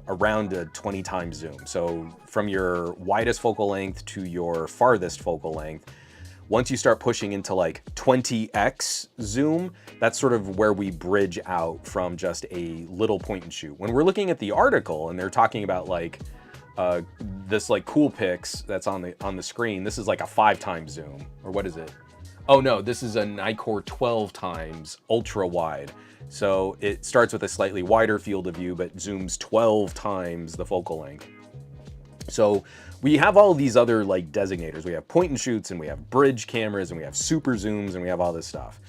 around a 20 times zoom. So from your widest focal length to your farthest focal length, once you start pushing into like 20x zoom, that's sort of where we bridge out from just a little point and shoot. When we're looking at the article and they're talking about like this like cool pics that's on the screen, this is like a 5 times zoom, or what is it? Oh no, this is a Nikkor 12 times ultra wide. So it starts with a slightly wider field of view, but zooms 12 times the focal length. So we have all these other like designators. We have point and shoots and we have bridge cameras and we have super zooms and we have all this stuff.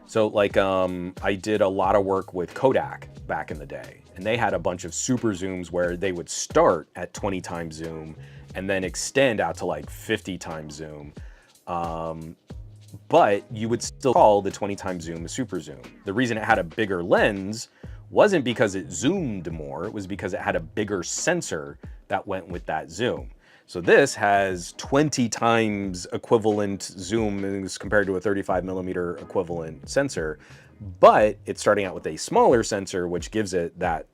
So like I did a lot of work with Kodak back in the day. and they had a bunch of super zooms where they would start at 20 times zoom and then extend out to like 50 times zoom. But you would still call the 20 times zoom a super zoom. The reason it had a bigger lens wasn't because it zoomed more, it was because it had a bigger sensor that went with that zoom. So this has 20 times equivalent zoom as compared to a 35mm equivalent sensor, but it's starting out with a smaller sensor, which gives it that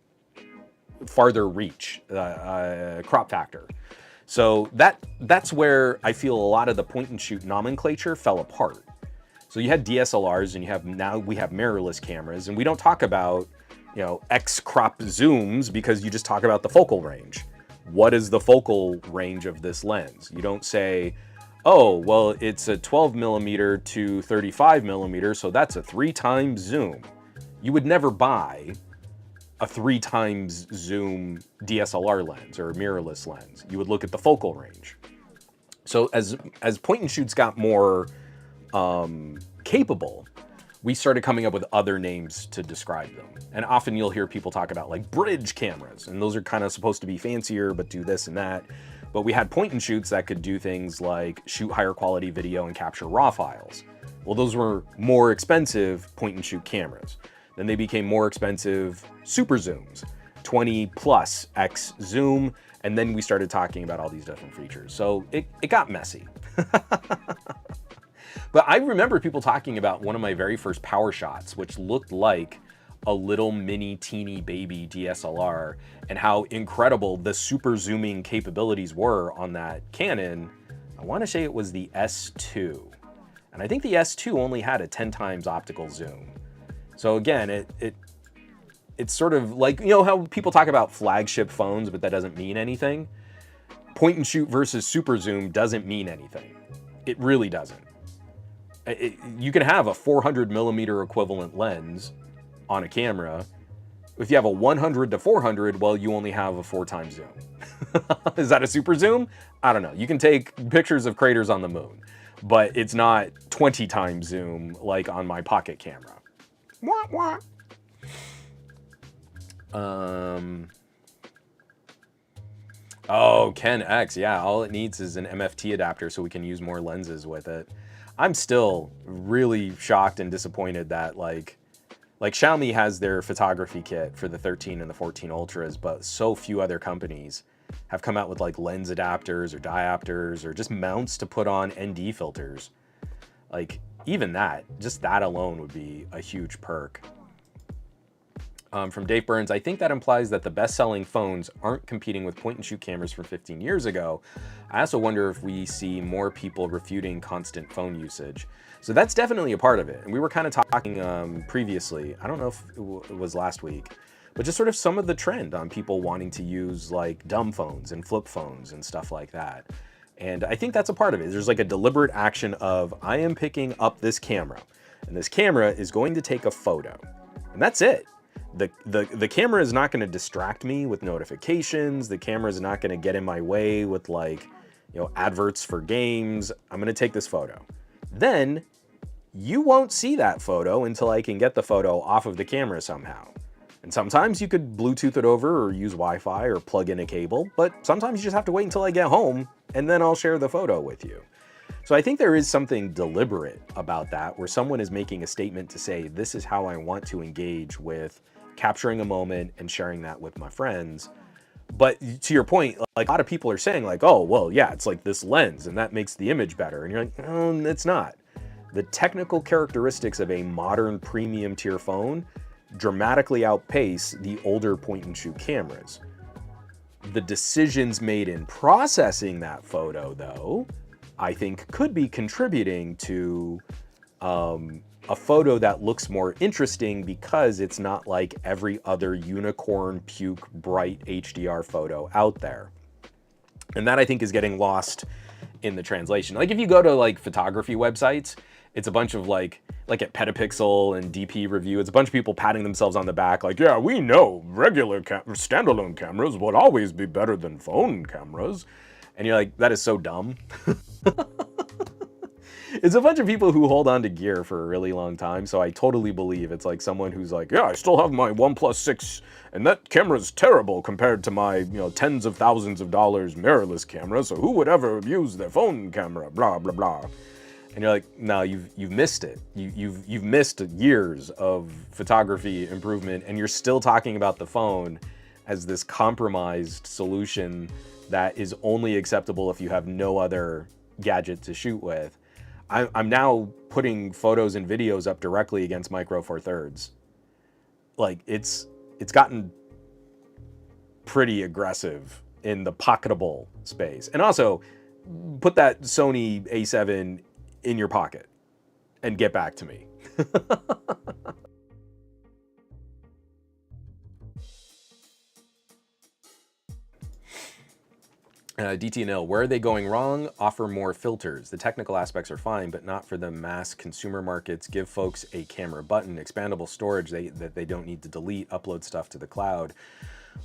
farther reach, crop factor. So that's where I feel a lot of the point and shoot nomenclature fell apart. So you had DSLRs and now we have mirrorless cameras, and we don't talk about, you know, X crop zooms because you just talk about the focal range. What is the focal range of this lens? You don't say, oh, well, it's a 12mm to 35mm, so that's a 3 times zoom. You would never buy a 3 times zoom DSLR lens or a mirrorless lens. You would look at the focal range. So as point and shoots got more capable, we started coming up with other names to describe them. And often you'll hear people talk about like bridge cameras, and those are kind of supposed to be fancier, but do this and that. But we had point and shoots that could do things like shoot higher quality video and capture RAW files. Well, those were more expensive point and shoot cameras. Then they became more expensive super zooms, 20 plus X zoom, and then we started talking about all these different features. So it got messy. But I remember people talking about one of my very first power shots, which looked like a little mini teeny baby DSLR, and how incredible the super zooming capabilities were on that Canon. I want to say it was the S2. And I think the S2 only had a 10 times optical zoom. So again, it's sort of like, you know how people talk about flagship phones, but that doesn't mean anything? Point and shoot versus super zoom doesn't mean anything. It really doesn't. You can have a 400mm equivalent lens on a camera. If you have a 100 to 400, well, you only have a 4 times zoom. Is that a super zoom? I don't know. You can take pictures of craters on the moon, but it's not 20 times zoom like on my pocket camera. Wah, wah. Oh, Ken X, yeah, all it needs is an MFT adapter so we can use more lenses with it. I'm still really shocked and disappointed that like Xiaomi has their photography kit for the 13 and the 14 Ultras, but so few other companies have come out with like lens adapters or diopters or just mounts to put on ND filters. Like even that, just that alone would be a huge perk. From Dave Burns, I think that implies that the best-selling phones aren't competing with point-and-shoot cameras from 15 years ago. I also wonder if we see more people refuting constant phone usage. So that's definitely a part of it. And we were kind of talking previously, I don't know if it was last week, but just sort of some of the trend on people wanting to use like dumb phones and flip phones and stuff like that. And I think that's a part of it. There's like a deliberate action of, I am picking up this camera, and this camera is going to take a photo. And that's it. The camera is not going to distract me with notifications. The camera is not going to get in my way with like, you know, adverts for games. I'm going to take this photo. Then you won't see that photo until I can get the photo off of the camera somehow. And sometimes you could Bluetooth it over or use Wi-Fi or plug in a cable, but sometimes you just have to wait until I get home and then I'll share the photo with you. So I think there is something deliberate about that, where someone is making a statement to say, this is how I want to engage with capturing a moment and sharing that with my friends. But to your point, like a lot of people are saying like, oh, well, yeah, it's like this lens and that makes the image better. And you're like, oh, it's not. The technical characteristics of a modern premium tier phone dramatically outpace the older point and shoot cameras. The decisions made in processing that photo, though, I think could be contributing to a photo that looks more interesting because it's not like every other unicorn puke bright HDR photo out there. And that I think is getting lost in the translation. Like if you go to like photography websites, it's a bunch of like at Petapixel and DP Review, it's a bunch of people patting themselves on the back like, yeah, we know regular standalone cameras would always be better than phone cameras. And you're like, that is so dumb. It's a bunch of people who hold on to gear for a really long time, so I totally believe it's like someone who's like, yeah, I still have my OnePlus 6, and that camera's terrible compared to my, tens of thousands of dollars mirrorless camera, so who would ever use their phone camera, blah, blah, blah. And you're like, no, you've missed it. You've missed years of photography improvement, and you're still talking about the phone as this compromised solution that is only acceptable if you have no other gadget to shoot with. I'm now putting photos and videos up directly against Micro Four Thirds. Like it's gotten pretty aggressive in the pocketable space. And also, put that Sony A7 in your pocket and get back to me. DTNL, where are they going wrong? Offer more filters. The technical aspects are fine, but not for the mass consumer markets. Give folks a camera button, expandable storage that they don't need to delete, upload stuff to the cloud.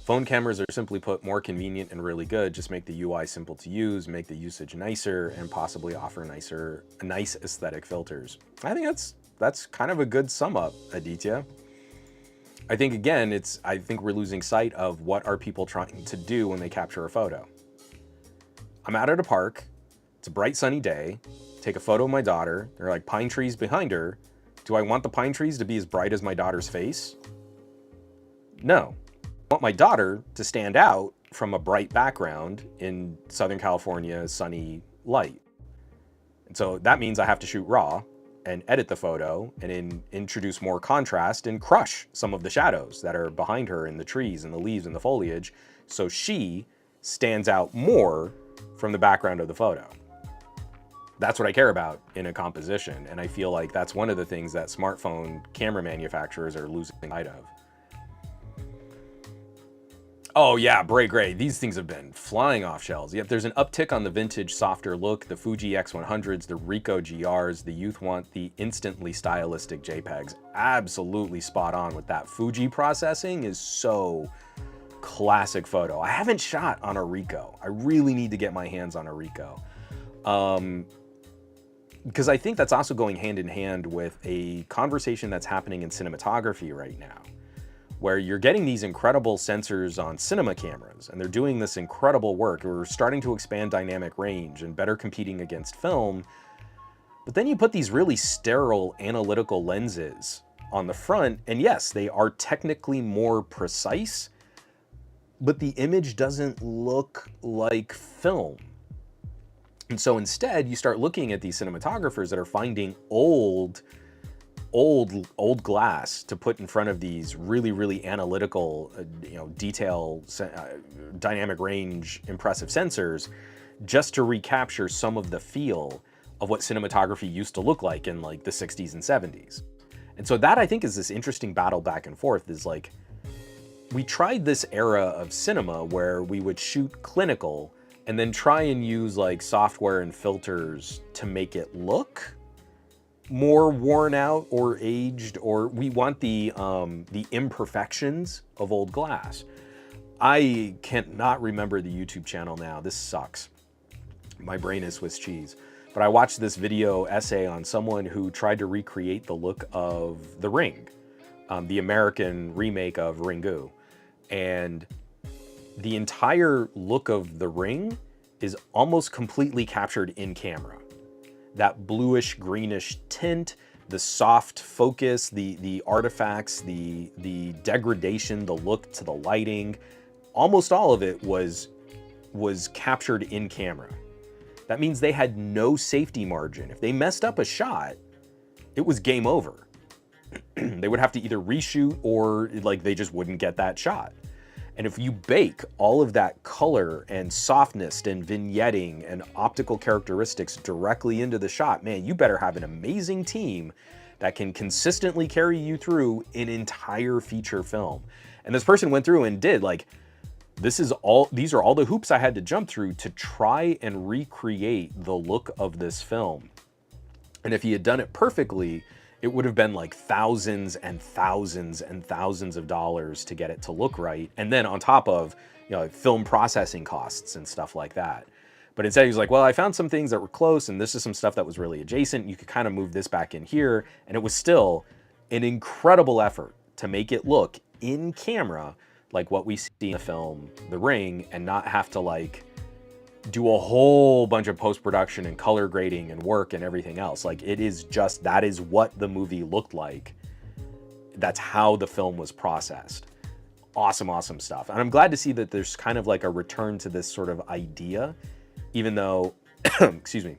Phone cameras are simply put more convenient and really good. Just make the UI simple to use, make the usage nicer, and possibly offer nice aesthetic filters. I think that's kind of a good sum up, Aditya. I think again, I think we're losing sight of what are people trying to do when they capture a photo. I'm out at a park, it's a bright sunny day, take a photo of my daughter, there are like pine trees behind her. Do I want the pine trees to be as bright as my daughter's face? No. I want my daughter to stand out from a bright background in Southern California sunny light. And so that means I have to shoot raw and edit the photo and introduce more contrast and crush some of the shadows that are behind her in the trees and the leaves and the foliage, so she stands out more from the background of the photo. That's what I care about in a composition, and I feel like that's one of the things that smartphone camera manufacturers are losing sight of. Oh yeah, Bray Gray, these things have been flying off shelves. Yep, there's an uptick on the vintage, softer look, the Fuji X100s, the Ricoh GRs. The youth want the instantly stylistic JPEGs. Absolutely spot on with that. Fuji processing is so classic photo. I haven't shot on a Ricoh. I really need to get my hands on a Ricoh. Because I think that's also going hand in hand with a conversation that's happening in cinematography right now, where you're getting these incredible sensors on cinema cameras, and they're doing this incredible work. We're starting to expand dynamic range and better competing against film. But then you put these really sterile analytical lenses on the front, and yes, they are technically more precise, but the image doesn't look like film. And so instead, you start looking at these cinematographers that are finding old glass to put in front of these really analytical, detail, dynamic range, impressive sensors, just to recapture some of the feel of what cinematography used to look like in like the 60s and 70s. And so that, I think, is this interesting battle back and forth, is like, we tried this era of cinema where we would shoot clinical and then try and use like software and filters to make it look more worn out or aged, or we want the imperfections of old glass. I cannot remember the YouTube channel now. This sucks. My brain is Swiss cheese. But I watched this video essay on someone who tried to recreate the look of The Ring, the American remake of Ringu. And the entire look of The Ring is almost completely captured in camera. That bluish greenish tint, the soft focus, the artifacts, the degradation, the look to the lighting, almost all of it was captured in camera. That means they had no safety margin. If they messed up a shot, it was game over. They would have to either reshoot or like they just wouldn't get that shot. And if you bake all of that color and softness and vignetting and optical characteristics directly into the shot, man, you better have an amazing team that can consistently carry you through an entire feature film. And this person went through and did like, these are all the hoops I had to jump through to try and recreate the look of this film. And if he had done it perfectly, it would have been like thousands and thousands and thousands of dollars to get it to look right. And then on top of, film processing costs and stuff like that. But instead he was like, well, I found some things that were close, and this is some stuff that was really adjacent. You could kind of move this back in here. And it was still an incredible effort to make it look in camera like what we see in the film The Ring, and not have to like do a whole bunch of post-production and color grading and work and everything else. Like, it is just, that is what the movie looked like. That's how the film was processed. Awesome, awesome stuff. And I'm glad to see that there's kind of like a return to this sort of idea, even though, excuse me,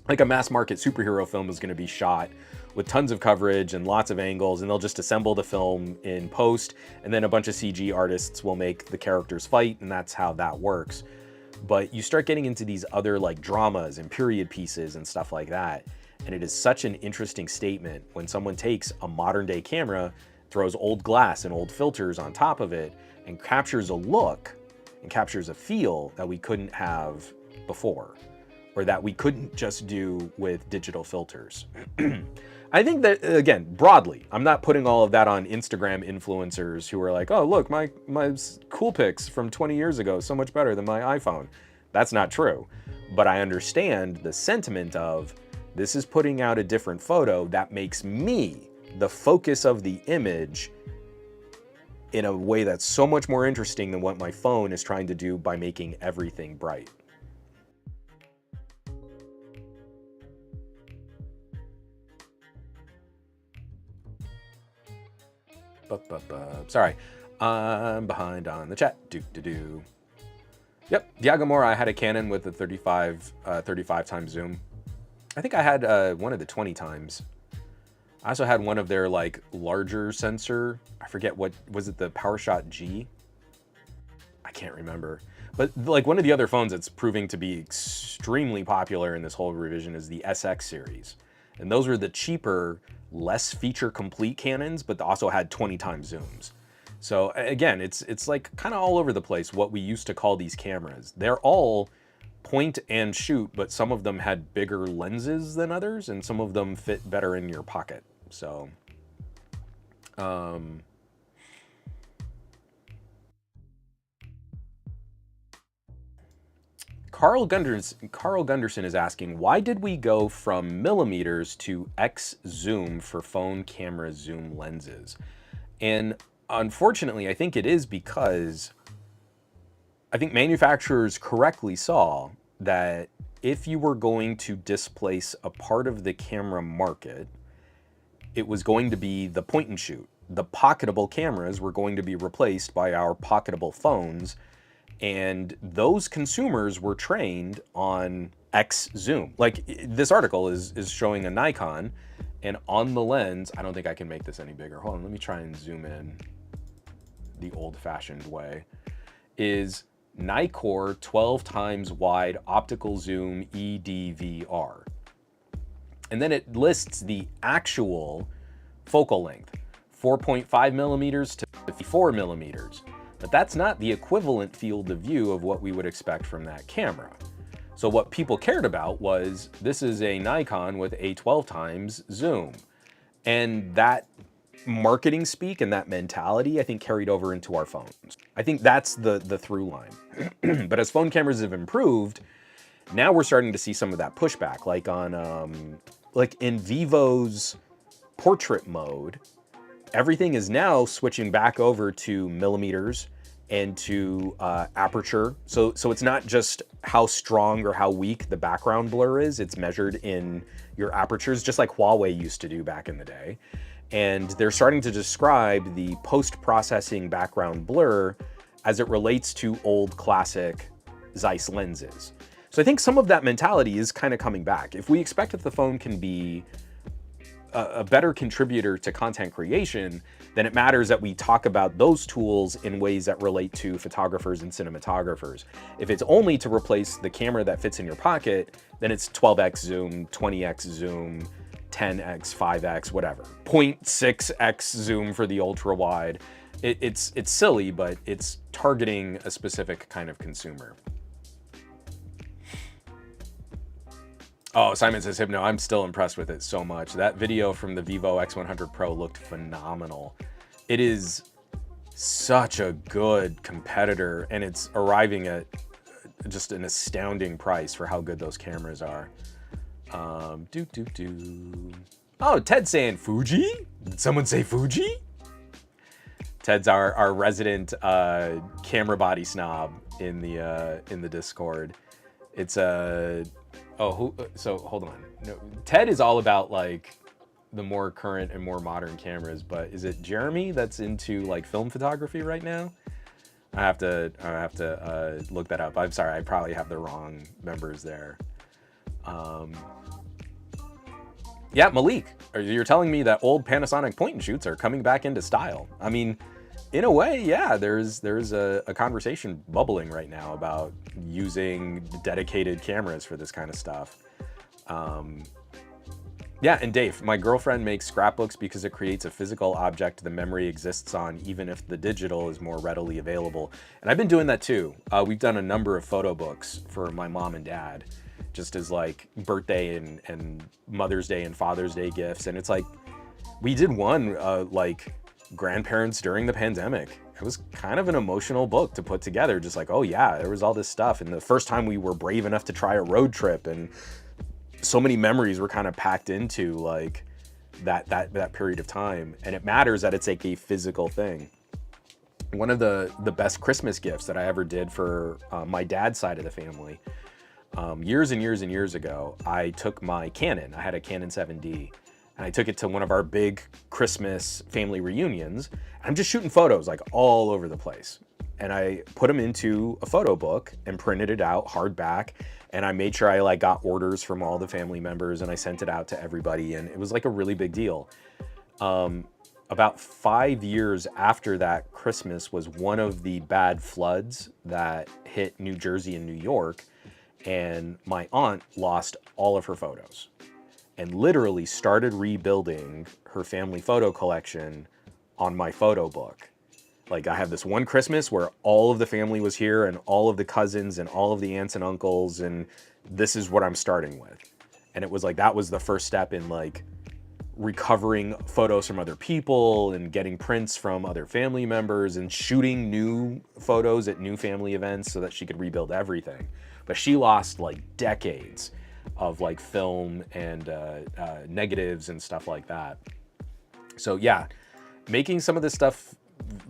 like a mass market superhero film is going to be shot with tons of coverage and lots of angles, and they'll just assemble the film in post, and then a bunch of CG artists will make the characters fight, and that's how that works. But you start getting into these other like dramas and period pieces and stuff like that, and it is such an interesting statement when someone takes a modern day camera, throws old glass and old filters on top of it, and captures a look and captures a feel that we couldn't have before, or that we couldn't just do with digital filters. I think that, again, broadly, I'm not putting all of that on Instagram influencers who are like, oh, look, my cool pics from 20 years ago, so much better than my iPhone. That's not true. But I understand the sentiment of, this is putting out a different photo that makes me the focus of the image in a way that's so much more interesting than what my phone is trying to do by making everything bright. Sorry, I'm behind on the chat. Yep, Diagomora, I had a Canon with a 35 times zoom. I think I had one of the 20 times. I also had one of their like larger sensor. I forget what, was it the PowerShot G? I can't remember. But like one of the other phones that's proving to be extremely popular in this whole revision is the SX series. And those were the cheaper, less feature complete Canons, but also had 20 times zooms. So again, it's like kind of all over the place what we used to call these cameras. They're all point and shoot, but some of them had bigger lenses than others, and some of them fit better in your pocket. So, Carl Gunderson is asking, why did we go from millimeters to X zoom for phone camera zoom lenses? And unfortunately, I think it is because I think manufacturers correctly saw that if you were going to displace a part of the camera market, it was going to be the point and shoot. The pocketable cameras were going to be replaced by our pocketable phones, and those consumers were trained on X zoom. Like this article is showing a Nikon, and on the lens, I don't think I can make this any bigger. Hold on, let me try and zoom in the old-fashioned way, is Nikkor 12 times wide optical zoom EDVR. And then it lists the actual focal length, 4.5 millimeters to 54 millimeters. But that's not the equivalent field of view of what we would expect from that camera. So what people cared about was, this is a Nikon with a 12 times zoom. And that marketing speak and that mentality, I think, carried over into our phones. I think that's the through line. But as phone cameras have improved, now we're starting to see some of that pushback, like on, like in Vivo's portrait mode, everything is now switching back over to millimeters and to aperture. So it's not just how strong or how weak the background blur is, it's measured in your apertures, just like Huawei used to do back in the day. And they're starting to describe the post-processing background blur as it relates to old classic Zeiss lenses. So I think some of that mentality is kind of coming back. If we expect that the phone can be a better contributor to content creation, then it matters that we talk about those tools in ways that relate to photographers and cinematographers. If it's only to replace the camera that fits in your pocket, then it's 12x zoom, 20x zoom, 10x, 5x, whatever. 0.6x zoom for the ultra wide. It's silly, but it's targeting a specific kind of consumer. Oh, Simon says, Hypno, I'm still impressed with it so much. That video from the Vivo X100 Pro looked phenomenal. It is such a good competitor, and it's arriving at just an astounding price for how good those cameras are. Oh, Ted's saying Fuji? Did someone say Fuji? Ted's our resident camera body snob in the Discord. It's so hold on. No, Ted is all about like the more current and more modern cameras, but is it Jeremy that's into like film photography right now? I have to look that up. I'm sorry, I probably have the wrong members there. Yeah, Malik, you're telling me that old Panasonic point and shoots are coming back into style. I mean, in a way, yeah, there's a conversation bubbling right now about using dedicated cameras for this kind of stuff. Yeah, and Dave, my girlfriend makes scrapbooks because it creates a physical object the memory exists on, even if the digital is more readily available. And I've been doing that too. We've done a number of photo books for my mom and dad, just as like birthday and Mother's Day and Father's Day gifts. And it's like, we did one like grandparents during the pandemic. It was kind of an emotional book to put together, just like, oh yeah, there was all this stuff. And the first time we were brave enough to try a road trip, and so many memories were kind of packed into like that period of time. And it matters that it's like a physical thing. One of the best Christmas gifts that I ever did for my dad's side of the family, years and years and years ago, I took my Canon. I had a Canon 7D, and I took it to one of our big Christmas family reunions. I'm just shooting photos like all over the place. And I put them into a photo book and printed it out hardback. And I made sure I like got orders from all the family members, and I sent it out to everybody. And it was like a really big deal. About 5 years after that Christmas was one of the bad floods that hit New Jersey and New York. And my aunt lost all of her photos and literally started rebuilding her family photo collection on my photo book. Like, I have this one Christmas where all of the family was here and all of the cousins and all of the aunts and uncles, and this is what I'm starting with. And it was like, that was the first step in like recovering photos from other people and getting prints from other family members and shooting new photos at new family events so that she could rebuild everything. But she lost like decades of like film and negatives and stuff like that. So yeah, making some of this stuff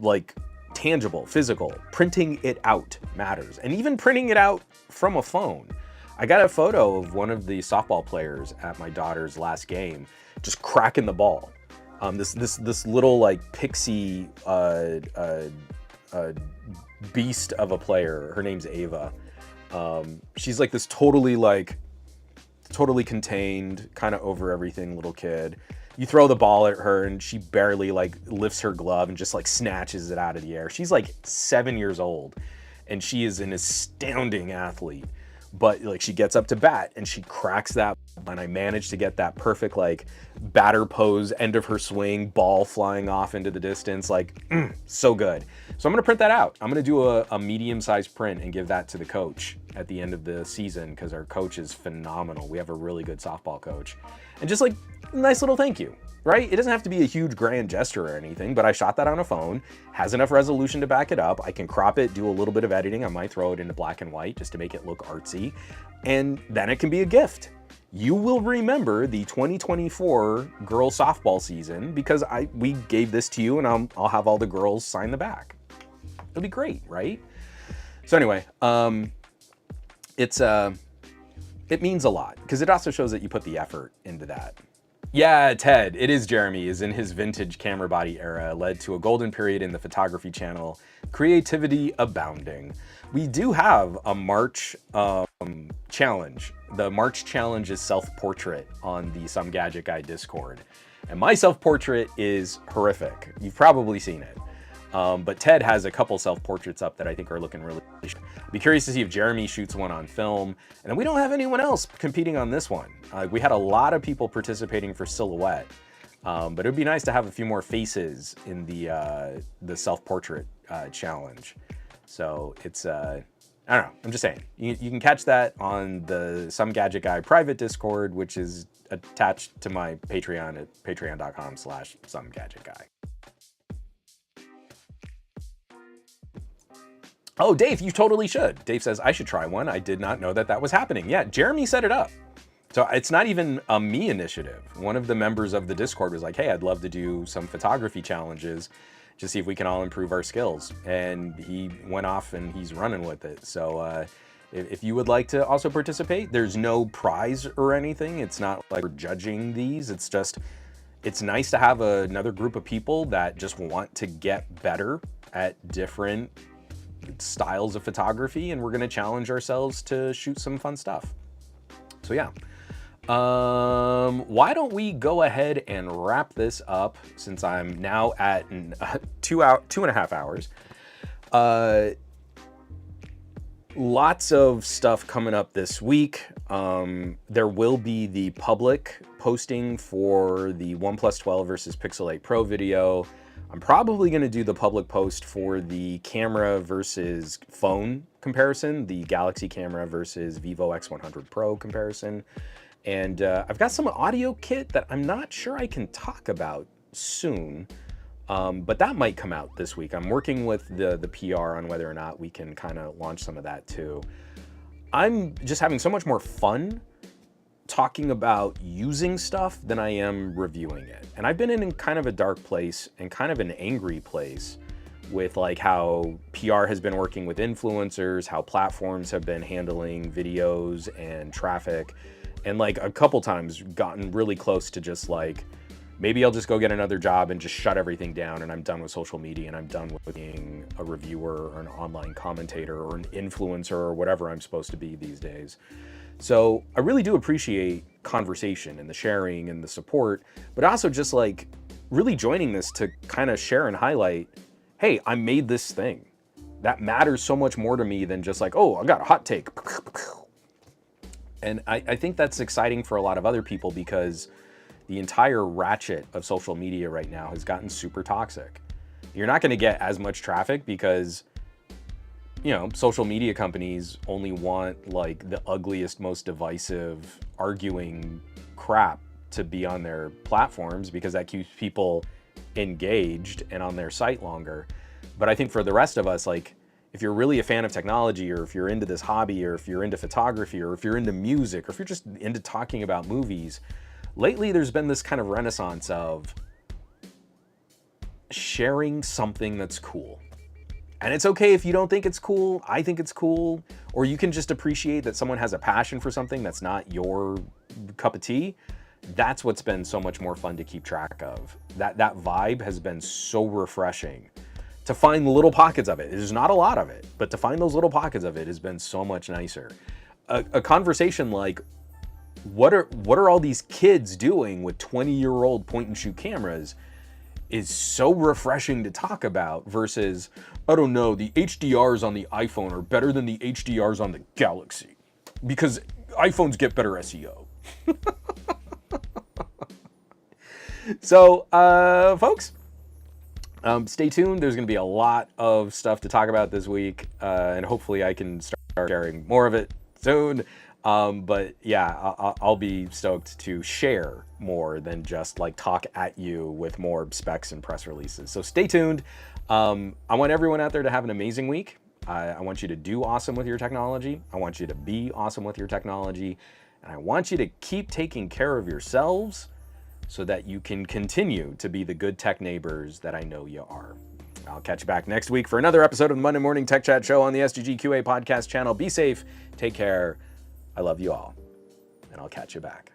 like tangible, physical, printing it out matters. And even printing it out from a phone. I got a photo of one of the softball players at my daughter's last game just cracking the ball. This little like pixie beast of a player. Her name's Ava. She's like this totally contained, kind of over everything little kid. You throw the ball at her and she barely like lifts her glove and just like snatches it out of the air. She's like 7 years old and she is an astounding athlete. But like she gets up to bat and she cracks that, and I managed to get that perfect like batter pose, end of her swing, ball flying off into the distance, like so good. So I'm gonna print that out. I'm gonna do a medium-sized print and give that to the coach at the end of the season, because our coach is phenomenal. We have a really good softball coach. And just like a nice little thank you, right? It doesn't have to be a huge grand gesture or anything, but I shot that on a phone, has enough resolution to back it up. I can crop it, do a little bit of editing. I might throw it into black and white just to make it look artsy. And then it can be a gift. You will remember the 2024 girls softball season because we gave this to you, and I'll have all the girls sign the back. It'll be great, right? So anyway, it means a lot because it also shows that you put the effort into that. Yeah, Ted, it is Jeremy, is in his vintage camera body era, led to a golden period in the photography channel, creativity abounding. We do have a March challenge. The March challenge is self-portrait on the Some Gadget Guy Discord. And my self-portrait is horrific. You've probably seen it. But Ted has a couple self-portraits up that I think are looking really good. I'd be curious to see if Jeremy shoots one on film. And then we don't have anyone else competing on this one. We had a lot of people participating for silhouette. But it would be nice to have a few more faces in the self-portrait challenge. So it's, I don't know, I'm just saying. You can catch that on the Some Gadget Guy private Discord, which is attached to my Patreon at patreon.com/somegadgetguy. Oh, Dave, you totally should. Dave says, I should try one. I did not know that that was happening. Yeah, Jeremy set it up. So it's not even a me initiative. One of the members of the Discord was like, hey, I'd love to do some photography challenges to see if we can all improve our skills. And he went off and he's running with it. So if you would like to also participate, there's no prize or anything. It's not like we're judging these. It's just, it's nice to have another group of people that just want to get better at different styles of photography, and we're gonna challenge ourselves to shoot some fun stuff. So yeah, why don't we go ahead and wrap this up, since I'm now at 2.5 hours. Lots of stuff coming up this week. There will be the public posting for the OnePlus 12 versus Pixel 8 Pro video. I'm probably going to do the public post for the camera versus phone comparison, the Galaxy camera versus Vivo X100 Pro comparison. And I've got some audio kit that I'm not sure I can talk about soon, but that might come out this week. I'm working with the PR on whether or not we can kind of launch some of that too. I'm just having so much more fun talking about using stuff than I am reviewing it. And I've been in kind of a dark place and kind of an angry place with like how PR has been working with influencers, how platforms have been handling videos and traffic, and like a couple times gotten really close to just like, maybe I'll just go get another job and just shut everything down and I'm done with social media and I'm done with being a reviewer or an online commentator or an influencer or whatever I'm supposed to be these days. So I really do appreciate conversation and the sharing and the support, but also just like really joining this to kind of share and highlight, hey, I made this thing. That matters so much more to me than just like, oh, I got a hot take. And I think that's exciting for a lot of other people because the entire ratchet of social media right now has gotten super toxic. You're not going to get as much traffic because, you know, social media companies only want like the ugliest, most divisive, arguing crap to be on their platforms because that keeps people engaged and on their site longer. But I think for the rest of us, like if you're really a fan of technology, or if you're into this hobby, or if you're into photography, or if you're into music, or if you're just into talking about movies, lately there's been this kind of renaissance of sharing something that's cool. And it's okay if you don't think it's cool. I think it's cool. Or you can just appreciate that someone has a passion for something that's not your cup of tea. That's what's been so much more fun to keep track of. That vibe has been so refreshing. To find little pockets of it. There's not a lot of it, but to find those little pockets of it has been so much nicer. A conversation like, what are all these kids doing with 20-year-old point-and-shoot cameras is so refreshing to talk about versus, I don't know, the HDRs on the iPhone are better than the HDRs on the Galaxy because iPhones get better SEO. So, folks, stay tuned. There's going to be a lot of stuff to talk about this week, and hopefully I can start sharing more of it soon. But yeah, I'll be stoked to share more than just like talk at you with more specs and press releases. So stay tuned. I want everyone out there to have an amazing week. I want you to do awesome with your technology. I want you to be awesome with your technology. And I want you to keep taking care of yourselves so that you can continue to be the good tech neighbors that I know you are. I'll catch you back next week for another episode of the Monday Morning Tech Chat Show on the SGGQA podcast channel. Be safe. Take care. I love you all, and I'll catch you back.